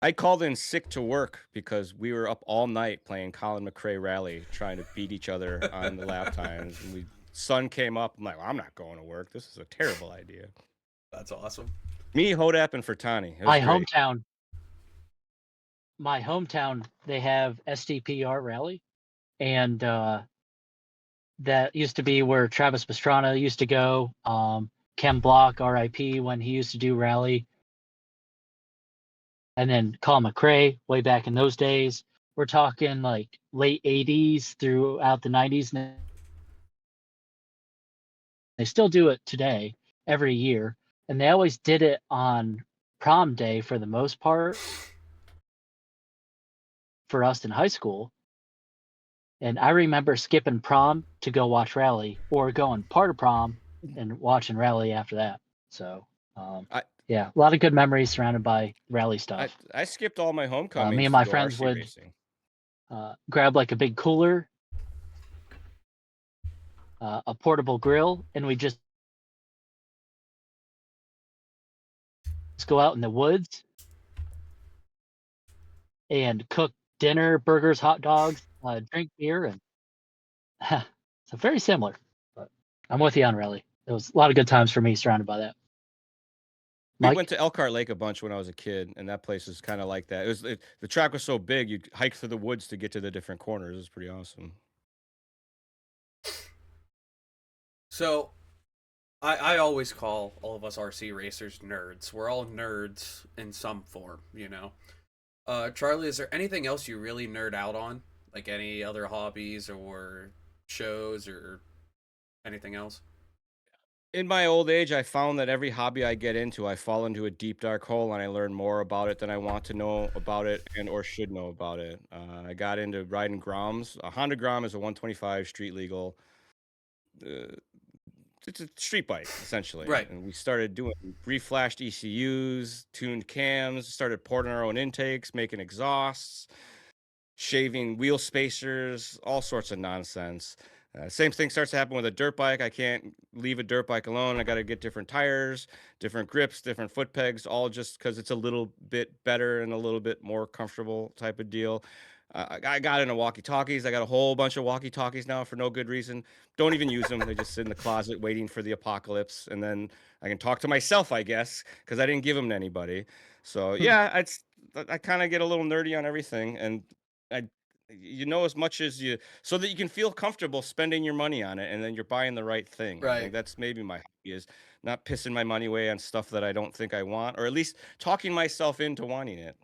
I called in sick to work because we were up all night playing Colin McRae Rally, trying to beat each other on the lap times. And sun came up. I'm like, well, I'm not going to work. This is a terrible idea. That's awesome. Me, Hodap, and Fertani. My hometown, they have SDPR Rally, and that used to be where Travis Pastrana used to go. Ken Block, RIP, when he used to do rally. And then Colin McRae, way back in those days. We're talking like late 80s throughout the 90s. And they still do it today, every year. And they always did it on prom day for the most part for us in high school. And I remember skipping prom to go watch rally, or going part of prom and watching rally after that. So, yeah, a lot of good memories surrounded by rally stuff. I skipped all my homecomings. Me and my friends would grab like a big cooler, a portable grill, and we just go out in the woods and cook dinner, burgers, hot dogs, drink beer, and so very similar. But I'm with you on rally. It was a lot of good times for me surrounded by that. We went to Elkhart Lake a bunch when I was a kid, and that place is kind of like that. The track was so big, you'd hike through the woods to get to the different corners. It was pretty awesome. So, I always call all of us RC racers nerds. We're all nerds in some form, Charlie, is there anything else you really nerd out on? Like any other hobbies or shows or anything else? In my old age, I found that every hobby I get into, I fall into a deep dark hole and I learn more about it than I want to know about it and or should know about it. I got into riding Groms. A Honda Grom is a 125 street legal. Uh, it's a street bike essentially, Right. and we started doing reflashed ECUs, tuned cams, started porting our own intakes, making exhausts, shaving wheel spacers, all sorts of nonsense. Same thing starts to happen with a dirt bike. I can't leave a dirt bike alone. I got to get different tires, different grips, different foot pegs, all just because it's a little bit better and a little bit more comfortable type of deal. I got into walkie talkies. I got a whole bunch of walkie talkies now for no good reason. Don't even use them. They just sit in the closet waiting for the apocalypse. And then I can talk to myself, I guess, because I didn't give them to anybody. So yeah, I kind of get a little nerdy on everything. And I as much as you so that you can feel comfortable spending your money on it and then you're buying the right thing. I think Right. that's maybe my hobby is not pissing my money away on stuff that I don't think I want, or at least talking myself into wanting it.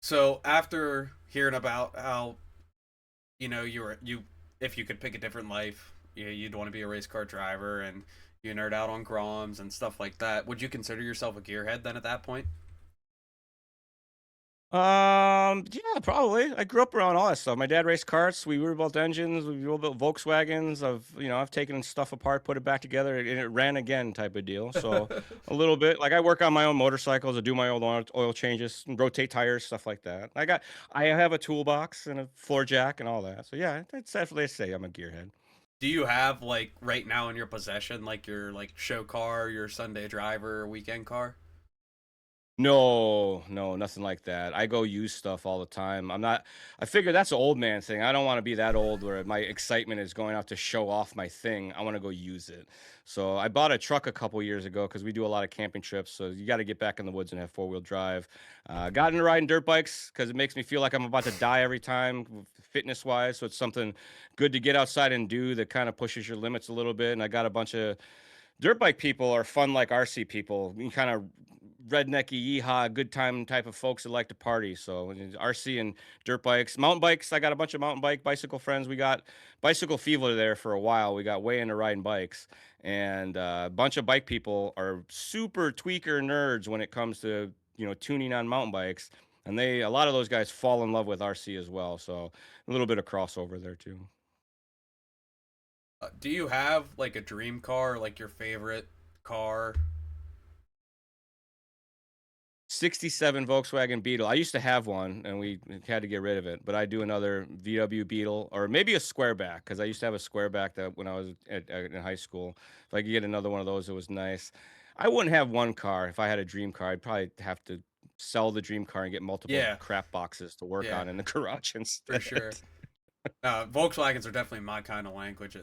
So after hearing about how you if you could pick a different life, you'd want to be a race car driver and you nerd out on Groms and stuff like that. Would you consider yourself a gearhead then at that point? Yeah, probably. I grew up around all that stuff. My dad raced karts. We rebuilt engines. We rebuilt Volkswagens. I've taken stuff apart, put it back together, and it ran again type of deal. So a little bit. Like I work on my own motorcycles. I do my own oil changes, and rotate tires, stuff like that. I have a toolbox and a floor jack and all that. So yeah, it's definitely say I'm a gearhead. Do you have like right now in your possession like your like show car, your Sunday driver, weekend car? No, no, nothing like that. I go use stuff all the time. I figure that's an old man thing. I don't want to be that old where my excitement is going out to show off my thing. I want to go use it. So I bought a truck a couple years ago because we do a lot of camping trips. So you got to get back in the woods and have four-wheel drive. Got into riding dirt bikes because it makes me feel like I'm about to die every time, fitness wise. So it's something good to get outside and do that kind of pushes your limits a little bit. And I got a bunch of dirt bike people are fun like RC people. You kind of rednecky yeehaw good time type of folks that like to party. So RC and dirt bikes, mountain bikes. I got a bunch of mountain bike bicycle friends. We got bicycle fever there for a while. We got way into riding bikes, and a bunch of bike people are super tweaker nerds when it comes to tuning on mountain bikes. And a lot of those guys fall in love with RC as well. So a little bit of crossover there too. Do you have like a dream car, like your favorite car? 67 Volkswagen Beetle. I used to have one and we had to get rid of it, but I do another VW Beetle or maybe a squareback because I used to have a squareback that when I was in high school. If I could get another one of those, it was nice. I wouldn't have one car. If I had a dream car, I'd probably have to sell the dream car and get multiple Yeah, crap boxes to work yeah, on in the garage for instead. sure. Volkswagens are definitely my kind of language.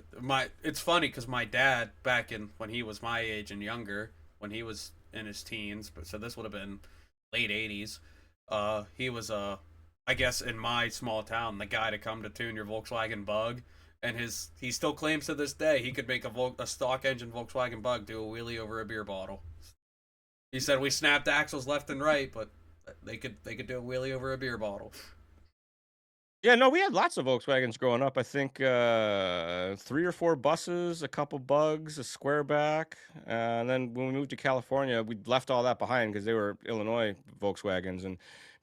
It's funny because my dad, back in when he was my age and younger, when he was in his teens, but so this would have been late '80s. He was I guess in my small town, the guy to come to tune your Volkswagen Bug, and he still claims to this day he could make a stock engine Volkswagen Bug do a wheelie over a beer bottle. He said we snapped axles left and right, but they could do a wheelie over a beer bottle. Yeah, no, we had lots of Volkswagens growing up. I think 3 or 4 buses, a couple bugs, a squareback, and then when we moved to California, we left all that behind because they were Illinois Volkswagens. And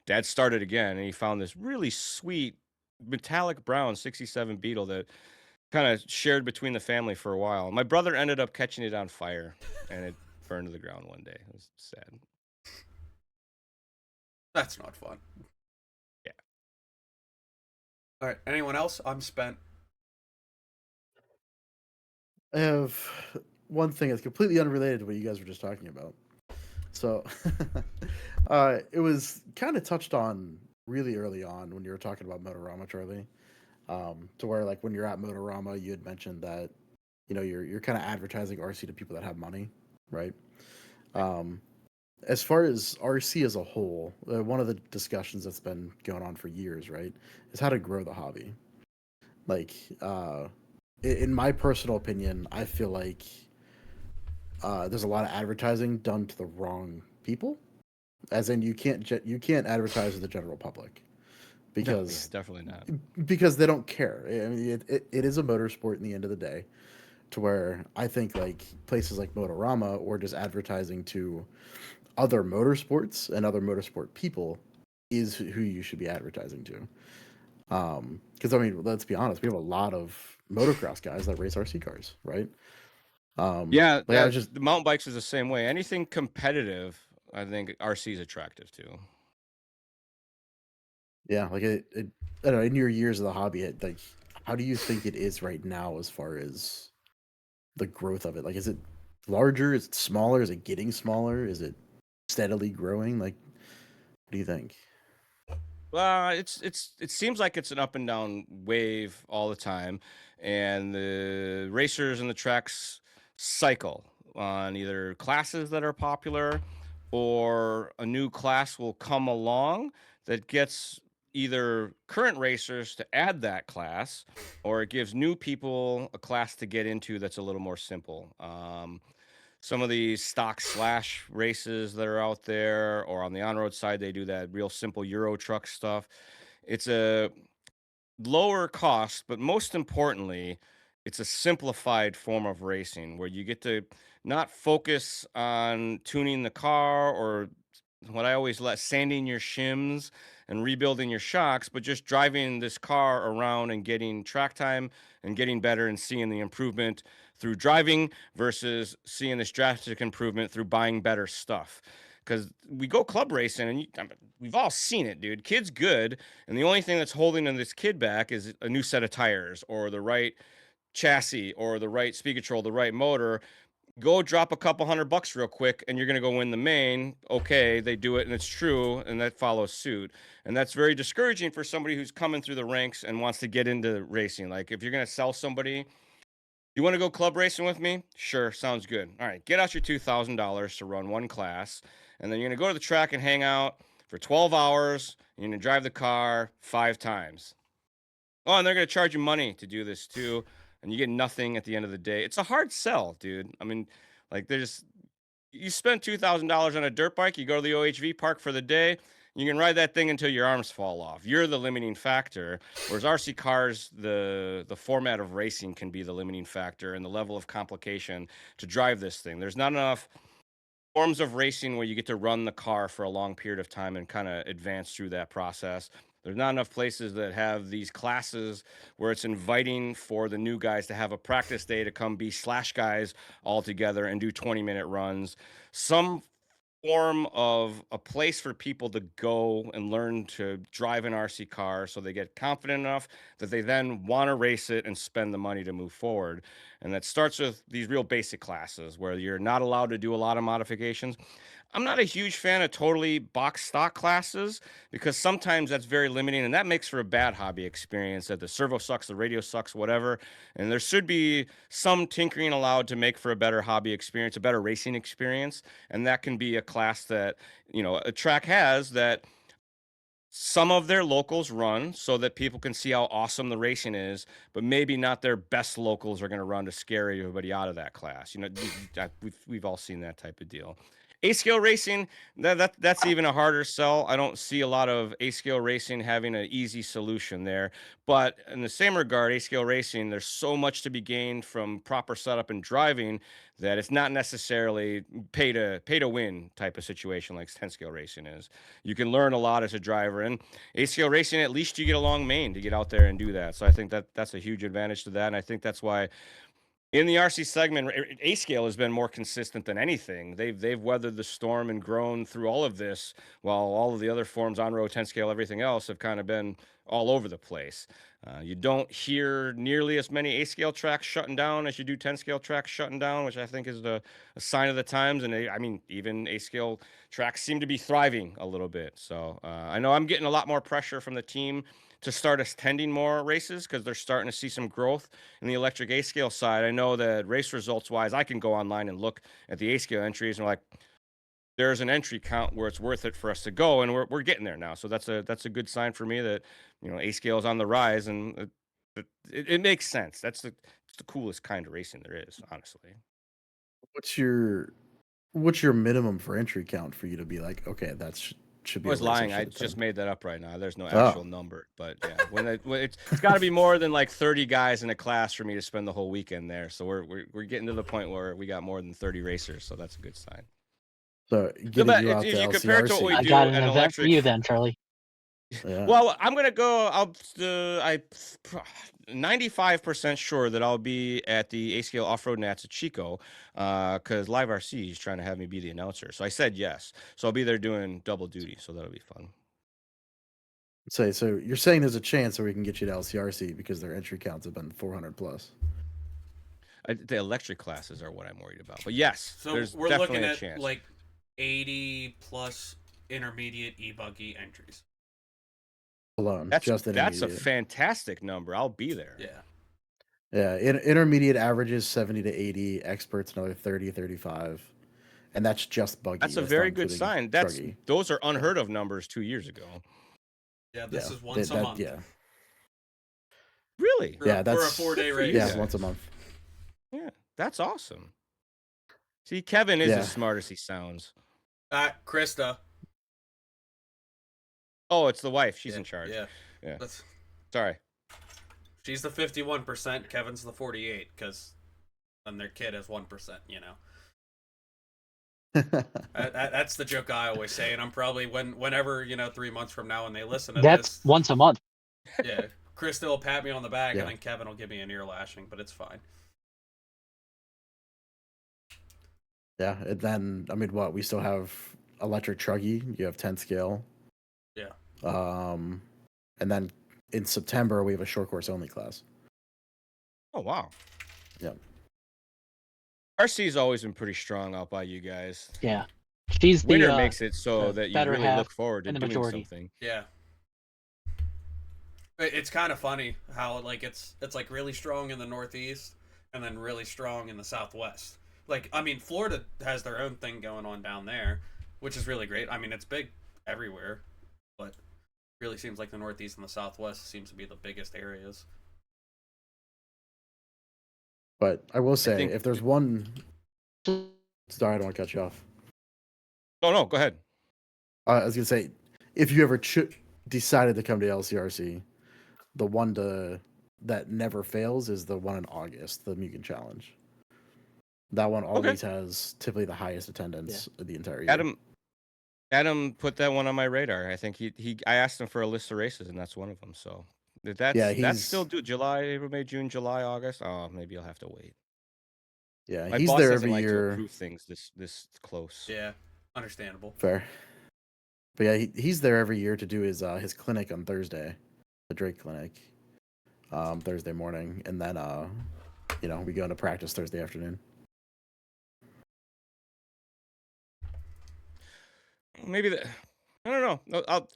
Dad started again, and he found this really sweet metallic brown '67 Beetle that kind of shared between the family for a while. My brother ended up catching it on fire, and it burned to the ground one day. It was sad. That's not fun. Yeah. All right, anyone else? I'm spent. I have one thing that's completely unrelated to what you guys were just talking about. So, it was kind of touched on really early on when you were talking about Motorama, Charlie. To where like when you're at Motorama, you had mentioned that you're kind of advertising RC to people that have money, right? Um, as far as RC as a whole, one of the discussions that's been going on for years, right, is how to grow the hobby. Like, in my personal opinion, I feel like there's a lot of advertising done to the wrong people. As in, you can't advertise to the general public No, yeah, because definitely not. they don't care. I mean, it is a motorsport in the end of the day, to where I think like places like Motorama or just advertising to other motorsports and other motorsport people is who you should be advertising to. Because I mean, let's be honest, we have a lot of motocross guys that race RC cars, right? Yeah, Like I was just the mountain bikes is the same way. Anything competitive, I think RC is attractive to. yeah, like I don't know, in your years of the hobby, like how do you think it is right now as far as the growth of it? Like, is it larger? Is it smaller? Is it getting smaller? Is it steadily growing? Like, what do you think? Well, it seems like it's an up and down wave all the time, and the racers and the tracks cycle on either classes that are popular, or a new class will come along that gets either current racers to add that class, or it gives new people a class to get into that's a little more simple. Some of these stock slash races that are out there, or on the on-road side, they do that real simple Euro truck stuff. It's a lower cost, but most importantly, it's a simplified form of racing where you get to not focus on tuning the car or what I always let sanding your shims and rebuilding your shocks, but just driving this car around and getting track time and getting better and seeing the improvement through driving versus seeing this drastic improvement through buying better stuff. Because we go club racing and we've all seen it, dude. Kid's good, and the only thing that's holding this kid back is a new set of tires or the right chassis or the right speed control, the right motor. Go drop a couple $100 real quick and you're going to go win the main. Okay, they do it and it's true, and that follows suit. And that's very discouraging for somebody who's coming through the ranks and wants to get into racing. Like, if you're going to sell somebody, you want to go club racing with me? Sure, sounds good. All right, get out your $2,000 to run one class, and then you're going to go to the track and hang out for 12 hours. And you're going to drive the car 5 times. Oh, and they're going to charge you money to do this too, and you get nothing at the end of the day. It's a hard sell, dude. I mean, like, you spend $2,000 on a dirt bike, you go to the OHV park for the day, you can ride that thing until your arms fall off. You're the limiting factor. Whereas RC cars, the format of racing can be the limiting factor and the level of complication to drive this thing. There's not enough forms of racing where you get to run the car for a long period of time and kind of advance through that process. There's not enough places that have these classes where it's inviting for the new guys to have a practice day to come be slash guys all together and do 20-minute runs. Some form of a place for people to go and learn to drive an RC car so they get confident enough that they then want to race it and spend the money to move forward. And that starts with these real basic classes where you're not allowed to do a lot of modifications. I'm not a huge fan of totally box stock classes because sometimes that's very limiting and that makes for a bad hobby experience, that the servo sucks, the radio sucks, whatever. And there should be some tinkering allowed to make for a better hobby experience, a better racing experience. And that can be a class that, a track has that some of their locals run so that people can see how awesome the racing is, but maybe not their best locals are going to run to scare everybody out of that class. We've all seen that type of deal. A-scale racing, that's even a harder sell. I don't see a lot of A-scale racing having an easy solution there. But in the same regard, A-scale racing, there's so much to be gained from proper setup and driving that it's not necessarily pay to win type of situation like 10-scale racing is. You can learn a lot as a driver, and A-scale racing, at least you get a long main to get out there and do that. So I think that's a huge advantage to that, and I think that's why in the RC segment, A-scale has been more consistent than anything. They've weathered the storm and grown through all of this, while all of the other forms, on-road, 10-scale, everything else, have kind of been all over the place. You don't hear nearly as many A-scale tracks shutting down as you do 10-scale tracks shutting down, which I think is a sign of the times. And I mean, even A-scale tracks seem to be thriving a little bit. So I know I'm getting a lot more pressure from the team to start attending more races because they're starting to see some growth in the electric A-scale side. I know that race results wise, I can go online and look at the A-scale entries and like, there's an entry count where it's worth it for us to go, and we're getting there now. So that's a good sign for me that A-scale is on the rise, and it makes sense. It's the coolest kind of racing there is, honestly. What's your minimum for entry count for you to be like, okay, that's should I be. was a race lying. that I should just attend. made that up right now. There's no Oh. actual number, but yeah, when it's got to be more than like 30 guys in a class for me to spend the whole weekend there. So we're getting to the point where we got more than 30 racers, so that's a good sign. So No, getting but you out if to you compare it to what we I LCRC. do got an an event for electric. you then, Charlie. Yeah. Well, I'm gonna go. 95% sure that I'll be at the ACL Off-Road Nats at Chico, because Live RC is trying to have me be the announcer. So I said yes. So I'll be there doing double duty. So that'll be fun. So you're saying there's a chance where we can get you to LCRC because their entry counts have been 400 plus. The electric classes are what I'm worried about. But yes, So there's we're definitely looking a at chance. like 80 plus intermediate e-buggy entries. Alone, That's just a intermediate. fantastic number. I'll be there. Yeah. Yeah, intermediate averages 70 to 80, experts another 30, 35. And that's just buggy. That's a not very good including sign. truggy. Those are unheard of numbers 2 years ago. Yeah, this Yeah, is once a month. Yeah, Really? For, yeah, for that's a 4-day good for you race. yeah, guys. once a month. Yeah, that's awesome. See, Kevin is Yeah. as smart as he sounds. Krista. Oh, it's the wife. She's Yeah, in charge. Yeah. Yeah. That's, Sorry. she's the 51%. Kevin's the 48 because then their kid is 1%. You know. That's the joke I always say, and I'm probably whenever 3 months from now when they listen to That's this, once a month. yeah, Krista will pat me on the back, Yeah. and then Kevin will give me an ear lashing, but it's fine. Yeah, and then what? We still have electric truggy. You have 10 scale. Yeah. And then in September we have a short course only class. Oh, wow. Yeah. RC's always been pretty strong out by you guys. Yeah. She's the Winter makes it so the that you better really half look forward to and the doing majority. something. Yeah. It's kind of funny how like it's like really strong in the Northeast and then really strong in the Southwest. Like, I mean, Florida has their own thing going on down there, which is really great. I mean, it's big everywhere, but really seems like the Northeast and the Southwest seems to be the biggest areas. But I will say, think- if there's one, sorry, I don't want to cut you off. No, go ahead. I was gonna say, if you ever decided to come to LCRC, the one that never fails is the one in August, the Mugen Challenge. That one always has typically the highest attendance of the entire year. Adam put that one on my radar. I think I asked him for a list of races, and that's one of them. So that's still July, April, May, June, July, August. Oh, maybe I'll have to wait. Yeah, My he's boss there doesn't every like to year. approve things this close. Yeah, understandable. Fair. But yeah, he's there every year to do his clinic on Thursday, the Drake clinic, Thursday morning, and then we go into practice Thursday afternoon. Maybe I don't know.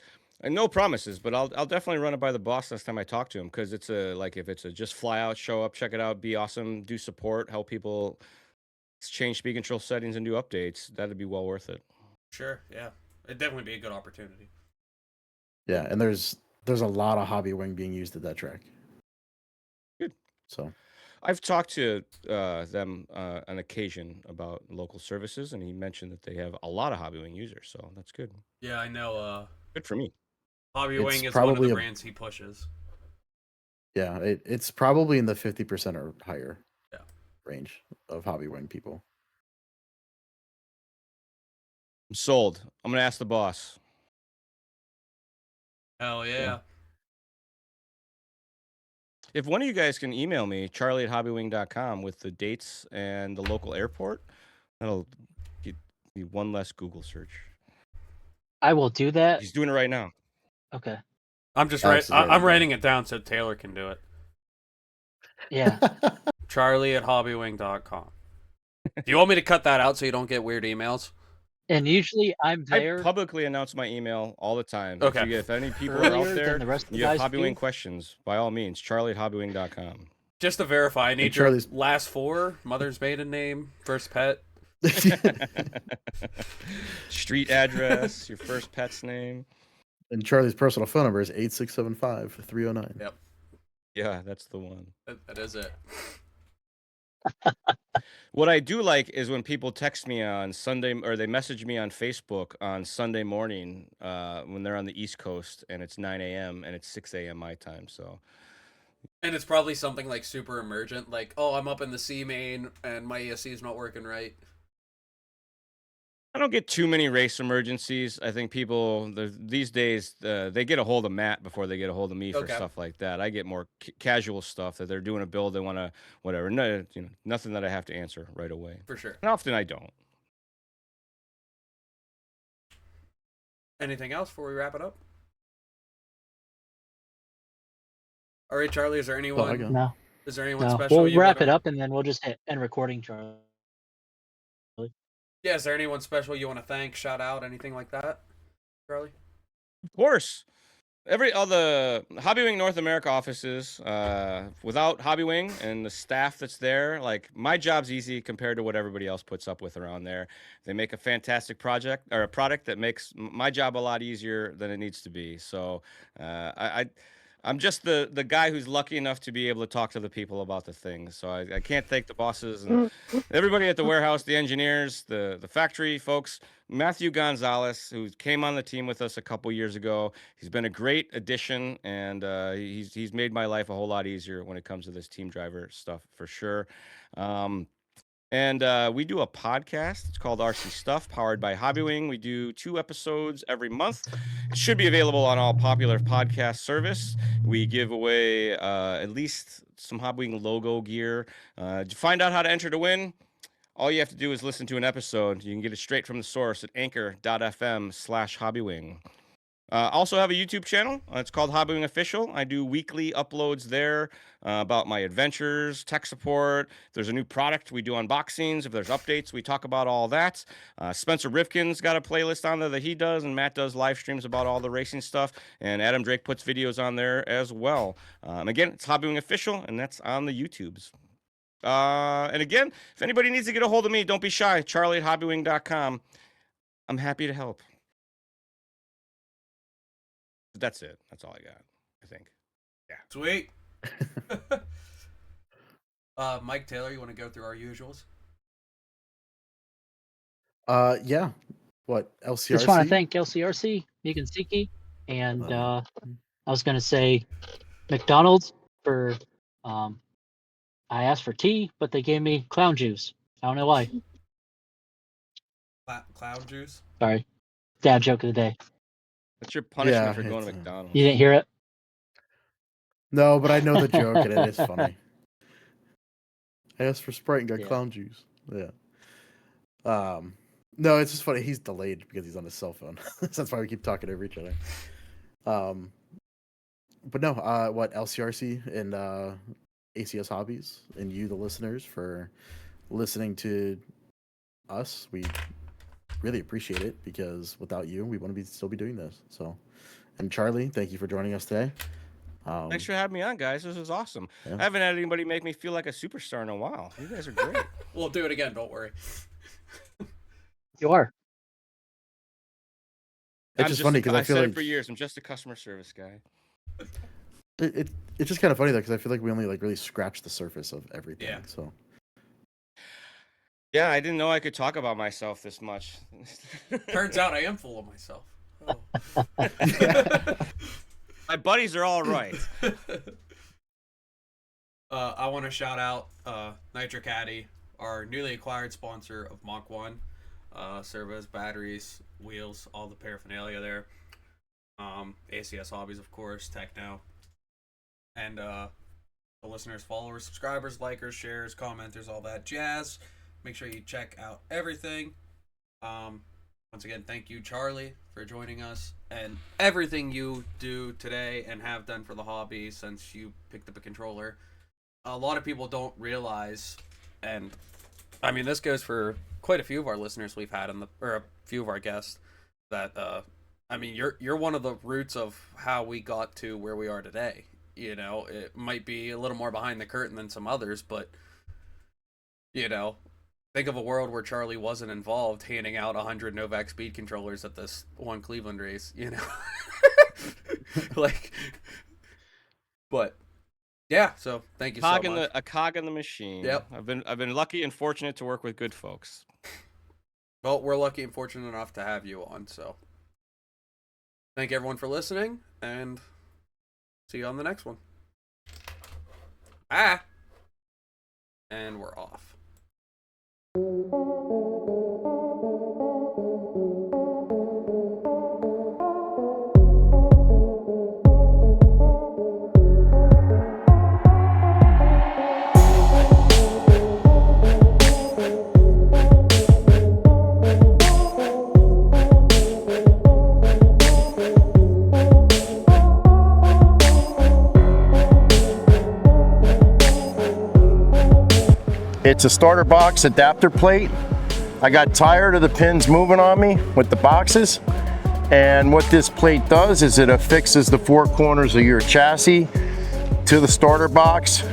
No promises, but I'll definitely run it by the boss next time I talk to him, because it's if it's a just fly out, show up, check it out, be awesome, do support, help people change speed control settings and do updates. That'd be well worth it. Sure, yeah, it'd definitely be a good opportunity. Yeah, and there's a lot of hobby wing being used at that track. Good. So I've talked to them on occasion about local services, and he mentioned that they have a lot of hobby wing users, so that's good. Yeah, I know. Good for me. Hobby It's Wing is one of probably the a- brands he pushes. yeah, it's probably in the 50% or higher Yeah. range of hobby wing people. I'm sold. I'm gonna ask the boss. Hell yeah. Yeah. If one of you guys can email me, charlie@hobbywing.com, with the dates and the local airport, that'll get me one less Google search. I will do that. He's doing it right now. Okay. I'm just Absolutely. I'm writing it down so Taylor can do it. Yeah. Charlie@hobbywing.com. Do you want me to cut that out so you don't get weird emails? And usually I'm there I publicly announce my email all the time. Okay. If any people are out earlier there, than the rest of the you have guys hobby do. wing questions, by all means, charlie@hobbywing.com. Just to verify, I need And your Charlie's- last four, mother's maiden name, first pet. Street address, your first pet's name. And Charlie's personal phone number is 8675-309. Yep, Yeah, that's the one. that is it. What I do like is when people text me on Sunday or they message me on Facebook on Sunday morning when they're on the East Coast and it's 9 a.m. and it's 6 a.m. my time. So And it's probably something like super emergent, like, oh, I'm up in the C main and my ESC is not working right. I don't get too many race emergencies. I think people these days they get a hold of Matt before they get a hold of me for Okay. stuff like that. I get more casual stuff that they're doing a build, they want to whatever. No, nothing that I have to answer right away. For sure. And often I don't. Anything else before we wrap it up? All right, Charlie, is there Oh, I anyone got- No, is there anyone no. special We'll you wrap wanna- it up and then we'll just hit end recording, Charlie. Yeah, is there anyone special you want to thank, shout out, anything like that, Charlie? Of course. All the Hobbywing North America offices, without Hobbywing and the staff that's there, like my job's easy compared to what everybody else puts up with around there. They make a fantastic project or a product that makes my job a lot easier than it needs to be. So I'm just the guy who's lucky enough to be able to talk to the people about the things. So I can't thank the bosses and everybody at the warehouse, the engineers, the factory folks. Matthew Gonzalez, who came on the team with us a couple years ago, he's been a great addition, and he's made my life a whole lot easier when it comes to this team driver stuff for sure. And we do a podcast. It's called RC Stuff, powered by Hobbywing. We do 2 episodes every month. It should be available on all popular podcast service. We give away at least some Hobbywing logo gear. To find out how to enter to win, all you have to do is listen to an episode. You can get it straight from the source at anchor.fm/hobbywing. Also have a YouTube channel. It's called Hobbywing Official. I do weekly uploads there about my adventures, tech support. If there's a new product, we do unboxings. If there's updates, we talk about all that. Spencer Rifkin's got a playlist on there that he does, and Matt does live streams about all the racing stuff. And Adam Drake puts videos on there as well. Again, it's Hobbywing Official, and that's on the YouTubes. And again, if anybody needs to get a hold of me, don't be shy. Charlie@hobbywing.com. I'm happy to help. That's it. That's all I got, I think. Sweet. Mike Taylor, you want to go through our usuals? Yeah. What LCRC? Just want to thank LCRC, Megan Siki, and I was going to say McDonald's for. I asked for tea, but they gave me clown juice. I don't know why. Cloud juice. Sorry, dad joke of the day. That's your punishment Yeah, for going to it's, McDonald's. You didn't hear it? No, but I know the joke, and it is funny. I asked for Sprite and got Yeah. clown juice. Yeah. No, it's just funny. He's delayed because he's on his cell phone. So that's why we keep talking over each other. But no, what LCRC and ACS Hobbies and you, the listeners, for listening to us. We really appreciate it because without you, we wouldn't still be doing this. So, and Charlie, thank you for joining us today. Thanks for having me on, guys. This is awesome. Yeah. I haven't had anybody make me feel like a superstar in a while. You guys are great. We'll do it again. Don't worry. You are. It's just funny because I feel said like it for years. I'm just a customer service guy. it's just kind of funny though because I feel like we only like really scratched the surface of everything. Yeah. So Yeah, I didn't know I could talk about myself this much. Turns out I am full of myself. Oh. My buddies are all right. I want to shout out Nitro Caddy, our newly acquired sponsor of Mach 1. Servos, batteries, wheels, all the paraphernalia there. ACS Hobbies, of course, Techno. And the listeners, followers, subscribers, likers, shares, commenters, all that jazz. Make sure you check out everything. Once again, thank you, Charlie, for joining us and everything you do today and have done for the hobby since you picked up a controller. A lot of people don't realize, and I mean, this goes for quite a few of our listeners we've had or a few of our guests, that I mean, you're one of the roots of how we got to where we are today. You know, it might be a little more behind the curtain than some others, but you know, think of a world where Charlie wasn't involved handing out 100 Novak speed controllers at this one Cleveland race, you know. Like, but Yeah, so thank you so much. A cog in the machine. Yep. I've been lucky and fortunate to work with good folks. Well, we're lucky and fortunate enough to have you on, so thank everyone for listening, and see you on the next one. And we're off. It's a starter box adapter plate. I got tired of the pins moving on me with the boxes. And what this plate does is it affixes the four corners of your chassis to the starter box.